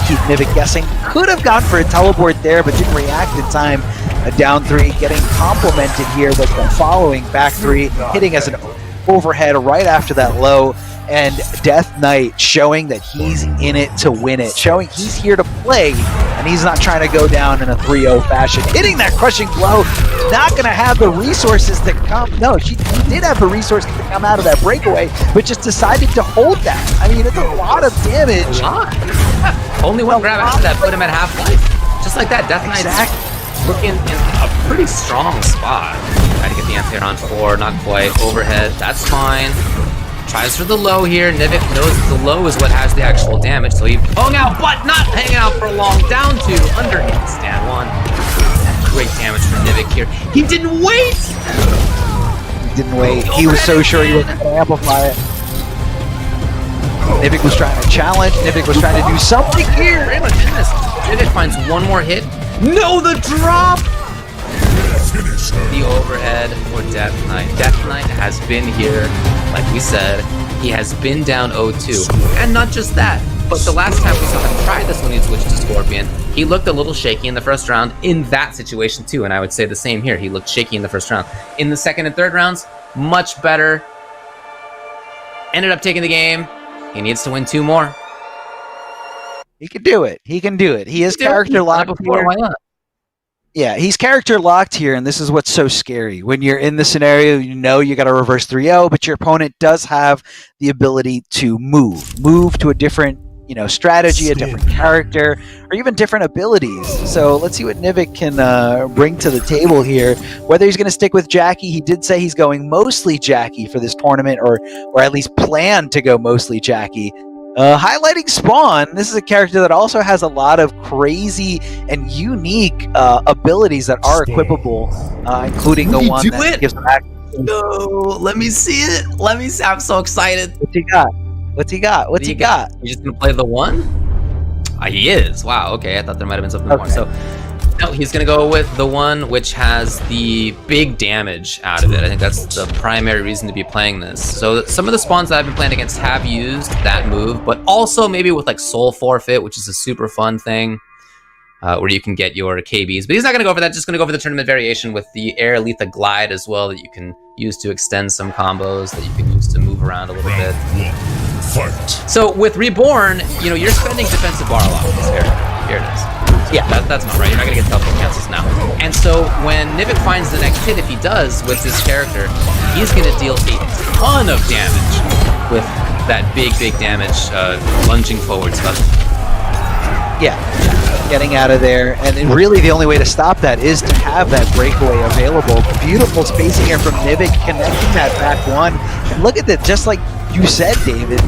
keep Nivik guessing. Could have gone for a teleport there, but didn't react in time. A down 3, getting complimented here with the following back 3, hitting as an overhead right after that low. And Death Knight showing that he's in it to win it, showing he's here to play, and he's not trying to go down in a 3-0 fashion. Hitting that crushing blow, not going to have the resources to come. No, he did have the resources to come out of that breakaway, but just decided to hold that. I mean, it's a lot of damage. Only one grab after that put him at half life. Just like that, Death Knight's looking in a pretty strong spot. Try to get the anti-air on 4, not quite. Overhead, that's fine. Tries for the low here. Nivik knows that the low is what has the actual damage, so he hung out, but not hanging out for long. Down 2, underhit, stand 1. Great damage from Nivik here. He didn't wait! He didn't wait. He was so sure he was going to amplify it. Nivik was trying to challenge. Nivik was trying to do something here. Nivik finds one more hit. No, the drop! The overhead for Death Knight. Death Knight has been here, like we said. He has been down 0-2. And not just that, but the last time we saw him try this when he switched to Scorpion, he looked a little shaky in the first round in that situation too, and I would say the same here. He looked shaky in the first round. In the second and third rounds, much better. Ended up taking the game. He needs to win 2 more. He can do it. He can do it. He is character locked here. Why not? Yeah, he's character locked here, and this is what's so scary. When you're in the scenario, you know you got to reverse 3-0, but your opponent does have the ability to move to a different, strategy, a different character, or even different abilities. So let's see what Nivik can bring to the table here. Whether he's going to stick with Jackie, he did say he's going mostly Jackie for this tournament, or at least plan to go mostly Jackie. Highlighting Spawn, this is a character that also has a lot of crazy and unique abilities that are equipable, including the one that gives him access. No, let me see it. Let me see. I'm so excited. What's he got? What's he got? What's he got? You just gonna play the 1? He is. Wow. Okay, I thought there might have been something more. So, no, he's gonna go with the 1 which has the big damage out of it. I think that's the primary reason to be playing this. So some of the spawns that I've been playing against have used that move, but also maybe with like Soul Forfeit, which is a super fun thing, where you can get your KBs. But he's not gonna go for that. Just gonna go for the tournament variation with the Air Letha Glide as well, that you can use to extend some combos, that you can use to move around a little bit. Fight. So with Reborn, you're spending defensive bar a lot with this character. Here it is. Yeah, that's not right. You're not going to get teleport cancels now. And so when Nivik finds the next hit, if he does, with this character, he's going to deal a ton of damage with that big damage lunging forward stuff. Yeah, getting out of there. And then really the only way to stop that is to have that breakaway available. Beautiful spacing here from Nivik, connecting that back 1. And look at that, just like you said, David,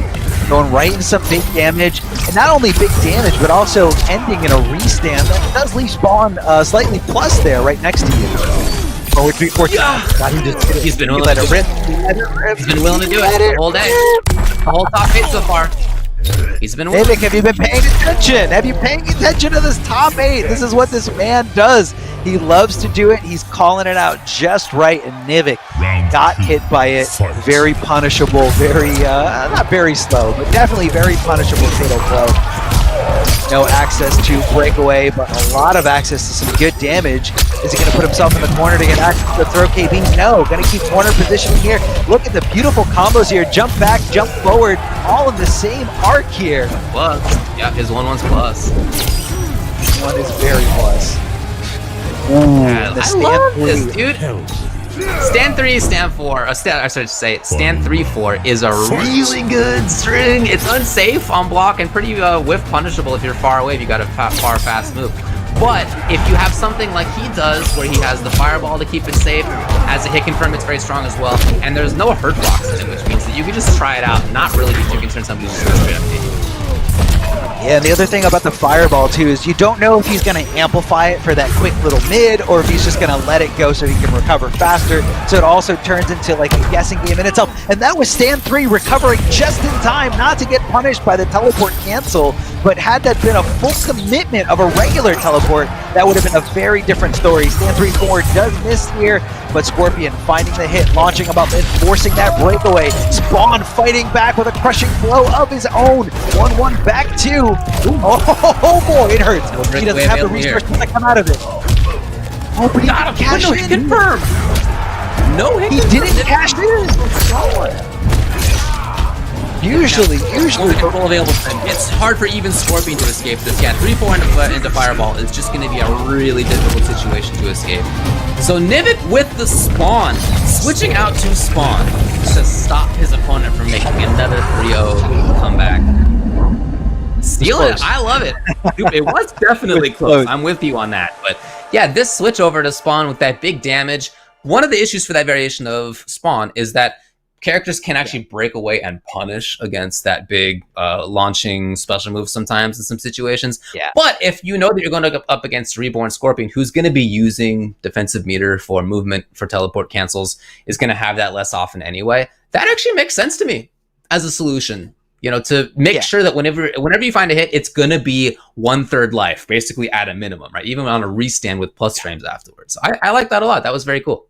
going right into some big damage, and not only big damage, but also ending in a restand. That does leave Spawn slightly plus there, right next to you. Forward 3-4 times. He's been willing to do it. He's been willing to do it the whole day. The whole top 8 so far. He's been willing. Nivik, have you been paying attention? Have you paying attention to this top 8? This is what this man does. He loves to do it. He's calling it out just right, and Nivik got hit by it. Very punishable, very, not very slow, but definitely very punishable fatal blow. No access to breakaway, but a lot of access to some good damage. Is he going to put himself in the corner to get access to throw KB? No, going to keep corner positioning here. Look at the beautiful combos here. Jump back, jump forward, all in the same arc here. Plus, yeah, his 1-1's plus. One is very plus. Yeah, the I stand love three. this, dude. Stand 3, stand 4, stand 3-4 is a really good string. It's unsafe on block and pretty whiff punishable if you're far away if you got a far fast move. But if you have something like he does, where he has the fireball to keep it safe, as a hit confirm, it's very strong as well, and there's no hurt box in it, which means that you can just try it out and not really be too concerned somebody's just going to straight up hit you. Yeah, and the other thing about the fireball too is you don't know if he's going to amplify it for that quick little mid, or if he's just going to let it go so he can recover faster. So it also turns into like a guessing game in itself. And that was stand 3 recovering just in time, not to get punished by the teleport cancel. But had that been a full commitment of a regular teleport, that would have been a very different story. Stand 3-4 does miss here, but Scorpion finding the hit, launching him up and forcing that breakaway. Spawn fighting back with a crushing blow of his own. 1-1 back 2. Oh boy, it hurts. He doesn't have the resources to come out of it. Oh, but he didn't cash no hit in. confirm. No hit He confirm. didn't cash in. Usually. Total available time. It's hard for even Scorpion to escape this. Yeah, 3-4 into Fireball is just going to be a really difficult situation to escape. So Nivik with the Spawn, switching out to Spawn to stop his opponent from making another 3-0 comeback. Stealing it. I love it. Dude, it was definitely close. I'm with you on that. But yeah, this switch over to Spawn with that big damage. One of the issues for that variation of Spawn is that characters can actually break away and punish against that big launching special move sometimes in some situations. Yeah. But if you know that you're going to go up against Reborn Scorpion, who's going to be using defensive meter for movement for teleport cancels, is going to have that less often anyway. That actually makes sense to me as a solution. You know, to make sure that whenever you find a hit, it's going to be 1/3 life, basically at a minimum, right? Even on a restand with plus frames afterwards. So I like that a lot. That was very cool.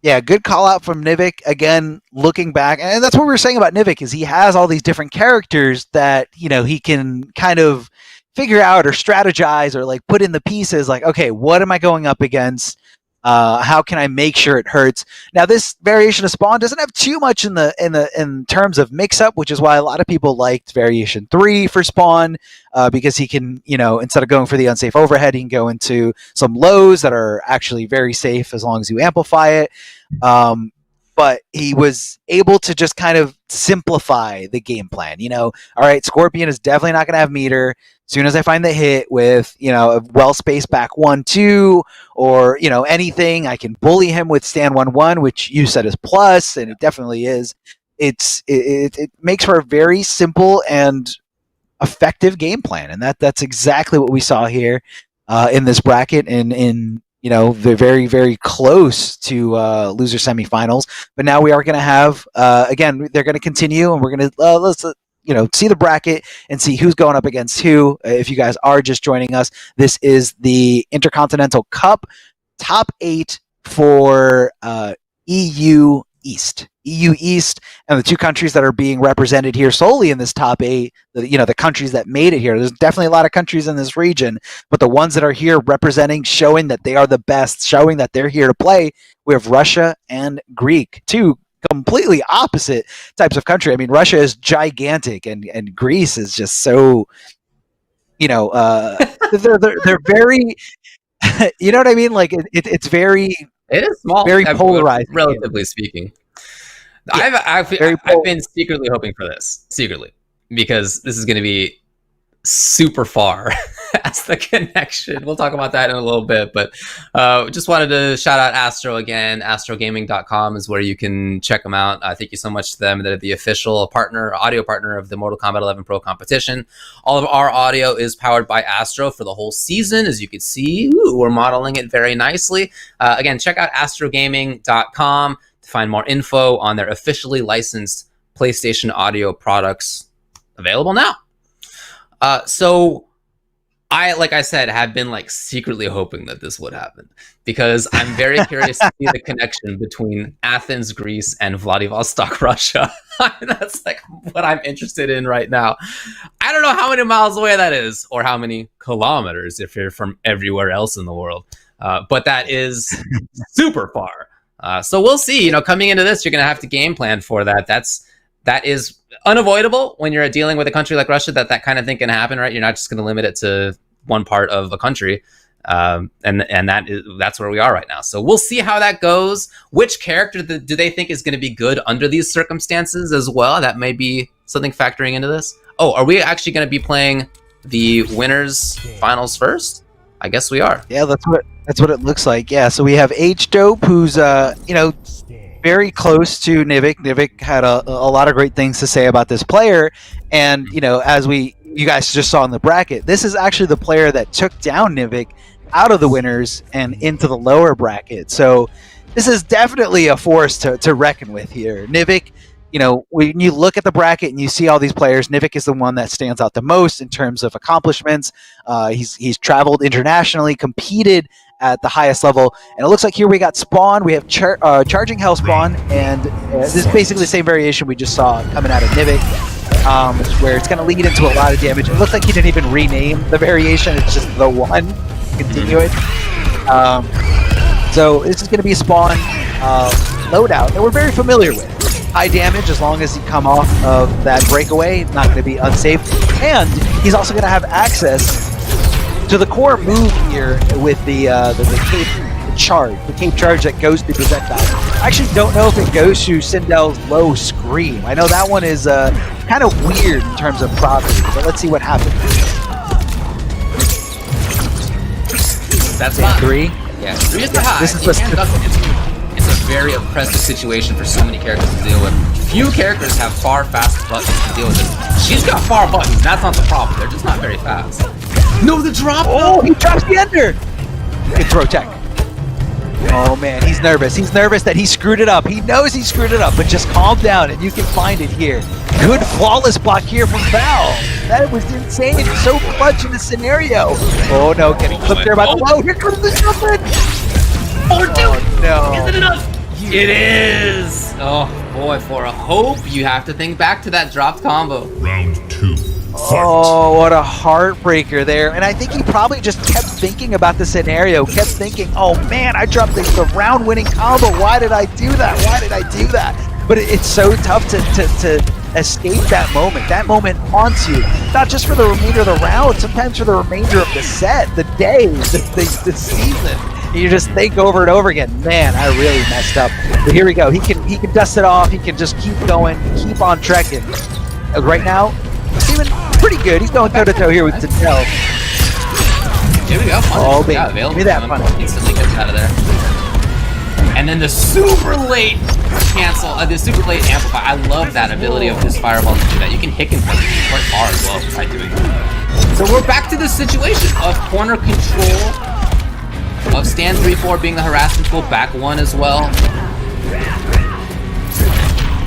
Yeah, good call out from Nivik. Again, looking back, and that's what we were saying about Nivik, is he has all these different characters that, you know, he can kind of figure out or strategize or like put in the pieces like, okay, what am I going up against? How can I make sure it hurts? Now, this variation of Spawn doesn't have too much in terms of mix-up, which is why a lot of people liked variation 3 for Spawn, because he can, you know, instead of going for the unsafe overhead, he can go into some lows that are actually very safe as long as you amplify it. But he was able to just kind of simplify the game plan. You know, all right, Scorpion is definitely not going to have meter. As soon as I find the hit with, you know, a well-spaced back 1-2 or, you know, anything, I can bully him with stand 1-1, which you said is plus, and it definitely is. It makes for a very simple and effective game plan, and that's exactly what we saw here in this bracket and in, you know, they're very, very close to loser semifinals. But now we are going to have, again, they're going to continue, and we're going to, let's, you know, see the bracket and see who's going up against who. If you guys are just joining us, this is the Intercontinental Cup top 8 for EU East. EU East, and the two countries that are being represented here solely in this top 8, you know, the countries that made it here. There's definitely a lot of countries in this region, but the ones that are here representing, showing that they are the best, showing that they're here to play, we have Russia and Greek, two completely opposite types of country. I mean, Russia is gigantic, and Greece is just so, you know, they're very, you know what I mean? Like it's very, it is small, very polarized, relatively speaking. Yeah, I've been secretly hoping for this, because this is going to be super far as the connection. We'll talk about that in a little bit, but just wanted to shout out Astro again. AstroGaming.com is where you can check them out. Thank you so much to them. They're the official partner, audio partner of the Mortal Kombat 11 Pro competition. All of our audio is powered by Astro for the whole season. As you can see, we're modeling it very nicely. Again, check out AstroGaming.com to find more info on their officially licensed PlayStation audio products available now. So I, like I said, have been like secretly hoping that this would happen, because I'm very curious to see the connection between Athens, Greece, and Vladivostok, Russia. That's like what I'm interested in right now. I don't know how many miles away that is, or how many kilometers if you're from everywhere else in the world. But that is super far. So we'll see. You know, coming into this, you're going to have to game plan for that. That is unavoidable when you're dealing with a country like Russia. That kind of thing can happen, right? You're not just going to limit it to one part of a country. And that's where we are right now. So we'll see how that goes. Which character do they think is going to be good under these circumstances as well? That may be something factoring into this. Oh, are we actually going to be playing the winners finals first? I guess we are. Yeah, that's what it looks like. Yeah, so we have H-Dope, who's very close to Nivik. Nivik had a lot of great things to say about this player, and as you guys just saw in the bracket, this is actually the player that took down Nivik out of the winners and into the lower bracket. So this is definitely a force to reckon with here. Nivik, when you look at the bracket and you see all these players, Nivik is the one that stands out the most in terms of accomplishments. He's traveled internationally, competed at the highest level, and it looks like here we got Spawn, we have Charging Hell Spawn, and this is basically the same variation we just saw coming out of Nivik, where it's going to lead into a lot of damage. It looks like he didn't even rename the variation, it's just the one. Continue it. So this is going to be a Spawn loadout that we're very familiar with. High damage as long as you come off of that breakaway, not going to be unsafe. And he's also going to have access to the core move here with the cape charge, the cape charge that goes through projectile. I actually don't know if it goes to Sindel's low scream. I know that one is kind of weird in terms of property, but let's see what happens. That's fine. 3. Yeah, 3 is the high. This is it's a very oppressive situation for so many characters to deal with. Few characters have far fast buttons to deal with this. She's got far buttons. That's not the problem. They're just not very fast. No, the drop. Oh, he drops the ender. He can throw tech. Oh man, he's nervous. He's nervous that he screwed it up. He knows he screwed it up, but just calm down and you can find it here. Good flawless block here from Val. That was insane. So clutch in the scenario. Oh no, getting clipped there by the low. Here comes the something. Oh no. Is it enough? It is. Oh boy, for a hope, you have to think back to that dropped combo. Round 2. Oh, what a heartbreaker there. And I think he probably just kept thinking about the scenario, kept thinking, oh man, I dropped the round-winning combo. Why did I do that? Why did I do that? But it's so tough to escape that moment haunts you, not just for the remainder of the round, sometimes for the remainder of the set, the day, the season. You just think over and over again, man, I really messed up. But here we go. He can dust it off. He can just keep going, keep on trekking. Right now, he's even pretty good. He's going toe-to-toe here with Sindel. Here we go. Oh, baby. Yeah, Give me that punish. Instantly gets out of there. And then the super late cancel, the super late amplify. I love that ability of this fireball to do that. You can hit him quite far as well by doing that. So we're back to the situation of corner control, of stand 3-4 being the harassment tool, back 1 as well.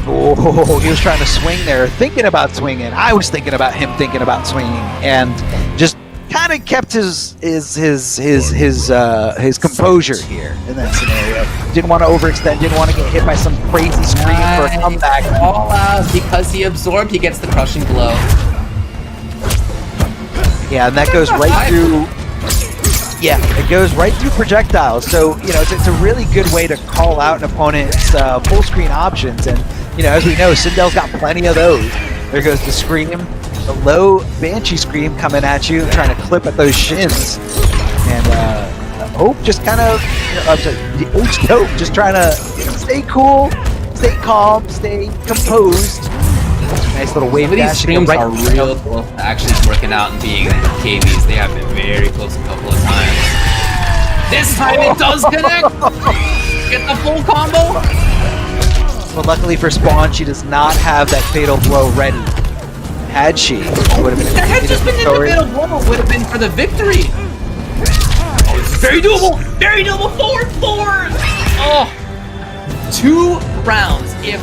Oh, he was trying to swing there, thinking about swinging. I was thinking about him thinking about swinging, and just kind of kept his composure here in that scenario. Didn't want to overextend. Didn't want to get hit by some crazy scream for a comeback. All out because he absorbed. He gets the crushing blow. Yeah, and that goes right through. Yeah, it goes right through projectiles. So it's a really good way to call out an opponent's full screen options. And as we know, Sindel's got plenty of those. There goes the scream, the low Banshee scream coming at you, trying to clip at those shins. And Hope just kind of, H-Dope just trying to stay cool, stay calm, stay composed. Nice little wave Some of these dash. streams are real close to actually working out and being KBs. They have been very close a couple of times. This time it does connect! Get the full combo! Well, luckily for Spawn, she does not have that fatal blow ready. Had she, it would have been. That had just been in the fatal blow, it would have been for the victory! Oh, it's very doable! Very doable! 4-4! Oh! 2 rounds. If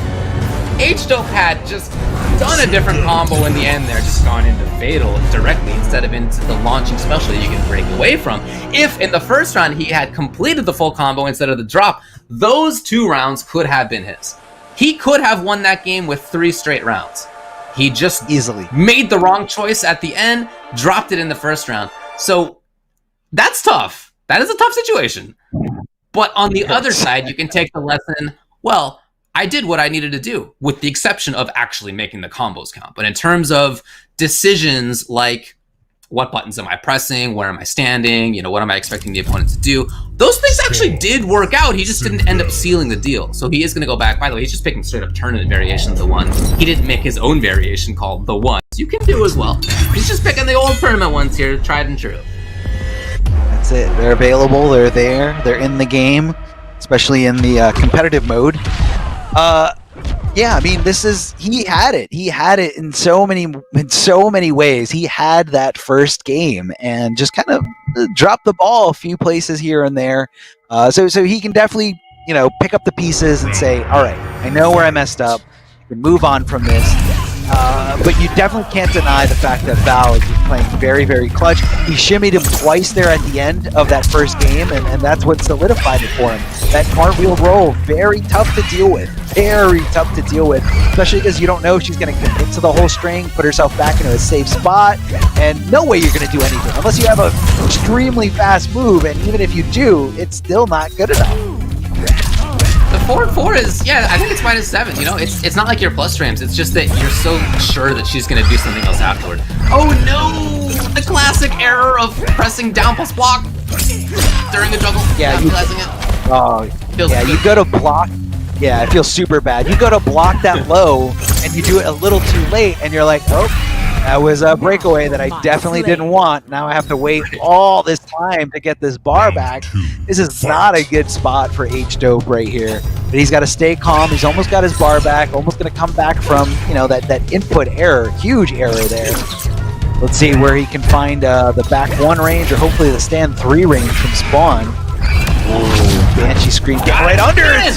H-Dope had just done a different combo in the end there, just gone into fatal directly instead of into the launching special you can break away from. If in the first round he had completed the full combo instead of the drop, those 2 rounds could have been his. He could have won that game with 3 straight rounds. He just easily made the wrong choice at the end, dropped it in the first round. So that's tough. That is a tough situation. But on the other side, you can take the lesson, well, I did what I needed to do, with the exception of actually making the combos count. But in terms of decisions like what buttons am I pressing, where am I standing, you know, what am I expecting the opponent to do. Those things actually did work out. He just didn't end up sealing the deal. So he is going to go back. By the way, he's just picking straight up tournament variation of the 1. He didn't make his own variation called the 1. You can do as well. He's just picking the old tournament ones here, tried and true. That's it. They're available. They're there. They're in the game, especially in the competitive mode. Yeah, I mean, he had it. He had it in so many ways. He had that first game and just kind of dropped the ball a few places here and there. So he can definitely, you know, pick up the pieces and say, all right, I know where I messed up. I can move on from this. But you definitely can't deny the fact that Val is just playing very, very clutch. He shimmied him twice there at the end of that first game, and that's what solidified it for him. That cartwheel roll, very tough to deal with. Very tough to deal with, especially because you don't know if she's going to commit to the whole string, put herself back into a safe spot, and no way you're going to do anything unless you have an extremely fast move, and even if you do, it's still not good enough. The 4-4 is, yeah, I think it's -7, you know? It's not like you're plus frames, it's just that you're so sure that she's gonna do something else afterward. Oh no! The classic error of pressing down plus block during the juggle, yeah, not realizing it. Oh, Feels yeah, good. you go to block. Yeah, it feels super bad. You go to block that low, and you do it a little too late, and you're like, oh, that was a breakaway that I definitely didn't want. Now I have to wait all this time to get this bar back. This is not a good spot for H-Dope right here. But he's got to stay calm. He's almost got his bar back. Almost going to come back from, you know, that input error. Huge error there. Let's see where he can find the back 1 range, or hopefully the stand 3 range from spawn. Ooh, Banshee Scream getting right under it,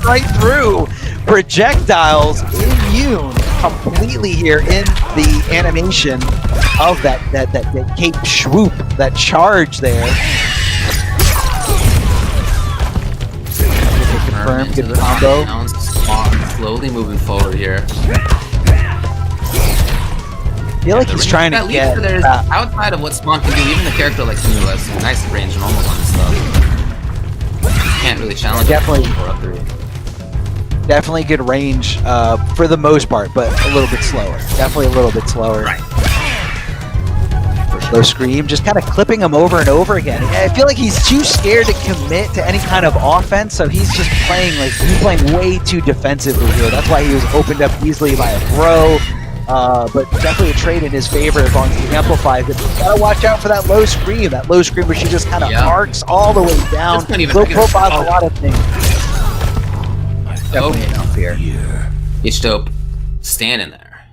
right through. Projectiles immune completely here in the animation of that cape swoop, that charge there. Confirm, good combo. Now Spawn slowly moving forward here. I feel like he's trying to get there's outside of what Spawn can do. Even the character like Simu has some nice range and almost on his stuff. Can't really challenge. Definitely good range for the most part, but a little bit slower. Definitely a little bit slower. Right. Low Scream, just kind of clipping him over and over again. I feel like he's too scared to commit to any kind of offense, so he's just playing way too defensively here. That's why he was opened up easily by a throw. But definitely a trade in his favor as long as he amplifies it. But gotta watch out for that low scream where she just kind of arcs all the way down. Low profiles a lot of things. Definitely enough here. H-Dope standing there.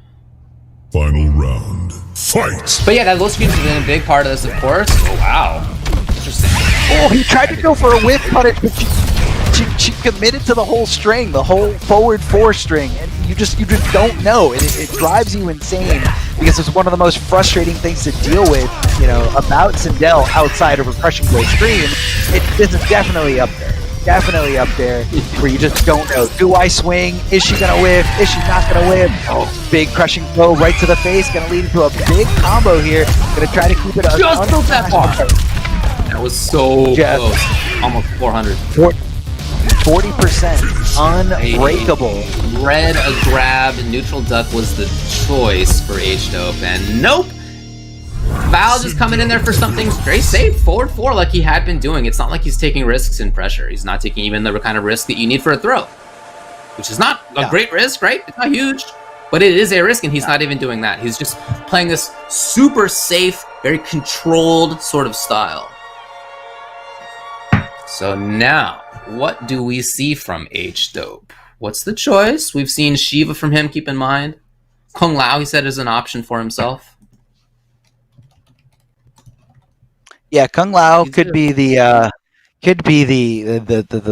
Final round. Fight! But yeah, that low screen's been a big part of this, of course. Oh wow. Interesting. Oh, he tried to go for a whiff punish, but she committed to the whole string, the whole forward 4 string, and you just don't know. It drives you insane because it's one of the most frustrating things to deal with, you know, about Sindel outside of a crushing blow scream. This is definitely up there. Definitely up there where you just don't know. Do I swing? Is she gonna whiff? Is she not gonna whiff? Oh, big crushing blow right to the face, gonna lead into a big combo here. Gonna try to keep it up. Just built that far. That was so close. Almost 400. 40%. Unbreakable. Red a grab, neutral duck was the choice for H-Dope, and nope! Val just coming in there for something very safe, forward 4 like he had been doing. It's not like he's taking risks in pressure. He's not taking even the kind of risk that you need for a throw. Which is not a great risk, right? It's not huge, but it is a risk, and he's not even doing that. He's just playing this super safe, very controlled sort of style. So now, what do we see from H-Dope? What's the choice? We've seen Shiva from him, keep in mind. Kung Lao, he said, is an option for himself. Yeah, Kung Lao could be the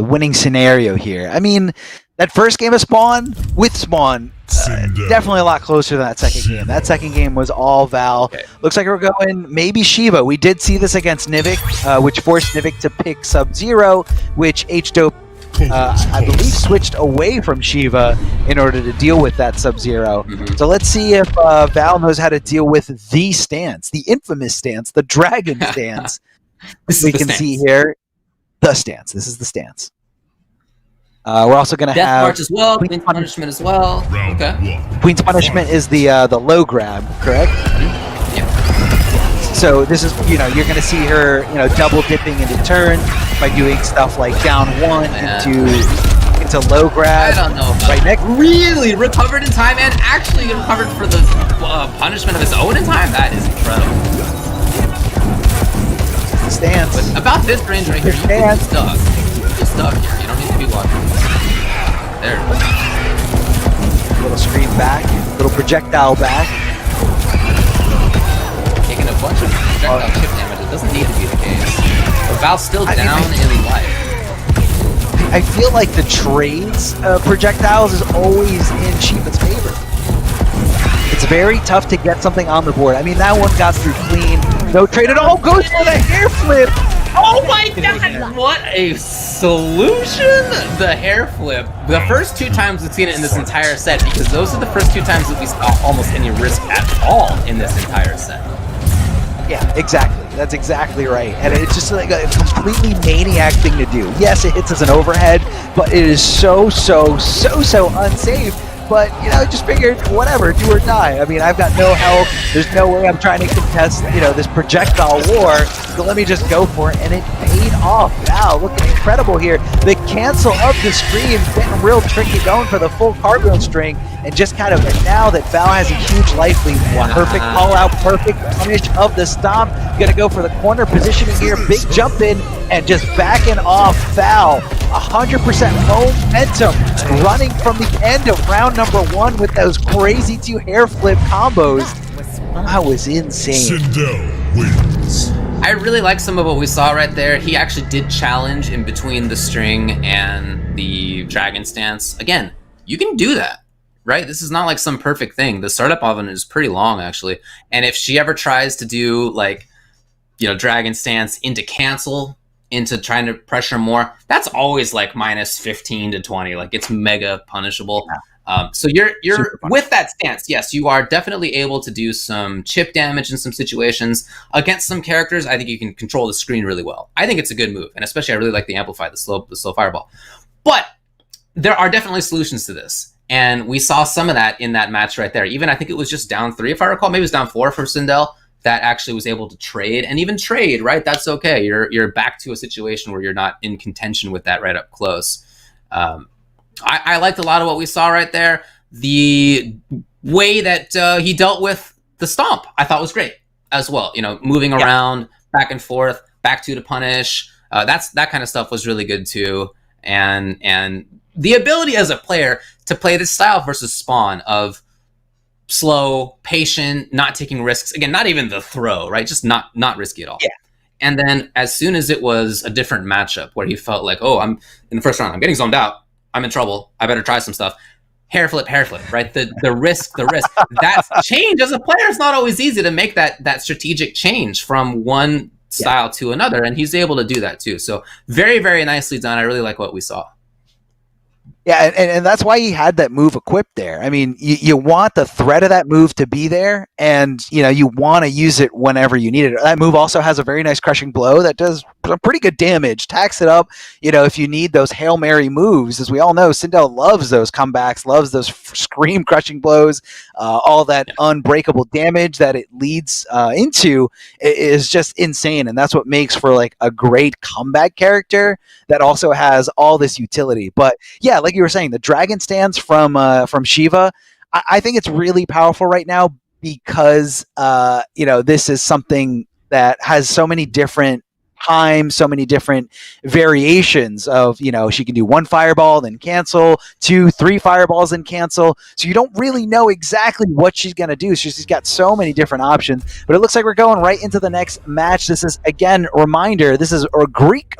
winning scenario here. I mean, that first game of Spawn with Spawn, definitely a lot closer than that second game. That second game was all Val. Okay. Looks like we're going maybe Shiva. We did see this against Nivik, which forced Nivik to pick Sub-Zero, which H-Dope, I believe, switched away from Shiva in order to deal with that Sub-Zero. So let's see if Val knows how to deal with the stance, the infamous stance, the dragon stance. We can see here the stance. This is the stance. We're also going to Death have March as well, Queen's Punishment as well. Okay. Queen's Punishment is the low grab, correct? Yeah. So this is, you know, you're going to see her, you know, double dipping into turn by doing stuff like down one into low grab. I don't know. Right next. Really recovered in time and actually recovered for the punishment of his own in time. That is incredible. Stance. But about this range right here, you can be stuck. You can be stuck here. You don't need to be watching. There. Little screen back, little projectile back. Taking a bunch of projectile chip damage. It doesn't need to be the case. But Val's still down in life. I feel like the trades projectiles is always in Shiva's favor. It's very tough to get something on the board. I mean, that one got through clean. No trade at all. Goes for the hair flip. Oh my god! What a solution! The hair flip. The first 2 times we've seen it in this entire set, because those are the first 2 times that we saw almost any risk at all in this entire set. Yeah, exactly. That's exactly right. And it's just like a completely maniac thing to do. Yes, it hits as an overhead, but it is so unsafe. But, you know, just figured, whatever, do or die. I mean, I've got no health. There's no way I'm trying to contest, you know, this projectile war. So let me just go for it. And it paid off. Wow, looking incredible here. The cancel of the screen, getting real tricky, going for the full carbon string. And just kind of, now that Val has a huge life lead, perfect call out, perfect punish of the stomp. Gonna go for the corner positioning here, big jump in, and just backing off Val. 100% momentum running from the end of round number 1 with those crazy 2 hair flip combos. That was insane. Sindel wins. I really like some of what we saw right there. He actually did challenge in between the string and the dragon stance. Again, you can do that, right? This is not like some perfect thing. The startup oven is pretty long, actually. And if she ever tries to do, like, you know, dragon stance into cancel, into trying to pressure more, that's always like minus 15 to 20. Like, it's mega punishable. So you're with that stance, yes, you are definitely able to do some chip damage in some situations. Against some characters, I think you can control the screen really well. I think it's a good move, and especially I really like the amplify, the slow fireball. But there are definitely solutions to this, and we saw some of that in that match right there. Even I think it was just down 3, if I recall, maybe it was down 4 for Sindel, that actually was able to trade, and even trade, right? That's okay. You're back to a situation where you're not in contention with that right up close. I liked a lot of what we saw right there. The way that he dealt with the stomp, I thought was great as well. You know, moving around, back and forth, back to punish. That kind of stuff was really good too. And the ability as a player to play this style versus Spawn of slow, patient, not taking risks. Again, not even the throw, right? Just not risky at all. Yeah. And then as soon as it was a different matchup where he felt like, oh, I'm in the first round, I'm getting zoned out, I'm in trouble, I better try some stuff. Hair flip, right? The risk. That change as a player is not always easy to make that strategic change from one style to another, and he's able to do that too. So very, very nicely done. I really like what we saw. Yeah, and that's why he had that move equipped there. I mean, you want the threat of that move to be there, and you know you want to use it whenever you need it. That move also has a very nice crushing blow that does pretty good damage. Tacks it up, you know, if you need those Hail Mary moves. As we all know, Sindel loves those comebacks, loves those scream crushing blows. All that unbreakable damage that it leads into is just insane, and that's what makes for like a great comeback character that also has all this utility. But yeah, like you were saying, the dragon stance from Shiva, I think it's really powerful right now because you know, this is something that has so many different times, so many different variations of, you know, she can do 1 fireball then cancel, 2, 3 fireballs and cancel, so you don't really know exactly what she's going to do. She's got so many different options. But it looks like we're going right into the next match. This is, again, reminder, this is a Greek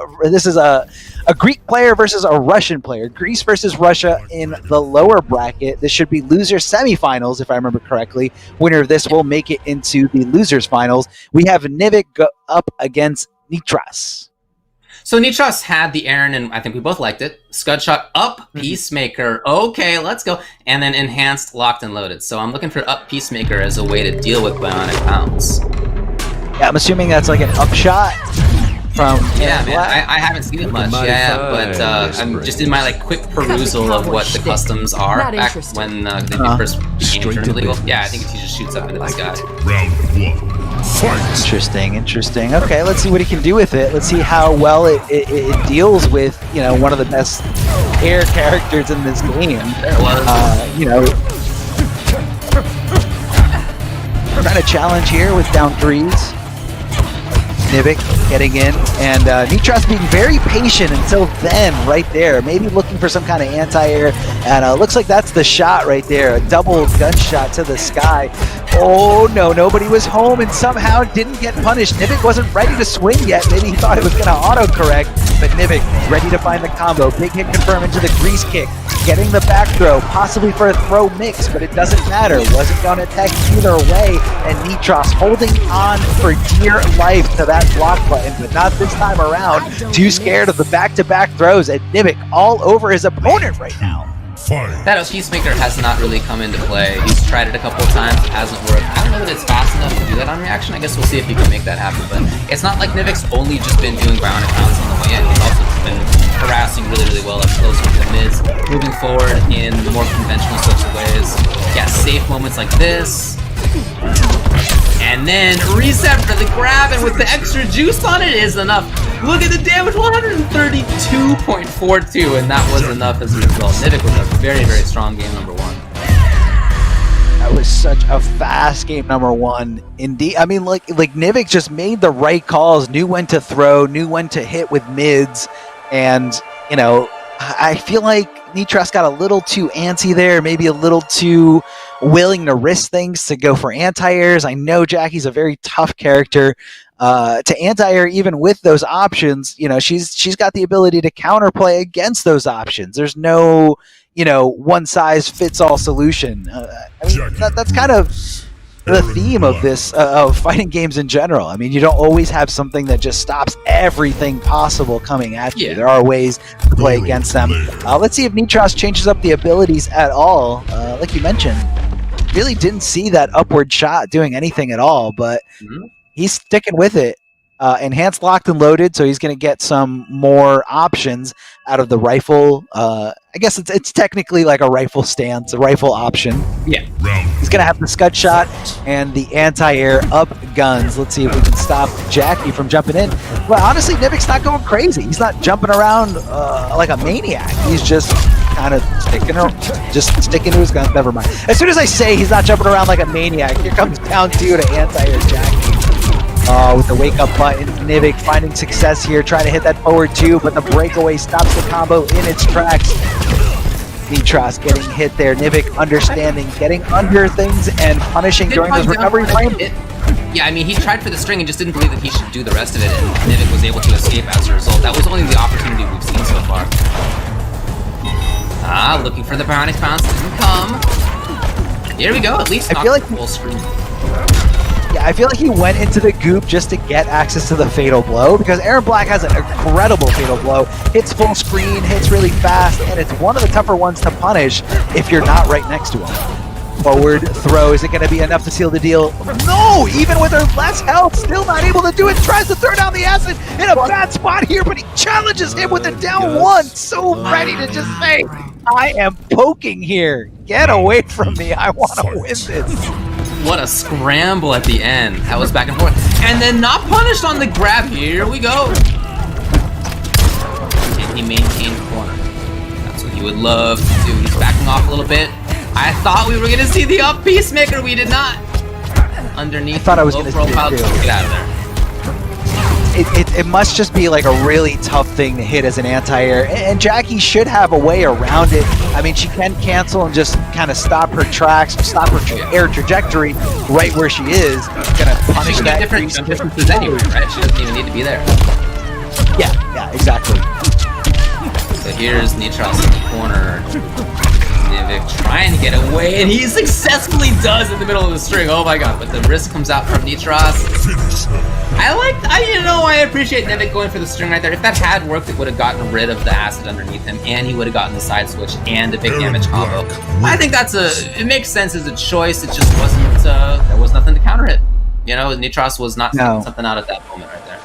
player versus a Russian player. Greece versus Russia in the lower bracket. This should be loser semifinals, if I remember correctly. Winner of this will make it into the losers finals. We have Nivik go up against Nitras. So Nitras had the Aaron, and I think we both liked it. Scud shot up Peacemaker. Okay, let's go. And then enhanced locked and loaded. So I'm looking for up Peacemaker as a way to deal with bionic pounds. Yeah, I'm assuming that's like an upshot from... Yeah, man, I haven't seen it much. But I'm just in my like quick perusal of what the customs are back when they first became illegal. Yeah, I think he just shoots up into the sky. Round 1. Interesting, interesting. Okay, let's see what he can do with it. Let's see how well it deals with, you know, one of the best air characters in this game. You know, trying to challenge here with down threes. Nivik getting in, and Nitros being very patient until then, right there. Maybe looking for some kind of anti-air, and looks like that's the shot right there. A double gunshot to the sky. Oh no, nobody was home and somehow didn't get punished. Nivik wasn't ready to swing yet. Maybe he thought it was going to auto-correct, but Nivik ready to find the combo. Big hit confirm into the grease kick. Getting the back throw, possibly for a throw mix, but it doesn't matter. Wasn't going to tech either way, and Nitros holding on for dear life to that block button, but not this time around. Too scared of the back-to-back throws, and Nivik all over his opponent right now. That Peacemaker has not really come into play. He's tried it a couple of times, it hasn't worked. I don't know that it's fast enough to do that on reaction. I guess we'll see if he can make that happen, but it's not like Nivik's only just been doing ground and pounds on the way in. He's also just been harassing really well up close with the mids, moving forward in more conventional sorts of ways. Yeah, safe moments like this. And then reset for the grab, and with the extra juice on it is enough. Look at the damage, 132.42, and that was enough as a result. Nivik was a very strong game number one. That was such a fast game number one. Indeed, I mean, like Nivik just made the right calls, knew when to throw, knew when to hit with mids, and you know, I feel like Nitros got a little too antsy there, maybe a little too willing to risk things to go for anti-airs. I know Jackie's a very tough character. To anti-air even with those options, you know, she's got the ability to counterplay against those options. There's no, you know, one-size-fits-all solution. I mean, that's kind of the theme of this, of fighting games in general. I mean, you don't always have something that just stops everything possible coming at you. Yeah. There are ways to play against them. Let's see if Nitros changes up the abilities at all. Like you mentioned, really didn't see that upward shot doing anything at all, but he's sticking with it. Enhanced, locked, and loaded, so he's going to get some more options out of the rifle. I guess it's technically like a rifle stance, a rifle option. Yeah. He's going to have the scud shot and the anti-air up guns. Let's see if we can stop Jackie from jumping in. Well, honestly, Nivik's not going crazy. He's not jumping around like a maniac. He's just kind of sticking to his guns. Never mind. As soon as I say he's not jumping around like a maniac, here comes down two to anti-air Jackie. With the wake-up button, Nivik finding success here, trying to hit that forward two, but the breakaway stops the combo in its tracks. Nitros getting hit there. Nivik understanding, getting under things and punishing during those recovery frames. Yeah, I mean, he tried for the string and just didn't believe that he should do the rest of it, and Nivik was able to escape as a result. That was only the opportunity we've seen so far. Looking for the bionic bounce, didn't come. Here we go, at least I feel like full screen. Yeah, I feel like he went into the goop just to get access to the Fatal Blow, because Aaron Black has an incredible Fatal Blow, hits full screen, hits really fast, and it's one of the tougher ones to punish if you're not right next to him. Forward throw, is it going to be enough to seal the deal? No! Even with her less health, still not able to do it, tries to throw down the acid in a bad spot here, but he challenges him with a down one, so ready to just say, I am poking here, get away from me, I want to win this. What a scramble at the end. That was back and forth. And then not punished on the grab. Here we go. And he maintained corner. That's what he would love to do. He's backing off a little bit. I thought we were going to see the up Peacemaker. We did not. Underneath. I thought I was low going to profile. see it too. Get out of there. It must just be like a really tough thing to hit as an anti-air, and Jackie should have a way around it. I mean, she can cancel and just kind of stop her tracks, stop her air trajectory right where she is. Gonna punish She can that. get different distances anyway, right? She doesn't even need to be there. Yeah, exactly. So here's Nitros in the corner. Nivik trying to get away, and he successfully does in the middle of the string. Oh my god, but the risk comes out from Nitros. I appreciate Nivik going for the string right there. If that had worked, it would have gotten rid of the acid underneath him, and he would have gotten the side switch and a big damage combo. I think it makes sense as a choice. It just wasn't, there was nothing to counter it. You know, Nitros was not taking something out at that moment right there.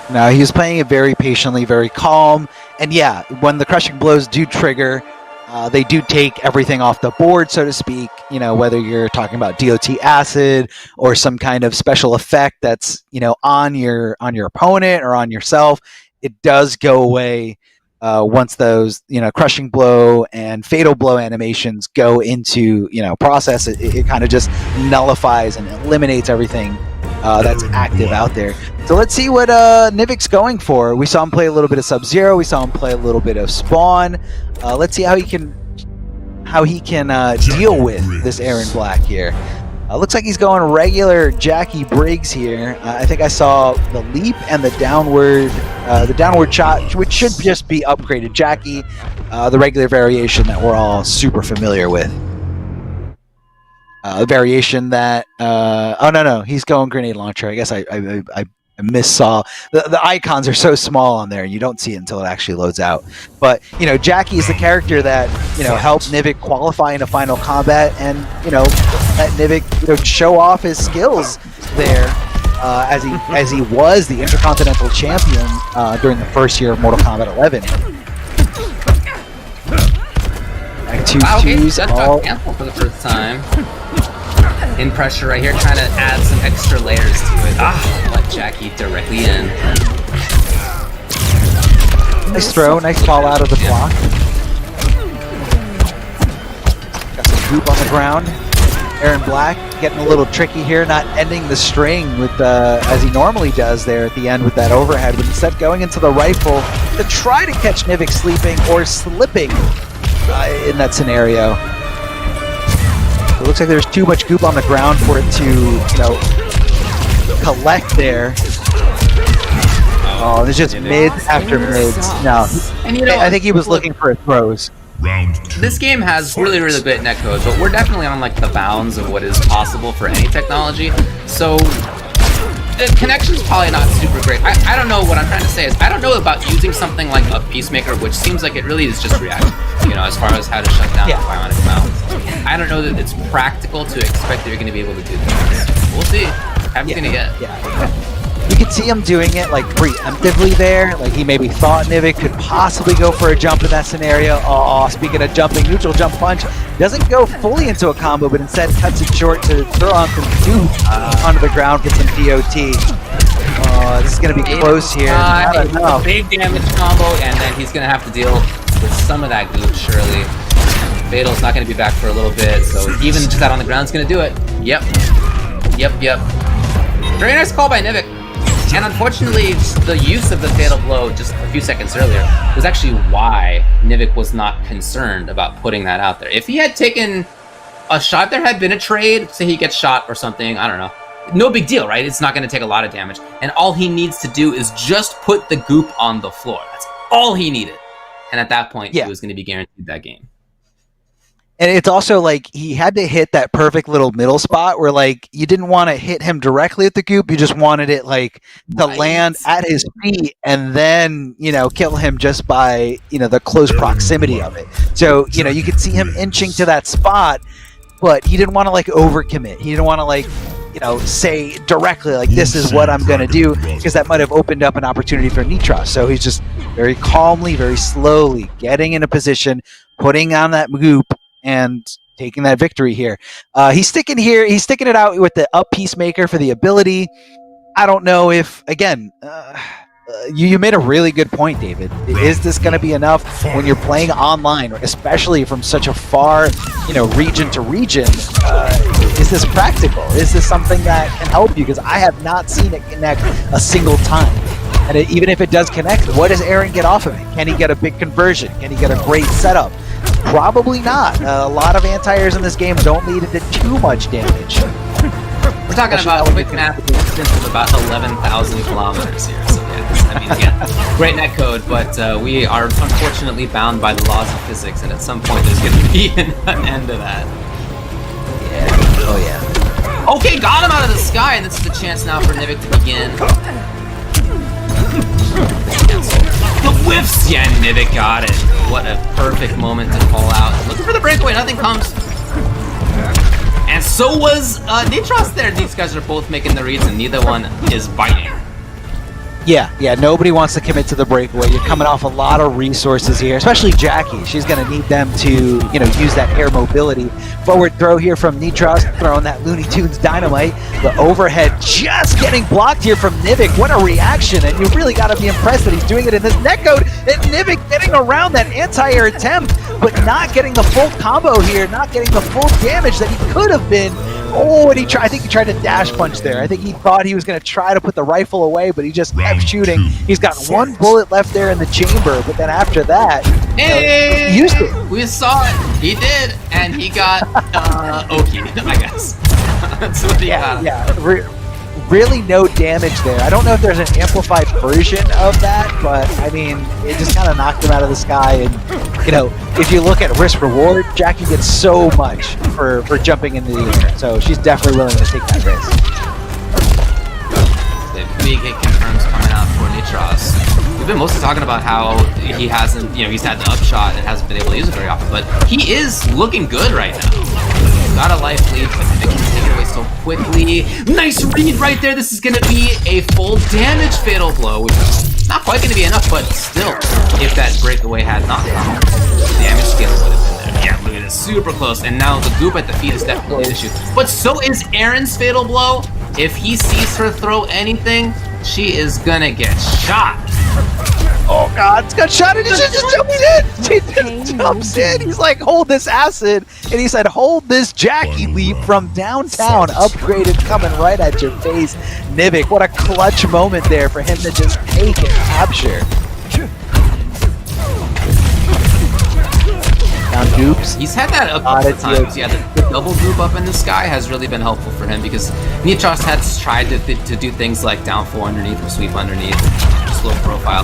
No, he was playing it very patiently, very calm, and yeah, when the crushing blows do trigger, They do take everything off the board, so to speak, you know, whether you're talking about DOT acid or some kind of special effect that's, you know, on your opponent or on yourself, it does go away once those, you know, crushing blow and fatal blow animations go into, you know, process. It kind of just nullifies and eliminates everything that's active out there. So let's see what Nivik's going for. We saw him play a little bit of Sub-Zero. We saw him play a little bit of Spawn. Let's see how he can deal with this Aaron Black here. Looks like he's going regular Jackie Briggs here. I think I saw the leap and the downward shot, which should just be upgraded Jackie, the regular variation that we're all super familiar with. The variation that oh no, he's going grenade launcher. I guess I missaw. The icons are so small on there, you don't see it until it actually loads out. But you know, Jackie is the character that, you know, helped Nivik qualify into Final Combat, and you know, let Nivik, you know, show off his skills there as he was the Intercontinental Champion during the first year of Mortal Kombat 11. That's got cancel for the first time. In pressure right here, trying to add some extra layers to it. Let Jackie directly in. Nice throw, nice fall out of the block. Got some goop on the ground. Aaron Black getting a little tricky here, not ending the string with as he normally does there at the end with that overhead, but instead going into the rifle to try to catch Nivik sleeping or slipping in that scenario. It looks like there's too much goop on the ground for it to, you know, collect there. Oh, there's just mids after mids. No, and you know, I think he was looking for throws. This game has really, really great netcode, but we're definitely on like the bounds of what is possible for any technology. So the connection's probably not super great. I don't know. What I'm trying to say is I don't know about using something like a Peacemaker, which seems like it really is just reactive, you know, as far as how to shut down the bionic mount. I don't know that it's practical to expect that you're going to be able to do this. We'll see. How are you going to get? You could see him doing it like preemptively there. Like he maybe thought Nivik could possibly go for a jump in that scenario. Oh, speaking of jumping, neutral jump punch doesn't go fully into a combo, but instead cuts it short to throw on some goop onto the ground, get some DOT. Oh, this is going to be close here. A big damage combo, and then he's going to have to deal with some of that goop, surely. Fatal's not going to be back for a little bit, so even just that on the ground is going to do it. Yep. Very nice call by Nivik. And unfortunately, the use of the fatal blow just a few seconds earlier was actually why Nivik was not concerned about putting that out there. If he had taken a shot, there had been a trade, say he gets shot or something, I don't know. No big deal, right? It's not going to take a lot of damage. And all he needs to do is just put the goop on the floor. That's all he needed. And at that point, he was going to be guaranteed that game. And it's also like he had to hit that perfect little middle spot where like you didn't want to hit him directly at the goop. You just wanted it like to land at his feet and then, you know, kill him just by, you know, the close proximity of it. So, you know, you could see him inching to that spot, but he didn't want to like overcommit. He didn't want to like, you know, say directly like this is what I'm going to do, because that might have opened up an opportunity for Nitros. So he's just very calmly, very slowly getting in a position, putting on that goop, and taking that victory here. He's sticking it out with the up Peacemaker for the ability. I don't know if, again, you made a really good point, David. Is this going to be enough when you're playing online, especially from such a far, you know, region to region? Is this practical? Is this something that can help you? Because I have not seen it connect a single time. And even if it does connect, what does Aaron get off of it? Can he get a big conversion? Can he get a great setup? Probably not. A lot of anti-airs in this game don't lead into too much damage. We're talking about a quick math distance of about 11,000 kilometers here. So great netcode, but we are unfortunately bound by the laws of physics, and at some point there's going to be an end to that. Yeah. Oh yeah. Okay, got him out of the sky, and this is the chance now for Nivik to begin. The whiffs! Yeah, Nivik got it. What a perfect moment to call out. Looking for the breakaway, nothing comes. And so was Nitros there. These guys are both making the reads, and neither one is biting. Yeah, nobody wants to commit to the breakaway. You're coming off a lot of resources here, especially Jackie. She's going to need them to, use that air mobility. Forward throw here from Nitros, throwing that Looney Tunes dynamite. The overhead just getting blocked here from Nivik. What a reaction, and you really got to be impressed that he's doing it in this netcode. And Nivik getting around that anti-air attempt, but not getting the full combo here, not getting the full damage that he could have been. Oh, and I think he tried to dash punch there. I think he thought he was going to try to put the rifle away, but he just kept shooting. He's got one bullet left there in the chamber, but then after that, hey, used it. We saw it. He did, and he got Oki'd, I guess. That's what he got. Yeah. Really no damage there. I don't know if there's an amplified version of that, but I mean, it just kind of knocked him out of the sky. And if you look at risk reward, Jackie gets so much for jumping into the air, so she's definitely willing to take that risk. The big hit confirms coming out for Nitros. We've been mostly talking about how he hasn't, he's had the upshot and hasn't been able to use it very often, but he is looking good right now. Got a life lead, but they can take it away so quickly. Nice read right there. This is going to be a full damage fatal blow, which is not quite going to be enough, but still, if that breakaway had not come, the damage scale would have been there. Yeah, look at this, super close. And now the goop at the feet is definitely an issue. But so is Aaron's fatal blow. If he sees her throw anything, she is going to get shot. Oh God, it's got shot and he just jumps in. He just jumps in. He's like, hold this acid. And he said, hold this Jackie leap from downtown. Upgraded, coming right at your face. Nivik, what a clutch moment there for him to just take and capture. Down goops. He's had that a couple of times. Yeah, the double goop up in the sky has really been helpful for him because Nitros has tried to do things like down 4 underneath or sweep underneath, slow profile.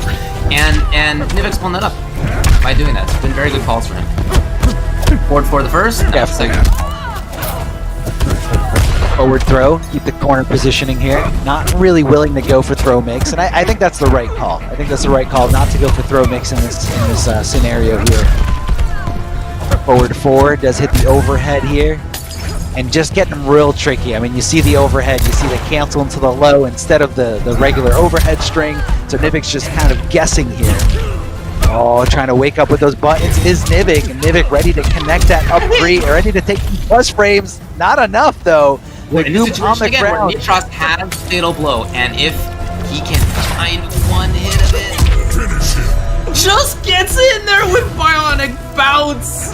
And Nivik's blown that up by doing that. It's been very good calls for him. Forward for the first. Yeah, forward throw. Keep the corner positioning here. Not really willing to go for throw mix, and I think that's the right call. I think that's the right call not to go for throw mix in this scenario here. Forward 4 does hit the overhead here, and just getting real tricky. I mean, you see the overhead, you see the cancel into the low instead of the regular overhead string. So Nivik's just kind of guessing here. Oh, trying to wake up with those buttons is Nivik, and Nivik ready to connect that up three, ready to take plus frames. Not enough though. The goop on the ground. Where Nitros has fatal blow, and if he can find one hit of it, just gets in there with bionic bounce.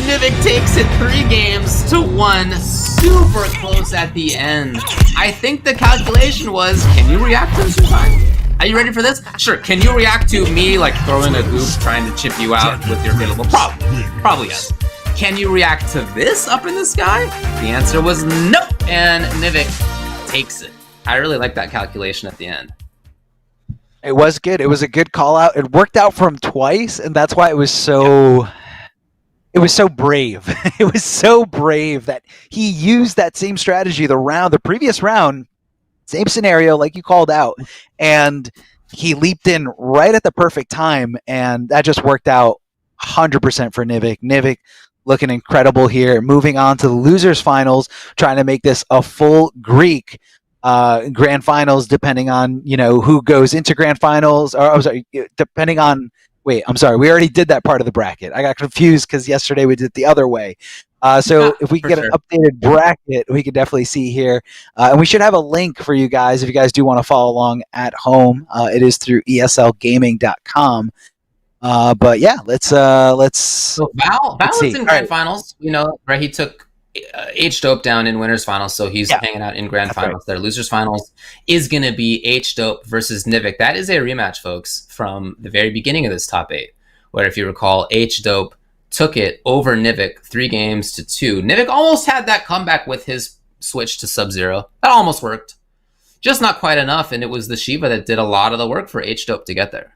Nivik takes it 3 games to 1, super close at the end. I think the calculation was, can you react to this in time? Are you ready for this? Sure. Can you react to me like throwing a goop, trying to chip you out with your available? Probably yes. Can you react to this up in the sky? The answer was no, and Nivik takes it. I really like that calculation at the end. It was good. It was a good call out. It worked out for him twice, and that's why it was so. Yeah. It was so brave. It was so brave that he used that same strategy the previous round, same scenario like you called out, and he leaped in right at the perfect time, and that just worked out 100% for Nivik. Nivik looking incredible here, moving on to the losers finals, trying to make this a full Greek grand finals, depending on who goes into grand finals, or I'm sorry, depending on. Wait, I'm sorry. We already did that part of the bracket. I got confused because yesterday we did it the other way. So if we can get an updated bracket, we can definitely see here. And we should have a link for you guys if you guys do want to follow along at home. It is through eslgaming.com. But yeah, let's. So Val is in grand finals. Right? He took H-Dope down in winners finals, so he's hanging out in grand finals. Their losers finals is going to be H-Dope versus Nivik. That is a rematch, folks, from the very beginning of this top 8, where if you recall, H-Dope took it over Nivik 3 games to 2. Nivik almost had that comeback with his switch to Sub-Zero. That almost worked. Just not quite enough, and it was the Shiva that did a lot of the work for H-Dope to get there.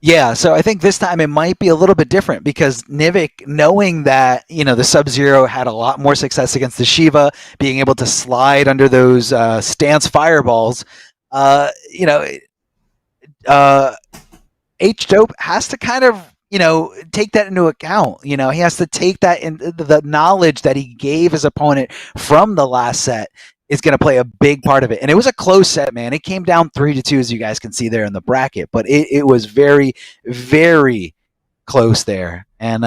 Yeah, so I think this time it might be a little bit different because Nivik, knowing that the Sub-Zero had a lot more success against the Shiva, being able to slide under those stance fireballs, H-Dope has to kind of take that into account. He has to take that in the knowledge that he gave his opponent from the last set is going to play a big part of it. And it was a close set, man. It came down 3-2, as you guys can see there in the bracket, but it was very, very close there. And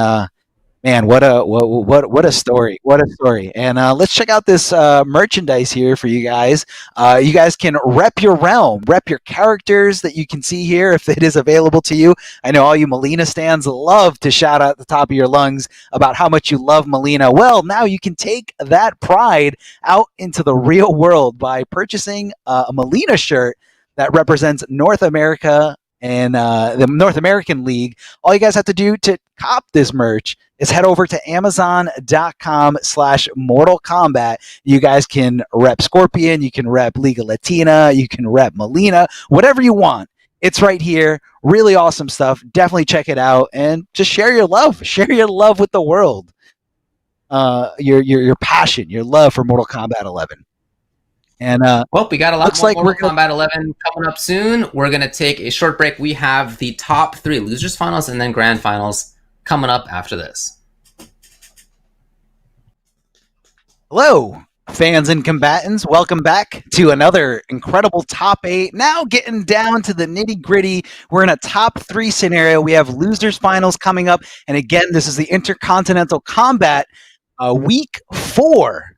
man, what a story! What a story! And let's check out this merchandise here for you guys. You guys can rep your realm, rep your characters that you can see here if it is available to you. I know all you Melina stands love to shout out at the top of your lungs about how much you love Melina. Well, now you can take that pride out into the real world by purchasing a Melina shirt that represents North America and the North American League. All you guys have to do to cop this merch is head over to Amazon.com/Mortal Kombat. You guys can rep Scorpion, you can rep Liga Latina, you can rep Melina, whatever you want. It's right here. Really awesome stuff. Definitely check it out and just share your love. Share your love with the world. Your passion, your love for Mortal Kombat 11. And well, we got a lot looks more like Mortal Kombat 11 coming up soon. We're going to take a short break. We have the top 3 losers finals and then grand finals coming up after this. Hello, fans and combatants. Welcome back to another incredible top 8. Now getting down to the nitty gritty. We're in a top 3 scenario. We have losers finals coming up. And again, this is the Intercontinental Combat week 4.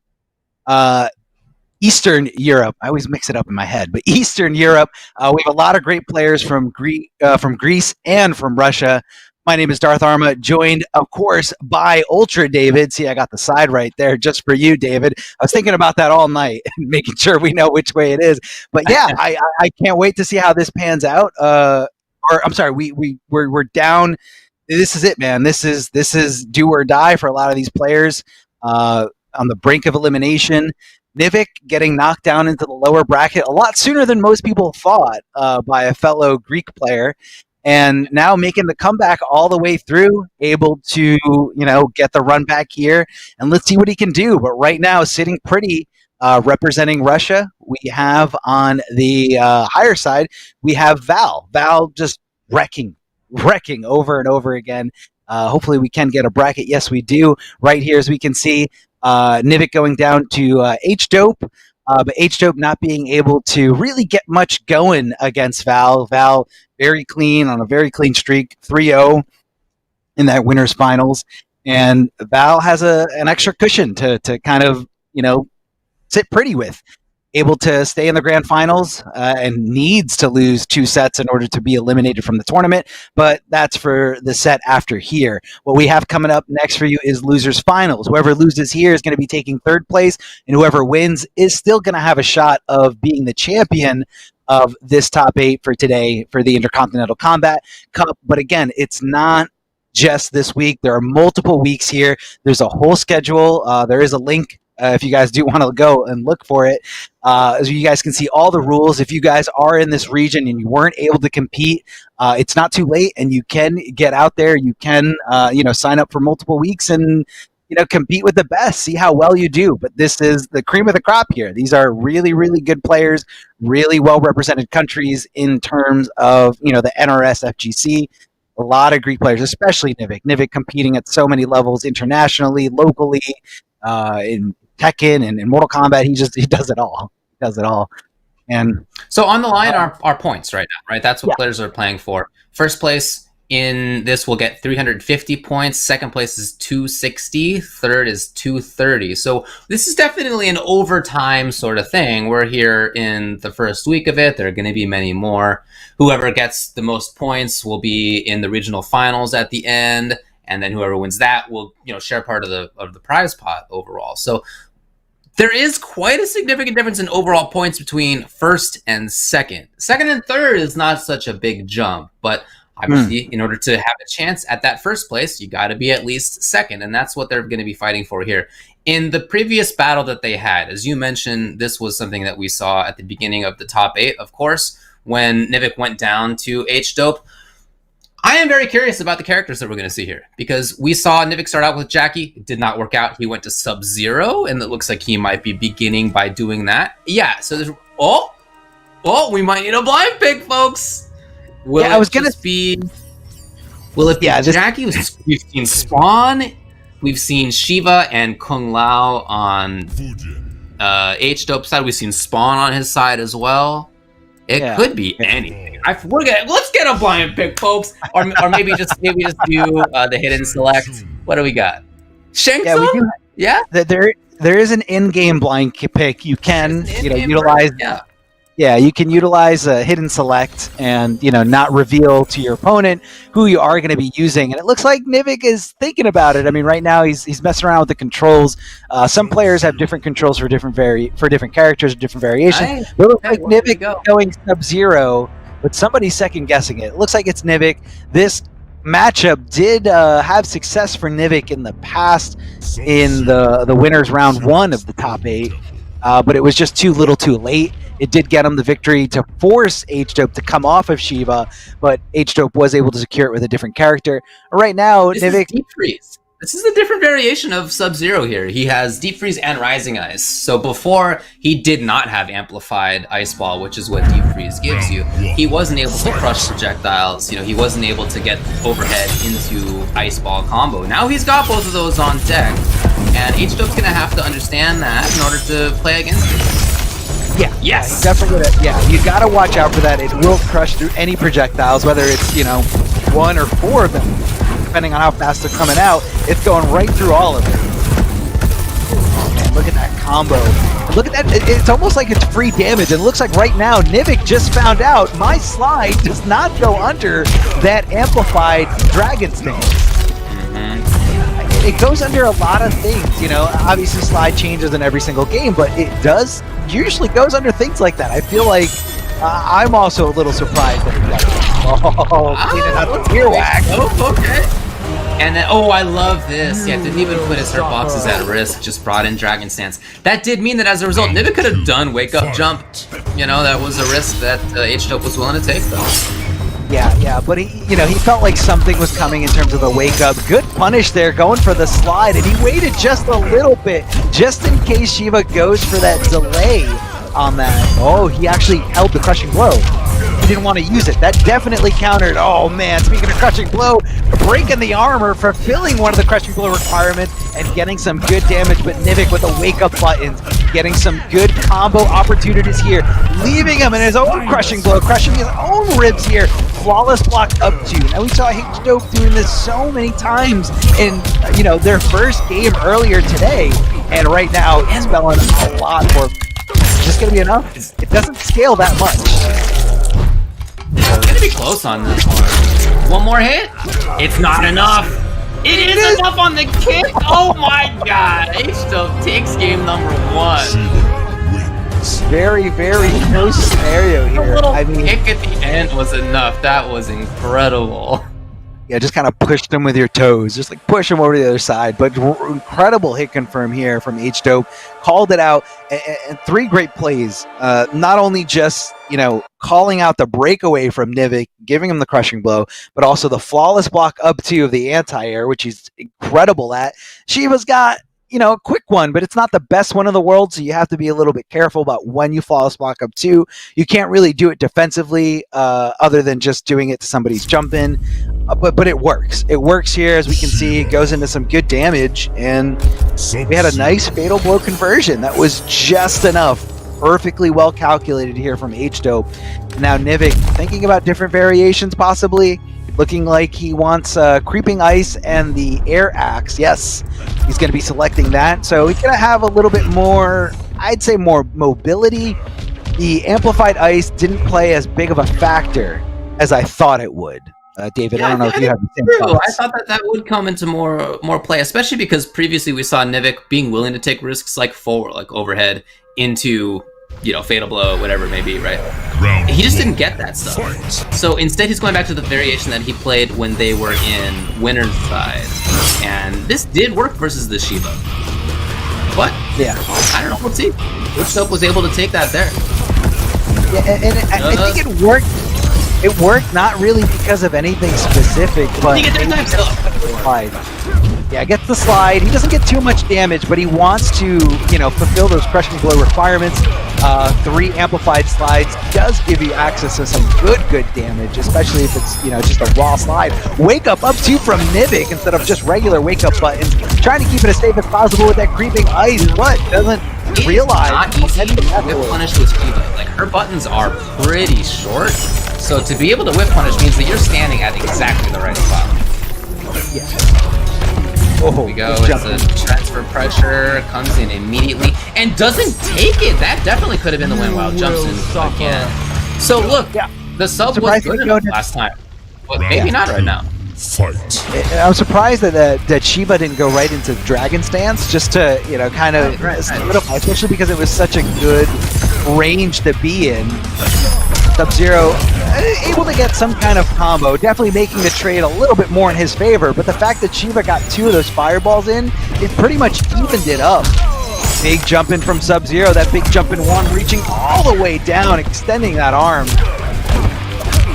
Eastern Europe. I always mix it up in my head, but Eastern Europe. We have a lot of great players from Greece and from Russia. My name is Darth Arma, joined, of course, by Ultra David. See, I got the side right there just for you, David. I was thinking about that all night, making sure we know which way it is. But yeah, I can't wait to see how this pans out. Or I'm sorry, we're down. This is it, man. This is do or die for a lot of these players on the brink of elimination. Nivik getting knocked down into the lower bracket a lot sooner than most people thought by a fellow Greek player, and now making the comeback all the way through, able to get the run back here, and let's see what he can do. But right now, sitting pretty, representing Russia, we have on the higher side, we have Val. Val just wrecking over and over again. Hopefully we can get a bracket. Yes, we do. Right here, as we can see, Nivik going down to H-Dope, but H-Dope not being able to really get much going against Val. Val very clean, on a very clean streak, 3-0 in that winners finals. And Val has an extra cushion to kind of, sit pretty with. Able to stay in the grand finals and needs to lose 2 sets in order to be eliminated from the tournament, but that's for the set after here. What we have coming up next for you is losers finals. Whoever loses here is going to be taking 3rd place, and whoever wins is still going to have a shot of being the champion of this top 8 for today for the Intercontinental Combat Cup. But again, it's not just this week. There are multiple weeks here. There's a whole schedule. There is a link if you guys do want to go and look for it. As you guys can see all the rules. If you guys are in this region and you weren't able to compete, it's not too late, and you can get out there. You can, sign up for multiple weeks and, compete with the best, see how well you do. But this is the cream of the crop here. These are really, really good players, really well-represented countries in terms of, the NRS FGC. A lot of Greek players, especially Nivik. Nivik competing at so many levels internationally, locally, in Tekken and in Mortal Kombat. He does it all. He does it all. And so on the line are points right now, right? That's what players are playing for. First place in this will get 350 points. Second place is 260. Third is 230. So this is definitely an overtime sort of thing. We're here in the first week of it. There are going to be many more. Whoever gets the most points will be in the regional finals at the end, and then whoever wins that will, share part of the prize pot overall. So there is quite a significant difference in overall points between first and second. Second and third is not such a big jump, but obviously, in order to have a chance at that first place, you got to be at least second, and that's what they're going to be fighting for here. In the previous battle that they had, as you mentioned, this was something that we saw at the beginning of the top 8, of course, when Nivik went down to H-Dope. I am very curious about the characters that we're going to see here, because we saw Nivik start out with Jackie. It did not work out. He went to Sub-Zero, and it looks like he might be beginning by doing that. Yeah, so there's... Oh, we might need a blind pick, folks. Will it be Jackie? We've seen Spawn. We've seen Shiva and Kung Lao on H-Dope side, we've seen Spawn on his side as well. It could be anything. Let's get a blind pick, folks, or maybe just do the hidden select. What do we got? Shang Tsung? Yeah, There is an in-game blind pick. You can utilize. You can utilize a hidden select and not reveal to your opponent who you are going to be using. And it looks like Nivik is thinking about it. I mean, right now he's messing around with the controls. Some players have different controls for different characters, different variations. It looks like Nivik going Sub-Zero, but somebody's second guessing it. It looks like it's Nivik. This matchup did have success for Nivik in the past in the winners round 1 of the top 8, but it was just too little too late. It did get him the victory to force H-Dope to come off of Shiva, but H-Dope was able to secure it with a different character. Right now, this Nivik... is Deep Freeze. This is a different variation of Sub-Zero here. He has Deep Freeze and Rising Ice. So before, he did not have Amplified Ice Ball, which is what Deep Freeze gives you. He wasn't able to crush projectiles. He wasn't able to get overhead into Ice Ball combo. Now he's got both of those on deck, and H-Dope's going to have to understand that in order to play against it. Yeah, yes, definitely. You got to watch out for that. It will crush through any projectiles, whether it's 1 or 4 of them, depending on how fast they're coming out. It's going right through all of it. Oh man, look at that combo! Look at that. It's almost like it's free damage. And it looks like right now Nivik just found out my slide does not go under that amplified dragon stance. It goes under a lot of things, obviously slide changes in every single game, but it usually goes under things like that. I feel like I'm also a little surprised that it doesn't. Cleaning out the earwax. Oh, okay. And then, I love this. Yeah, didn't even put his hurt boxes at risk, just brought in Dragon Stance. That did mean that as a result, Nivik could have done Wake Up Jump. That was a risk that H-Dope was willing to take, though. Yeah, but he felt like something was coming in terms of the wake up. Good punish there, going for the slide, and he waited just a little bit, just in case Shiva goes for that delay on that. Oh, he actually held the crushing blow. He didn't want to use it. That definitely countered. Oh man, speaking of crushing blow, breaking the armor, fulfilling one of the crushing blow requirements, and getting some good damage, but Nivik with the wake up buttons, getting some good combo opportunities here, leaving him in his own crushing blow, crushing his own ribs here. Flawless block up to. Now we saw H-Dope doing this so many times in their first game earlier today, and right now it's spelling a lot more. It's just gonna be enough. It doesn't scale that much. It's gonna be close on this one. One more hit. It's not enough. It is enough on the kick. Oh my god. H-Dope takes game number 1. Very, very close scenario here. A little kick at the end was enough. That was incredible. Yeah, just kind of pushed him with your toes. Just like push him over to the other side. But incredible hit confirm here from H-Dope. Called it out. And 3 great plays. Not only just, calling out the breakaway from Nivik, giving him the crushing blow, but also the flawless block up 2 of the anti-air, which he's incredible at. Shiva's got a quick one, but it's not the best one in the world, so you have to be a little bit careful about when you flawless block up 2. You can't really do it defensively other than just doing it to somebody's jump in, but it works. It works here, as we can see. It goes into some good damage, and we had a nice fatal blow conversion. That was just enough. Perfectly well calculated here from H-Dope. Now Nivik thinking about different variations possibly. Looking like he wants Creeping Ice and the Air Axe. Yes, he's going to be selecting that. So he's going to have a little bit more, I'd say more mobility. The Amplified Ice didn't play as big of a factor as I thought it would. David, I don't know if you have the same thoughts. I thought that would come into more play, especially because previously we saw Nivik being willing to take risks like forward, like overhead into fatal blow, whatever it may be, right? He just didn't get that stuff. So instead he's going back to the variation that he played when they were in winner's side. And this did work versus the Shiva. But I don't know, we'll see. H-Dope was able to take that there. Yeah, and I think it worked. It worked not really because of anything specific, but slide. Yeah, gets the slide. He doesn't get too much damage, but he wants to, fulfill those crushing blow requirements. 3 amplified slides does give you access to some good damage, especially if it's, you know, just a raw slide. Wake up 2 from Nivik instead of just regular wake up buttons. Trying to keep it as safe as possible with that creeping ice, but doesn't realize. Not easy to whip punish with Shiva. Like, her buttons are pretty short, so to be able to whip punish means that you're standing at exactly the right spot. Oh, Here we go, it's a transfer pressure, comes in immediately, and doesn't take it! That definitely could have been the win while jumps in again. So look, the sub was good enough last time, but maybe not right now. Fight. I'm surprised that Shiva didn't go right into Dragon Stance just to, you know, kind of solidify, especially because it was such a good range to be in. Sub-Zero able to get some kind of combo, definitely making the trade a little bit more in his favor, but the fact that Shiva got 2 of those fireballs in, it pretty much evened it up. Big jump in from Sub-Zero, that big jump in 1 reaching all the way down, extending that arm.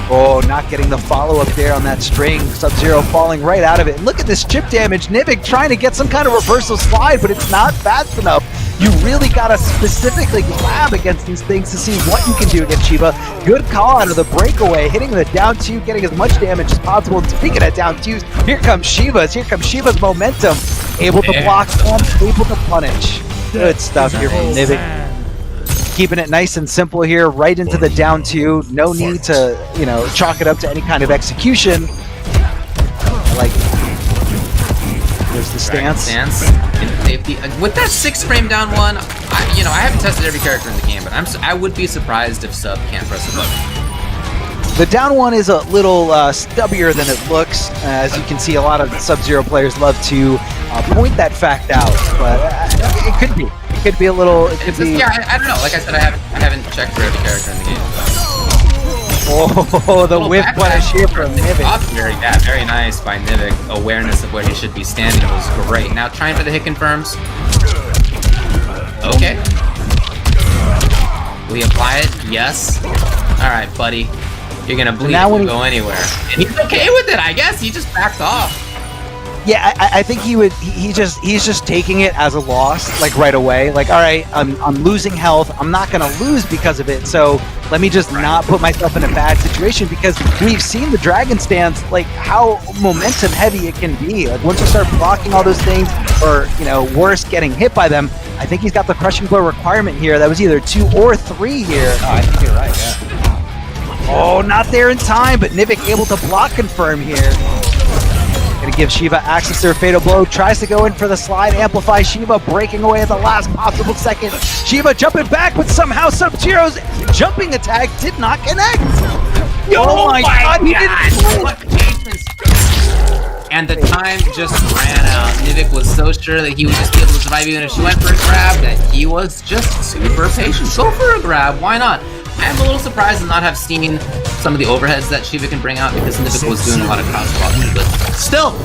Oh, not getting the follow-up there on that string. Sub-Zero falling right out of it. And look at this chip damage. Nivik trying to get some kind of reversal slide, but it's not fast enough. You really gotta specifically grab against these things to see what you can do against Shiva. Good call out of the breakaway, hitting the down 2, getting as much damage as possible. And speaking of down 2s, here comes Shiva's momentum. Able to block and able to punish. Good stuff here from Nivik. Keeping it nice and simple here, right into the down 2. No need to, you know, chalk it up to any kind of execution. I like it. There's the stance. In safety. With that 6 frame down 1, I haven't tested every character in the game, but I would be surprised if Sub can't press a button. The down 1 is a little stubbier than it looks. As you can see, a lot of Sub-Zero players love to point that fact out, but it could be. It could be a little. It could be. Yeah, I don't know. Like I said, I haven't checked for every character in the game. Oh, the whip punish here from Nivik. Yeah, very nice by Nivik. Awareness of where he should be standing was great. Now trying for the hit confirms. Okay. Will he apply it? Yes. All right, buddy. You're gonna bleed if you go anywhere. And he's okay with it, I guess. He just backed off. Yeah, I think he's just taking it as a loss, like right away. Like, all right, I'm losing health. I'm not gonna lose because of it. So let me just not put myself in a bad situation, because we've seen the Dragon Stance, like how momentum heavy it can be. Like once you start blocking all those things, or you know, worse, getting hit by them. I think he's got the crushing blow requirement here. That was either 2 or 3 here. Oh, I think you're right. Yeah. Oh, not there in time, but Nivik able to block confirm here. Gonna give Shiva access to her fatal blow. Tries to go in for the slide. Amplify Shiva, breaking away at the last possible second. Shiva jumping back, but somehow Sub-Zero's jumping attack did not connect. Oh my god, he didn't. And the time just ran out. Nivik was so sure that he would just be able to survive even if she went for a grab that he was just super patient. Go for a grab, why not? I'm a little surprised to not have seen some of the overheads that Shiva can bring out, because Nivik was doing a lot of cross blocking, but still,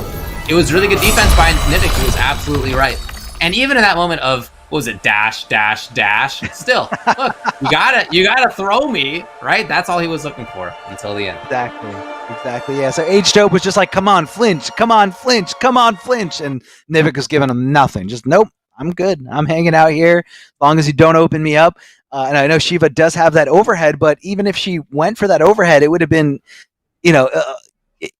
it was really good defense by Nivik. He was absolutely right. And even in that moment of, what was it, dash, still, look, you gotta throw me, right? That's all he was looking for until the end. Exactly, yeah. So H-Dope was just like, come on, flinch, come on, flinch, come on, flinch, and Nivik was giving him nothing. Just, nope, I'm good. I'm hanging out here as long as you don't open me up. And I know Shiva does have that overhead, but even if she went for that overhead, it would have been, you know,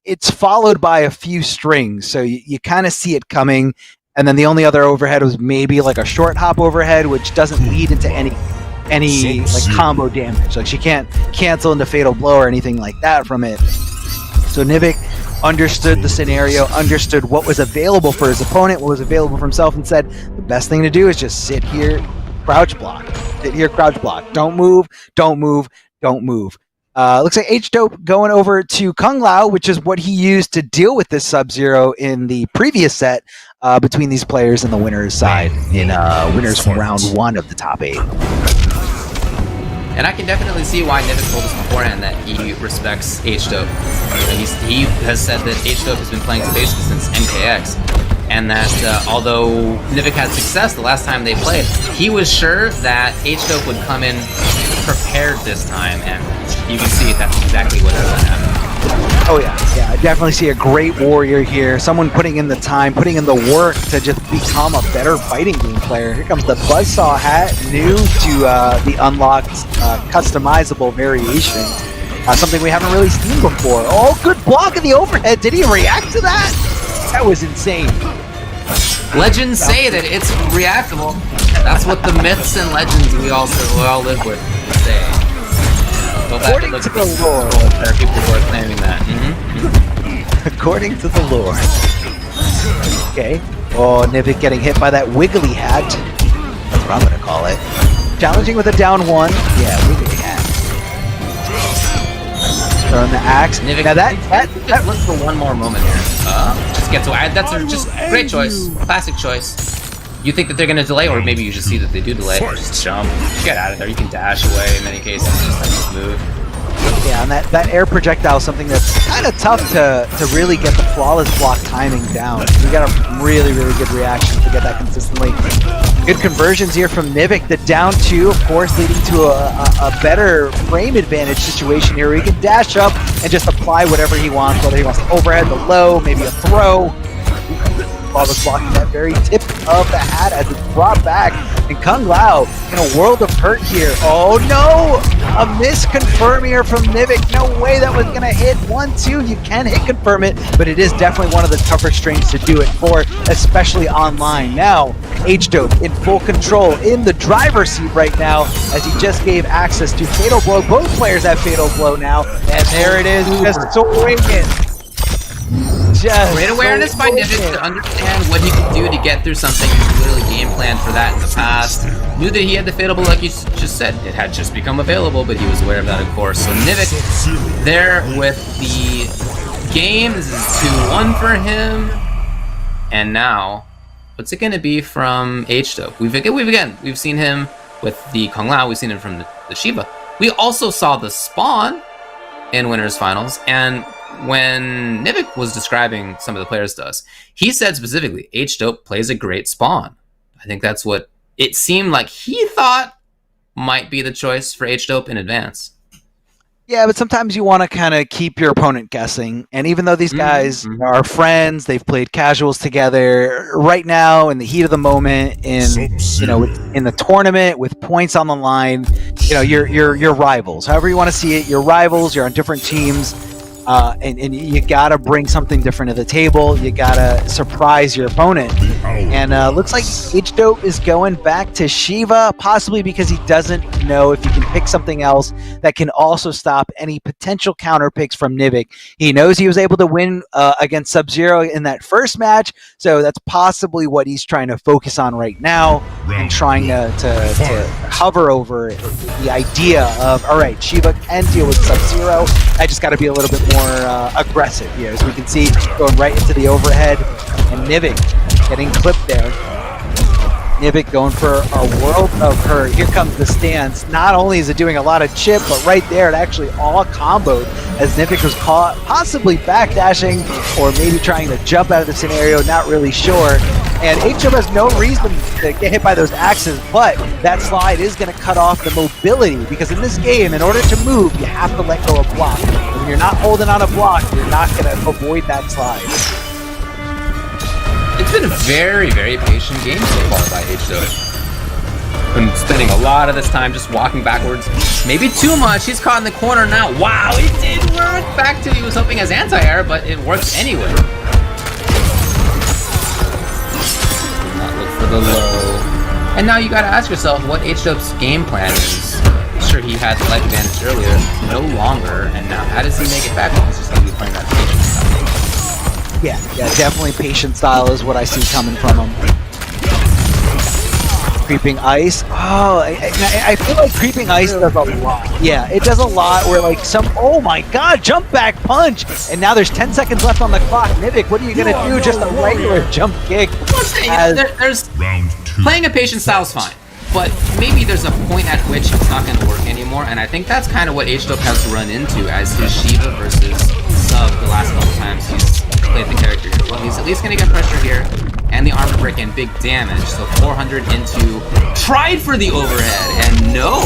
it's followed by a few strings. So you kind of see it coming. And then the only other overhead was maybe like a short hop overhead, which doesn't lead into any like combo damage. Like she can't cancel into fatal blow or anything like that from it. So Nivik understood the scenario, understood what was available for his opponent, what was available for himself, and said the best thing to do is just sit here, crouch block. Sit here, crouch block. Don't move, don't move, don't move. Looks like H-Dope going over to Kung Lao, which is what he used to deal with this Sub-Zero in the previous set between these players and the winner's side in winners from round 1 of the top 8. And I can definitely see why Nivik told us beforehand that he respects H-Dope. He has said that H-Dope has been playing basically since MKX, and that although Nivik had success the last time they played, he was sure that H-Dope would come in prepared this time, and you can see that's exactly what has happened. Oh yeah, I definitely see a great warrior here. Someone putting in the time, putting in the work to just become a better fighting game player. Here comes the Buzzsaw hat, new to the unlocked customizable variations. Something we haven't really seen before. Oh, good block in the overhead. Did he react to that? That was insane. Legends say that it's reactable. That's what the myths and legends we all live with say. According to the lore. There are people who are claiming that. According to the lore. Okay. Oh, Nivik getting hit by that wiggly hat. That's what I'm going to call it. Challenging with a down one. Yeah, wiggly hat. Throwing the axe. Nivik, now that look for one more moment here. Just get to that's a just great choice. Classic choice. You think that they're going to delay, or maybe you just see that they do delay. Just jump. Get out of there. You can dash away in many cases. Just move. Yeah, and that air projectile is something that's kind of tough to really get the flawless block timing down. You got a really good reaction to get that consistently. Good conversions here from Nivik. The down two, of course, leading to a better frame advantage situation here where he can dash up and just apply whatever he wants, whether he wants the overhead, the low, maybe a throw. Flawless blocking that very tip of the hat as it's brought back. And Kung Lao in a world of hurt here. Oh no! A miss confirm here from Nivik. No way that was going to hit. 1-2, you can hit confirm it, but it is definitely one of the tougher strains to do it for, especially online. Now, H-Dope in full control, in the driver's seat right now, as he just gave access to Fatal Blow. Both players have Fatal Blow now, and there it is, just swinging. Great awareness by Nivik to understand what he could do to get through something. He literally game planned for that in the past. Knew that he had the Fatal Blow, like you just said. It had just become available, but he was aware of that, of course. So Nivik there with the game. This is 2-1 for him. And now, what's it going to be from H-Dope? We've seen him with the Kung Lao. We've seen him from the Shiva. We also saw the Spawn in Winners Finals, and when Nivik was describing some of the players to us, he said specifically, H-Dope plays a great Spawn. I think that's what it seemed like he thought might be the choice for H-Dope in advance. Yeah, but sometimes you want to kind of keep your opponent guessing. And even though these guys are friends, they've played casuals together, right now in the heat of the moment, in the tournament with points on the line, you're rivals. However you want to see it, you're rivals. You're on different teams. And you gotta bring something different to the table. You gotta surprise your opponent. And looks like H-Dope is going back to Shiva, possibly because he doesn't know if he can pick something else that can also stop any potential counter picks from Nivik. He knows he was able to win against Sub-Zero in that first match, so that's possibly what he's trying to focus on right now, and trying to hover over the idea of, all right, Shiva can deal with Sub-Zero. I just got to be a little bit more aggressive here, as we can see, going right into the overhead, and Nivik getting clipped there. Nivik going for a world of hurt. Here comes the stance. Not only is it doing a lot of chip, but right there it actually all comboed as Nivik was caught, possibly backdashing or maybe trying to jump out of the scenario, not really sure. And H-Dope has no reason to get hit by those axes, but that slide is going to cut off the mobility, because in this game, in order to move, you have to let go of block. And when you're not holding on a block, you're not going to avoid that slide. It's been a very patient game so far by H-Dope. Been spending a lot of this time just walking backwards. Maybe too much. He's caught in the corner now. Wow, it did work! Back to he was hoping as anti-air, but it works anyway. Not look for the low. And now you gotta ask yourself what H-Dope's game plan is. Sure, he had the life advantage earlier, no longer, and now how does he make it back? He's just gonna be playing that patient style. Yeah, definitely patient style is what I see coming from him. Creeping ice. Oh, I feel like creeping ice does a lot. Yeah, it does a lot where like oh my god, jump back punch! And now there's 10 seconds left on the clock. Nivik, what are you gonna do? Just a regular jump kick. There's playing a patient style is fine, but maybe there's a point at which it's not gonna work anymore, and I think that's kind of what H-Dope has to run into as his Shiva versus Sub the last couple times he's played the character here. Well, he's at least gonna get pressure here, and the armor brick and big damage. So 400 into, tried for the overhead, and no.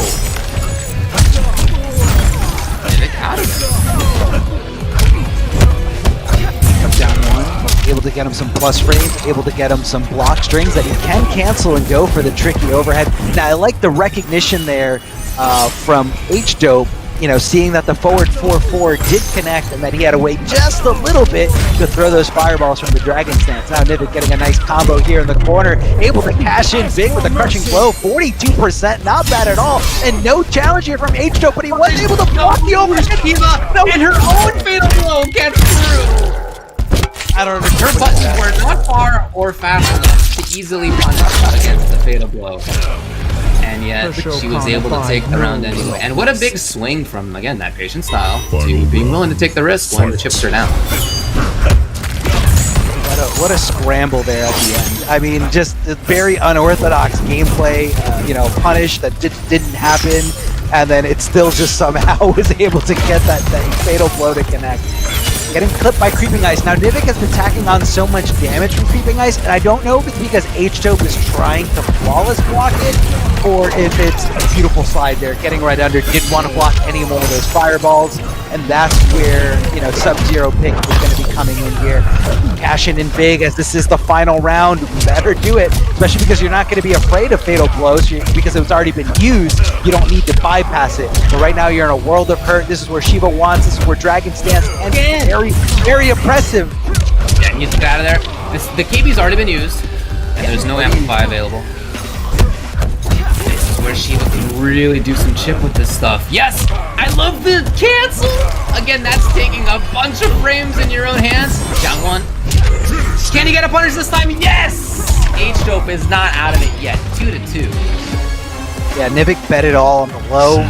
Nivik out of it. get him some plus frames, able to get him some block strings that he can cancel and go for the tricky overhead. Now, I like the recognition there from H-Dope, you know, seeing that the forward 4-4 did connect and that he had to wait just a little bit to throw those fireballs from the Dragon Stance. Now Nivik getting a nice combo here in the corner, able to cash in big with a crushing blow, 42%, not bad at all, and no challenge here from H-Dope, but he was able to block the overhead. And her own fatal blow gets through. I don't know. Her buttons were not far or fast enough to easily punish against the fatal blow. And yet, she was able to take the round anyway. And what a big swing from, again, that patient style to being willing to take the risk when the chips are down. What a scramble there at the end. I mean, just a very unorthodox gameplay, you know, punish that didn't happen, and then it still just somehow was able to get that fatal blow to connect. Getting clipped by Creeping Ice. Now, Nivik has been tacking on so much damage from Creeping Ice, and I don't know if it's because H-Dope is trying to flawless block it, or if it's a beautiful slide there, getting right under, didn't want to block any more of those fireballs, and that's where, you know, Sub-Zero pick is going to be coming in here. Cashing in big as this is the final round. You better do it, especially because you're not going to be afraid of fatal blows, because it's already been used. You don't need to bypass it. But right now you're in a world of hurt. This is where Shiva wants. This is where Dragon Stance ends. Very, very oppressive. Yeah, he needs to get out of there. The KB's already been used, and there's no Amplify available. This is where Shiva can really do some chip with this stuff. Yes! I love the cancel! Again, that's taking a bunch of frames in your own hands. Got one. Can he get a punish this time? Yes! H-Dope is not out of it yet. 2-2. Yeah, Nivik bet it all on the low.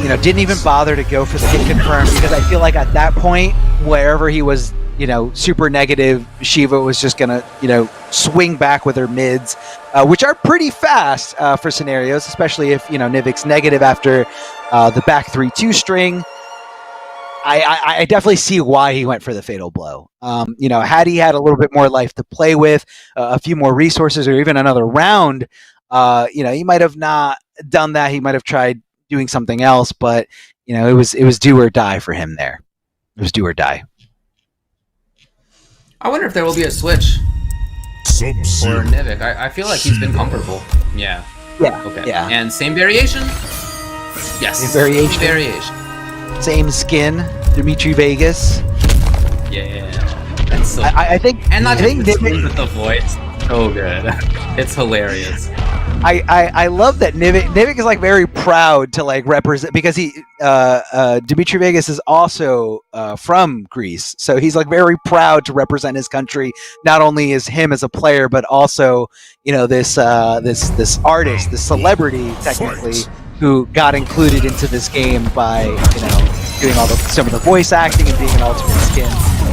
You know, didn't even bother to go for the hit confirm, because I feel like at that point, wherever he was, you know, super negative, Shiva was just gonna, you know, swing back with her mids, which are pretty fast for scenarios, especially if, you know, Nivik's negative after the back 3-2 string. I definitely see why he went for the fatal blow. You know, had he had a little bit more life to play with, a few more resources, or even another round, you know, he might have not done that. He might have tried doing something else, but, you know, it was do or die for him there. It was do or die. I wonder if there will be a switch for Nivik. I feel like he's been comfortable. Yeah. Yeah. Okay. Yeah. And same variation? Yes. Same variation. Same variation. Same skin. Dimitri Vegas. Yeah. That's so I think. And not I think just Nivik, with the voice. So good. It's hilarious. I love that Nivik is like very proud to like represent, because he Dimitri Vegas is also from Greece, so he's like very proud to represent his country, not only as him as a player, but also, you know, this artist, this celebrity technically, who got included into this game by, you know, doing some of the voice acting and being an alternate skin.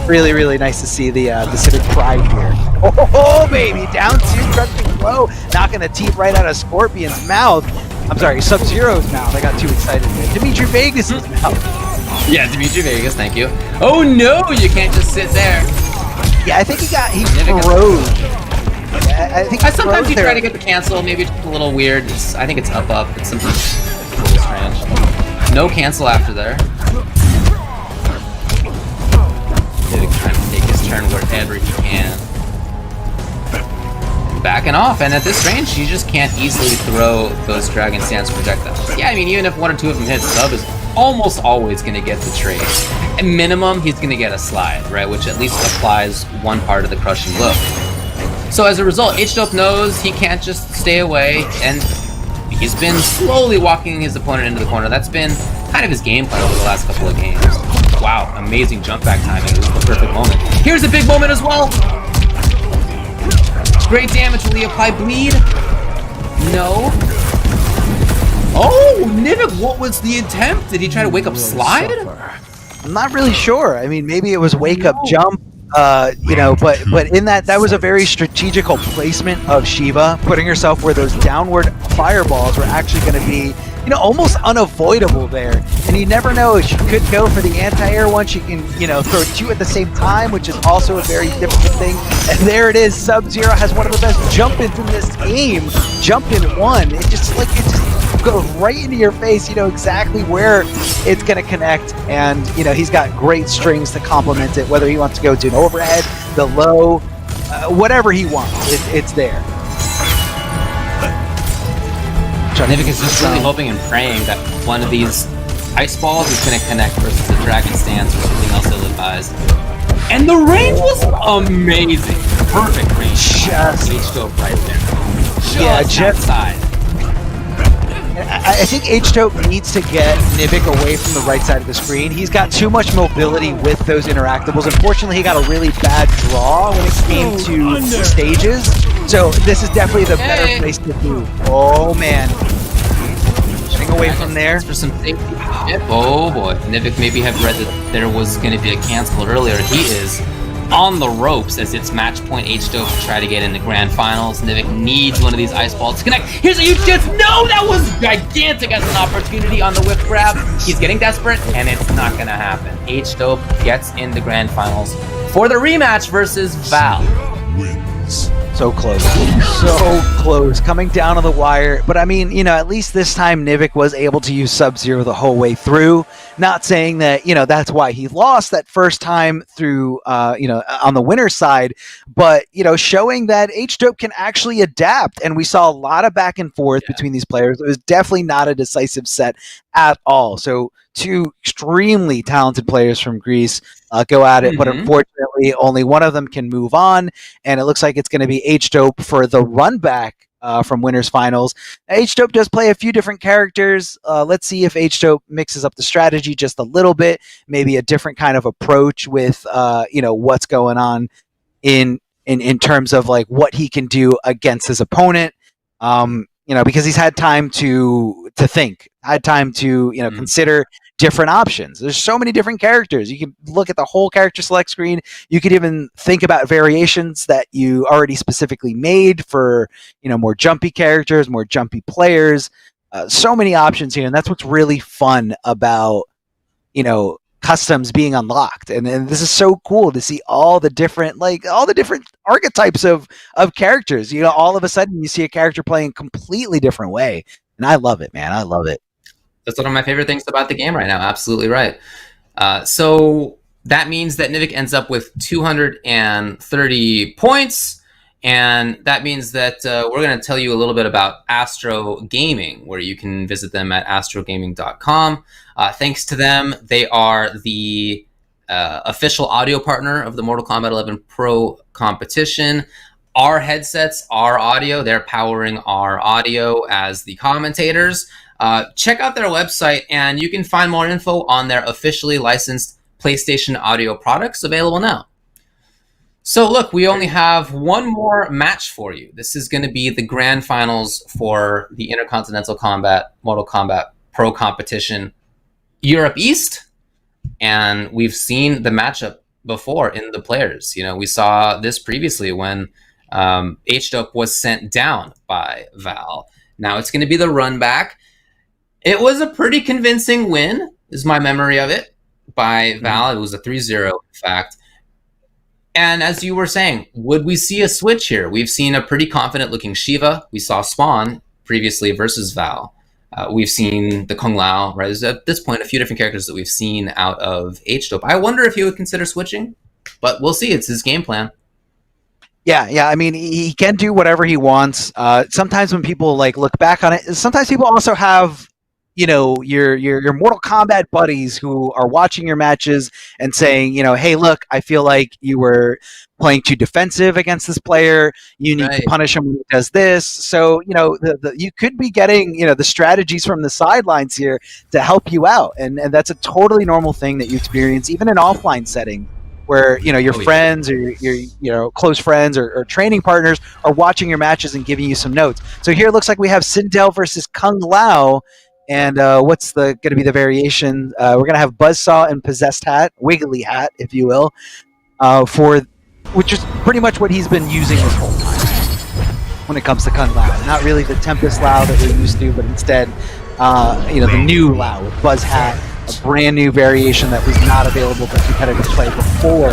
Really, really nice to see the civic pride here. Oh, baby, down 2, crushing blow, knocking a teeth right out of Scorpion's mouth. I'm sorry, Sub-Zero's mouth. I got too excited there. Dimitri Vegas' mouth. Yeah, Dimitri Vegas, thank you. Oh no, you can't just sit there. Yeah, I think he froze. I think Sometimes you try to get the cancel, maybe it's a little weird. I think it's up. It's something a little strange. No cancel after there. Trying to take his turn wherever he can. Backing off, and at this range, you just can't easily throw those Dragon Stance projectiles. Yeah, I mean, even if 1 or 2 of them hit, Sub is almost always going to get the trade. At minimum, he's going to get a slide, right? Which at least applies one part of the crushing blow. So as a result, H-Dope knows he can't just stay away, and he's been slowly walking his opponent into the corner. That's been kind of his game plan over the last couple of games. Wow, amazing jump back timing. It was the perfect moment. Here's a big moment as well. Great damage. Will he apply bleed? No. Oh, Nivik, what was the attempt? Did he try to wake up Slide? I'm not really sure. I mean, maybe it was wake up jump. You know, but in that was a very strategical placement of Shiva, putting herself where those downward fireballs were actually going to be, you know, almost unavoidable there. And you never know, she could go for the anti-air one. She can, you know, throw 2 at the same time, which is also a very difficult thing. And there it is. Sub-Zero has one of the best jump-ins in this game. Jump in 1. It just goes right into your face. You know exactly where it's going to connect. And, you know, he's got great strings to complement it, whether he wants to go to an overhead, the low, whatever he wants, it's there. Nivik is just really hoping and praying that one of these ice balls is going to connect versus a dragon stance or something else ill-advised. And the range was amazing. Perfect range. Just H-Dope right there. just outside. I think H-Dope needs to get Nivik away from the right side of the screen. He's got too much mobility with those interactables. Unfortunately, he got a really bad draw when it came to stages. So this is definitely the better place to do. Oh man. Getting away from there. For some safety. Oh boy. Nivik maybe have read that there was going to be a cancel earlier. He is on the ropes as it's match point H-Dope to try to get into grand finals. Nivik needs one of these ice balls to connect. Here's a huge chance. No, that was gigantic as an opportunity on the whip grab. He's getting desperate, and it's not going to happen. H-Dope gets into grand finals for the rematch versus Val. Wins. So close. So close. Coming down to the wire. But I mean, at least this time Nivik was able to use Sub-Zero the whole way through. Not saying that, that's why he lost that first time through, on the winner's side. But, showing that H-Dope can actually adapt. And we saw a lot of back and forth between these players. It was definitely not a decisive set at all. So two extremely talented players from Greece go at it, but unfortunately only one of them can move on, and it looks like it's going to be H-Dope for the run back from winners finals. H-Dope does play a few different characters. Let's see if H-Dope mixes up the strategy just a little bit, maybe a different kind of approach with what's going on in terms of like what he can do against his opponent. Because he's had time to think, had time to consider different options. There's so many different characters. You can look at the whole character select screen. You could even think about variations that you already specifically made for more jumpy characters, more jumpy players. So many options here, and that's what's really fun about customs being unlocked. And this is so cool to see all the different archetypes of characters. All of a sudden you see a character playing a completely different way, and I love it, man. I love it. That's one of my favorite things about the game right now. Absolutely right. So that means that Nivik ends up with 230 points. And that means that we're going to tell you a little bit about Astro Gaming, where you can visit them at astrogaming.com. Thanks to them, they are the official audio partner of the Mortal Kombat 11 Pro competition. Our headsets, our audio, they're powering our audio as the commentators. Check out their website, and you can find more info on their officially licensed PlayStation audio products available now. So look, we only have one more match for you. This is going to be the grand finals for the Intercontinental Mortal Kombat Pro competition Europe East. And we've seen the matchup before in the players. We saw this previously when H-Dope was sent down by Val. Now it's going to be the run back. It was a pretty convincing win, is my memory of it, by Val. It was a 3-0, in fact. And as you were saying, would we see a switch here? We've seen a pretty confident-looking Shiva. We saw Spawn previously versus Val. We've seen the Kung Lao, right? There's at this point a few different characters that we've seen out of H-Dope. I wonder if he would consider switching, but we'll see. It's his game plan. Yeah. I mean, he can do whatever he wants. Sometimes when people look back on it, sometimes people also have your Mortal Kombat buddies who are watching your matches and saying, hey, look, I feel like you were playing too defensive against this player. You need to punish him when he does this. So, you could be getting, the strategies from the sidelines here to help you out. And that's a totally normal thing that you experience, even in offline setting, where, your friends or your close friends or training partners are watching your matches and giving you some notes. So here it looks like we have Sindel versus Kung Lao. And what's going to be the variation? We're going to have Buzzsaw and Possessed Hat, Wiggly Hat, if you will, which is pretty much what he's been using this whole time when it comes to Kung Lao. Not really the Tempest Lao that we're used to, but instead, the new Lao with Buzz Hat, a brand new variation that was not available for competitive play before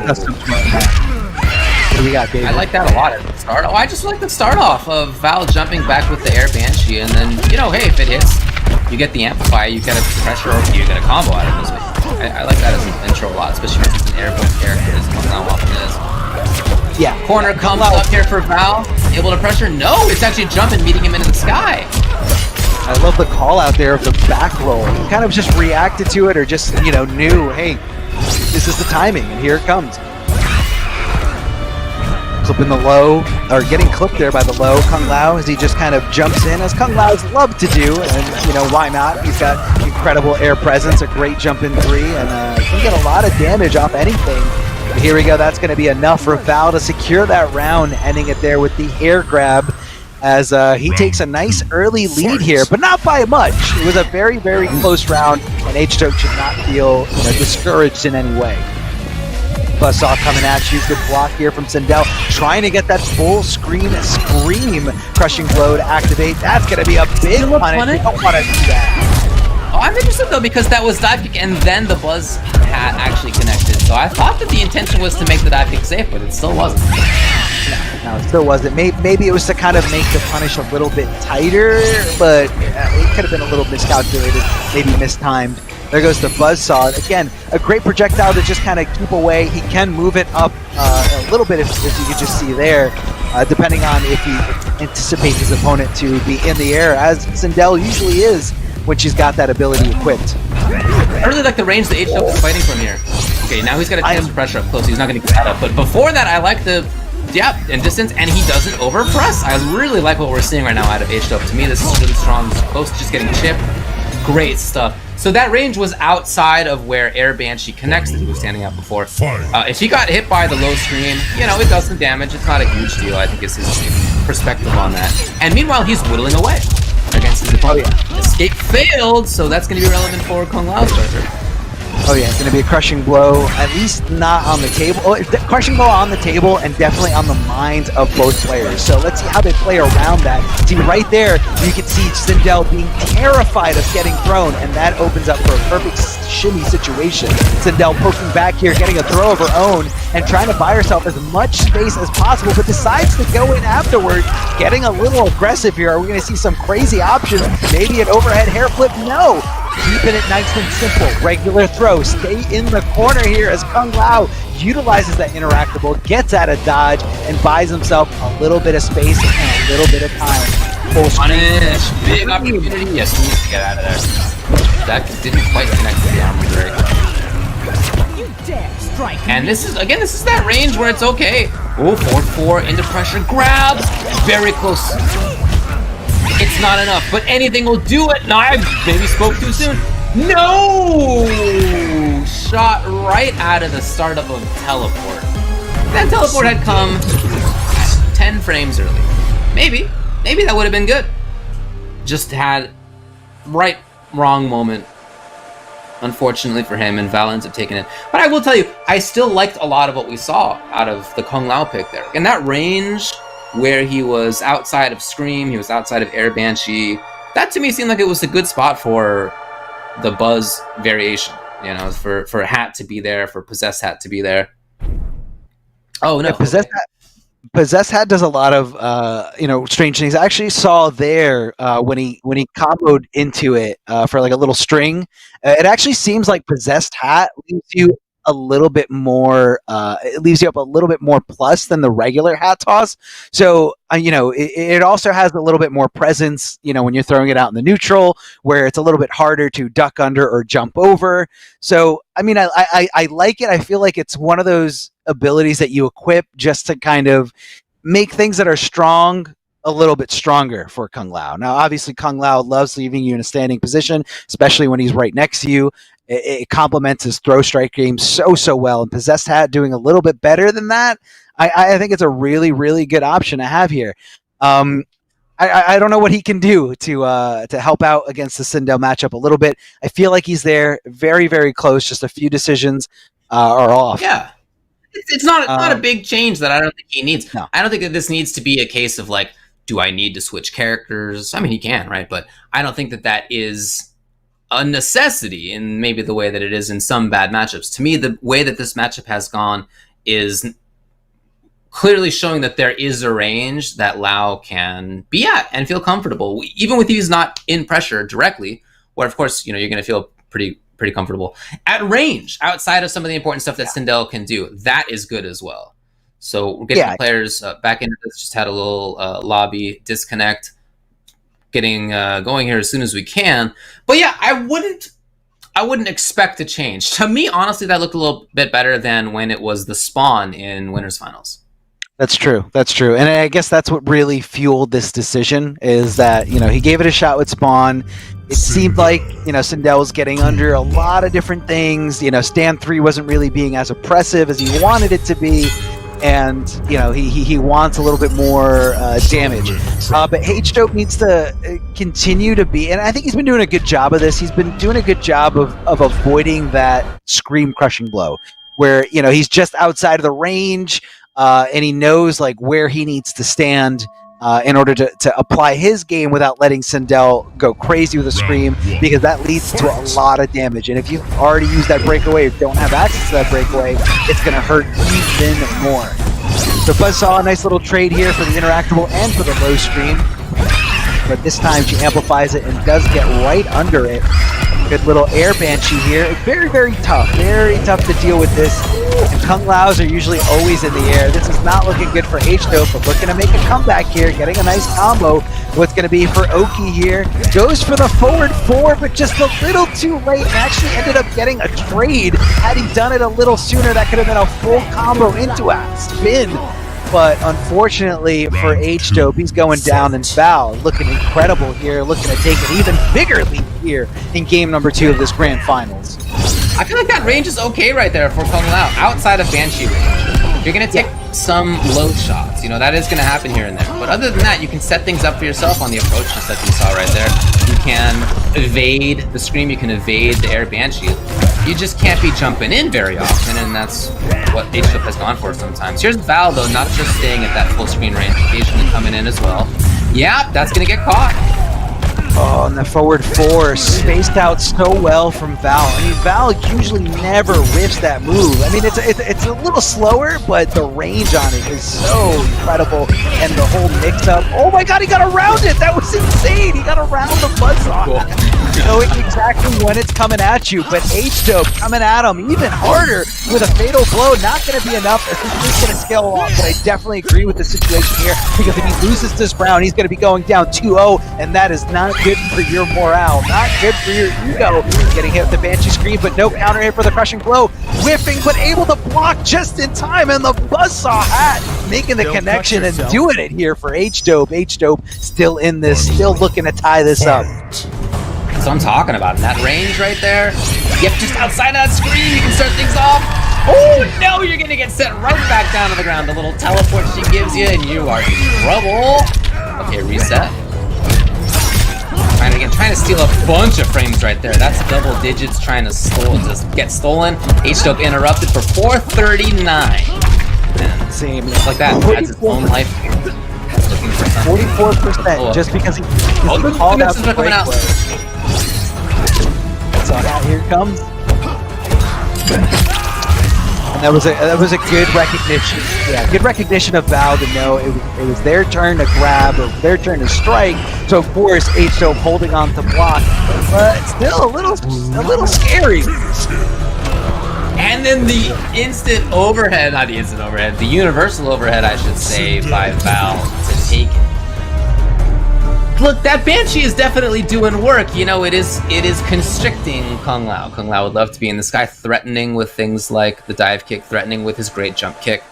Custom Hat. What do we got, David? I like that a lot at the start. I just like the start off of Val jumping back with the Air Banshee, and then, hey, if it hits, you get the Amplify, you get a pressure, or you get a combo out of this. I like that as an intro a lot, especially when it's an airborne character as Kung Lao often is. Yeah, Corner comes up here for Val. Able to pressure? No, it's actually jumping, meeting him into the sky. I love the call out there of the back roll. He kind of just reacted to it or just, you know, knew, hey, this is the timing, and here it comes. Clipping the low, or getting clipped there by the low, Kung Lao, as he just kind of jumps in, as Kung Lao's love to do, and, you know, why not? He's got incredible air presence, a great jump in 3, and can get a lot of damage off anything. But here we go, that's going to be enough for Val to secure that round, ending it there with the air grab, as he takes a nice early lead here, but not by much. It was a very, very close round, and H-Toke should not feel, you know, discouraged in any way. Buzzsaw coming at you, good block here from Sindel, trying to get that full screen scream crushing blow to activate. That's going to be a big punish. You don't want to do that. Oh, I'm interested though, because that was dive kick and then the buzz hat actually connected. So I thought that the intention was to make the dive kick safe, but it still wasn't. No, it still wasn't. Maybe it was to kind of make the punish a little bit tighter, but it could have been a little miscalculated, maybe mistimed. There goes the Buzzsaw. Again, a great projectile to just kind of keep away. He can move it up a little bit, if you could just see there, depending on if he anticipates his opponent to be in the air, as Sindel usually is when she's got that ability equipped. I really like the range that H-Toke is fighting from here. Okay, now he's got a chance to pressure up close. He's not going to get that up. But before that, I like the and distance, and he doesn't overpress. I really like what we're seeing right now out of H-Toke. To me, this is really strong. Close to just getting chipped. Great stuff. So that range was outside of where Air Banshee connects that he was standing at before. If he got hit by the low screen, you know, it does some damage. It's not a huge deal, I think, is his perspective on that. And meanwhile, he's whittling away against his opponent. Escape failed, so that's going to be relevant for Kung Lao's pressure. Oh yeah, it's going to be a crushing blow, at least not on the table. Oh, crushing blow on the table and definitely on the minds of both players. So let's see how they play around that. See, right there, you can see Sindel being terrified of getting thrown, and that opens up for a perfect shimmy situation. Sindel poking back here, getting a throw of her own, and trying to buy herself as much space as possible, but decides to go in afterward, getting a little aggressive here. Are we going to see some crazy options? Maybe an overhead hair flip? No! Keeping it nice and simple. Regular throw. Stay in the corner here as Kung Lao utilizes that interactable, gets out of dodge, and buys himself a little bit of space and a little bit of time. Full punish. Big opportunity. Yes, he needs to get out of there. That didn't quite connect with the armor break. You dare strike and this is, again, this is that range where it's okay. Oh, 4-4 into pressure. Grab. Very close. It's not enough, but anything will do it. No, I maybe spoke too soon. No! Shot right out of the startup of teleport. That teleport had come 10 frames early. Maybe that would have been good. Just had wrong moment. Unfortunately for him, and Val ends up taking it. But I will tell you, I still liked a lot of what we saw out of the Kung Lao pick there. And that range where he was outside of Scream, he was outside of Air Banshee, that to me seemed like it was a good spot for the Buzz variation, you know, for Hat to be there, for Possess Hat to be there. Oh no, yeah, Possess Hat does a lot of you know, strange things. I actually saw there when he comboed into it for like a little string. It actually seems like Possessed Hat leaves you a little bit more it leaves you up a little bit more plus than the regular hat toss. So you know, it also has a little bit more presence, you know, when you're throwing it out in the neutral, where it's a little bit harder to duck under or jump over. So I mean, I like it. I feel like it's one of those abilities that you equip just to kind of make things that are strong a little bit stronger for Kung Lao. Now obviously Kung Lao loves leaving you in a standing position, especially when he's right next to you. It complements his throw strike game so well, and Possessed Hat doing a little bit better than that. I think it's a really, really good option to have here. I don't know what he can do to help out against the Sindel matchup a little bit. I feel like he's there, very, very close. Just a few decisions are off. Yeah, it's not a big change that I don't think he needs. No. I don't think that this needs to be a case of like, do I need to switch characters? I mean, he can, right? But I don't think that is a necessity in maybe the way that it is in some bad matchups. To me, the way that this matchup has gone is clearly showing that there is a range that Lao can be at and feel comfortable, even with he's not in pressure directly, where of course, you know, you're going to feel pretty comfortable at range outside of some of the important stuff that Sindel can do. That is good as well. So we're getting the players back into this. Just had a little lobby disconnect. Getting going here as soon as we can. But yeah, I wouldn't expect a change. To me, honestly, that looked a little bit better than when it was the spawn in Winners Finals. That's true. That's true. And I guess that's what really fueled this decision is that, he gave it a shot with Spawn. It seemed like, Sindel was getting under a lot of different things. Stand 3 wasn't really being as oppressive as he wanted it to be. And, he wants a little bit more damage. But H-Dope needs to continue to be, and I think he's been doing a good job of this. He's been doing a good job of avoiding that scream crushing blow where, he's just outside of the range. And he knows where he needs to stand in order to apply his game without letting Sindel go crazy with a scream, because that leads to a lot of damage. And if you've already used that breakaway or don't have access to that breakaway, it's going to hurt even more. So Buzzsaw, a nice little trade here for the interactable and for the low scream. But this time she amplifies it and does get right under it. Good little air Banshee here. It's very, very tough. Very tough to deal with this. And Kung Laos are usually always in the air. This is not looking good for H-Dope, but looking to make a comeback here. Getting a nice combo. What's going to be for Oki here. Goes for the forward 4, but just a little too late. And actually ended up getting a trade. Had he done it a little sooner, that could have been a full combo into a spin. But unfortunately for H-Dope, he's going down, and Val looking incredible here, looking to take an even bigger lead here in game number 2 of this grand finals. I feel like that range is okay right there for Kung Lao, outside of Banshee range. You're going to take some low shots, that is going to happen here and there. But other than that, you can set things up for yourself on the approach, just that you saw right there. You can evade the scream, you can evade the air Banshee. You just can't be jumping in very often, and that's what H-Dope has gone for sometimes. Here's Val, though, not just staying at that full screen range, occasionally coming in as well. Yeah, that's going to get caught. Oh, and the forward 4 spaced out so well from Val. I mean, Val usually never whiffs that move. I mean, it's a little slower, but the range on it is so incredible. And the whole mix-up. Oh my god, he got around it! That was insane! He got around the buzzsaw. Cool. Knowing exactly when it's coming at you, but H-Dope coming at him even harder with a fatal blow. Not going to be enough. This is going to scale along, but I definitely agree with the situation here, because if he loses this round, he's going to be going down 2-0, and that is not good for your morale, not good for your ego. Getting hit with the Banshee screen, but no counter hit for the crushing blow. Whiffing, but able to block just in time, and the buzzsaw hat making the connection and doing it here for H-Dope. H-Dope still in this, still looking to tie this up. That's what I'm talking about. In that range right there, yep, just outside of that screen, you can start things off. Oh, no, you're going to get set right back down to the ground. The little teleport she gives you, and you are in trouble. Okay, reset. Trying to steal a bunch of frames right there. That's double digits trying to get stolen. H-Dope interrupted for 439. And Same. Just like that, adds its own life. Looking for something. 44%, just because he called out the coming out. So here it comes. And that was a good recognition. Yeah, good recognition of Val to know it was their turn to grab or their turn to strike. So of course H-Dope holding on to block, but still a little scary. And then the instant overhead, not the instant overhead, the universal overhead, I should say, by Val to take it. Look, that Banshee is definitely doing work. It is constricting Kung Lao. Kung Lao would love to be in the sky, threatening with things like the dive kick, threatening with his great jump kick.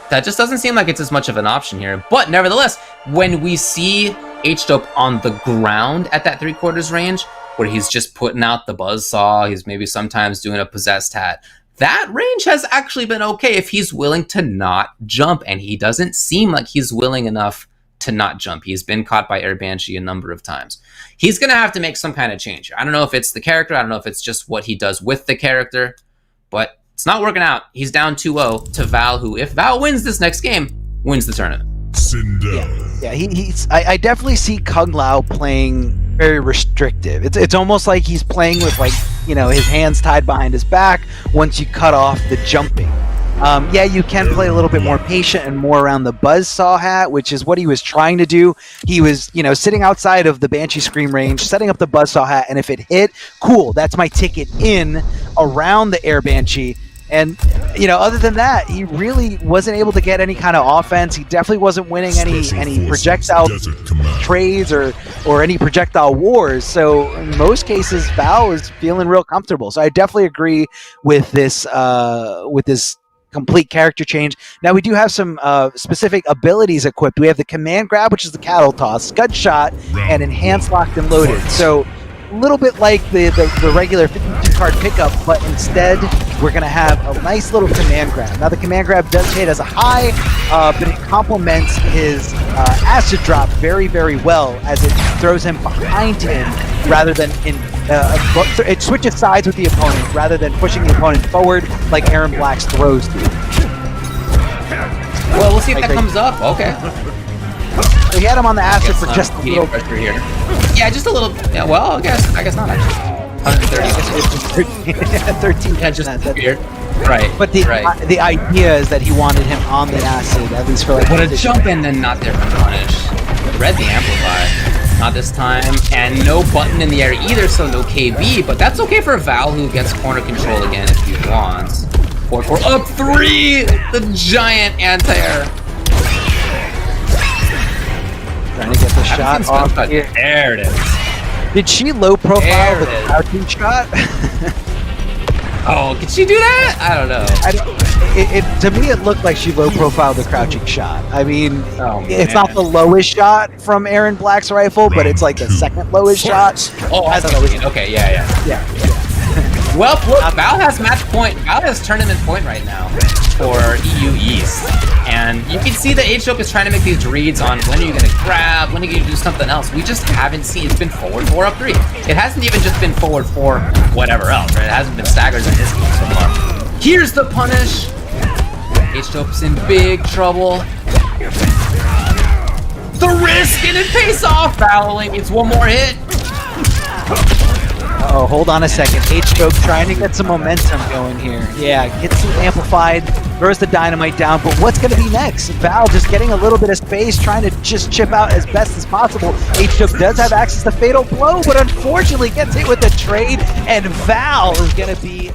That just doesn't seem like it's as much of an option here. But nevertheless, when we see H-Dope on the ground at that 3/4 range, where he's just putting out the buzzsaw, he's maybe sometimes doing a possessed hat, that range has actually been okay if he's willing to not jump, and he doesn't seem like he's willing enough to not jump. He's been caught by Air Banshee a number of times. He's going to have to make some kind of change. I don't know if it's the character. I don't know if it's just what he does with the character, but it's not working out. He's down 2-0 to Val, who, if Val wins this next game, wins the tournament. Yeah, I definitely see Kung Lao playing very restrictive. It's almost like he's playing with his hands tied behind his back once you cut off the jumping. Yeah, you can play a little bit more patient and more around the buzzsaw hat, which is what he was trying to do. He was, sitting outside of the Banshee scream range, setting up the buzzsaw hat, and if it hit, cool, that's my ticket in around the Air Banshee. And, you know, other than that, he really wasn't able to get any kind of offense. He definitely wasn't winning any projectile trades or any projectile wars. So in most cases, Val is feeling real comfortable. So I definitely agree with this complete character change. Now we do have some specific abilities equipped. We have the command grab, which is the cattle toss, scud shot, and enhanced locked and loaded. So a little bit like the regular 52 card pickup, but instead we're going to have a nice little command grab. Now the command grab does hit as a high, but it complements his acid drop very, very well, as it throws him behind him rather than in it switches sides with the opponent rather than pushing the opponent forward like Aaron Black's throws do. Well, we'll see if that comes up. Okay. So he had him on the acid for just a little pressure here. Yeah, just a little. Yeah, well, I guess not actually. 130. 13. Yeah, just weird. Right. But the idea is that he wanted him on the acid, at least for like. What a jump and then not there for punish. Read the amplify. Not this time, and no button in the air either, so no KB. But that's okay for Val, who gets corner control again if he wants. 4-4 up 3. The giant anti-air. Trying to get the shot off here. There it is. Did she low profile the crouching shot? Oh, could she do that? I don't know. To me, it looked like she low profiled the crouching shot. I mean, it's not the lowest shot from Aaron Black's rifle, but it's like the second lowest shot. Oh, I thought it was. Okay, yeah. Well, look, Val has match point. Val has tournament point right now for EU East. And you can see that H-Joke is trying to make these reads on when are you going to grab, when are you going to do something else. We just haven't seen. It's been forward 4 up 3. It hasn't even just been forward 4 whatever else, right? It hasn't been staggers in this game so far. Here's the punish. H-Joke's in big trouble. The risk, and it pays off. Val only needs one more hit. Oh, hold on a second. H-Joke trying to get some momentum going here. Yeah, gets some amplified, throws the dynamite down, but what's going to be next? Val just getting a little bit of space, trying to just chip out as best as possible. H-Joke does have access to Fatal Blow, but unfortunately gets hit with the trade, and Val is going to be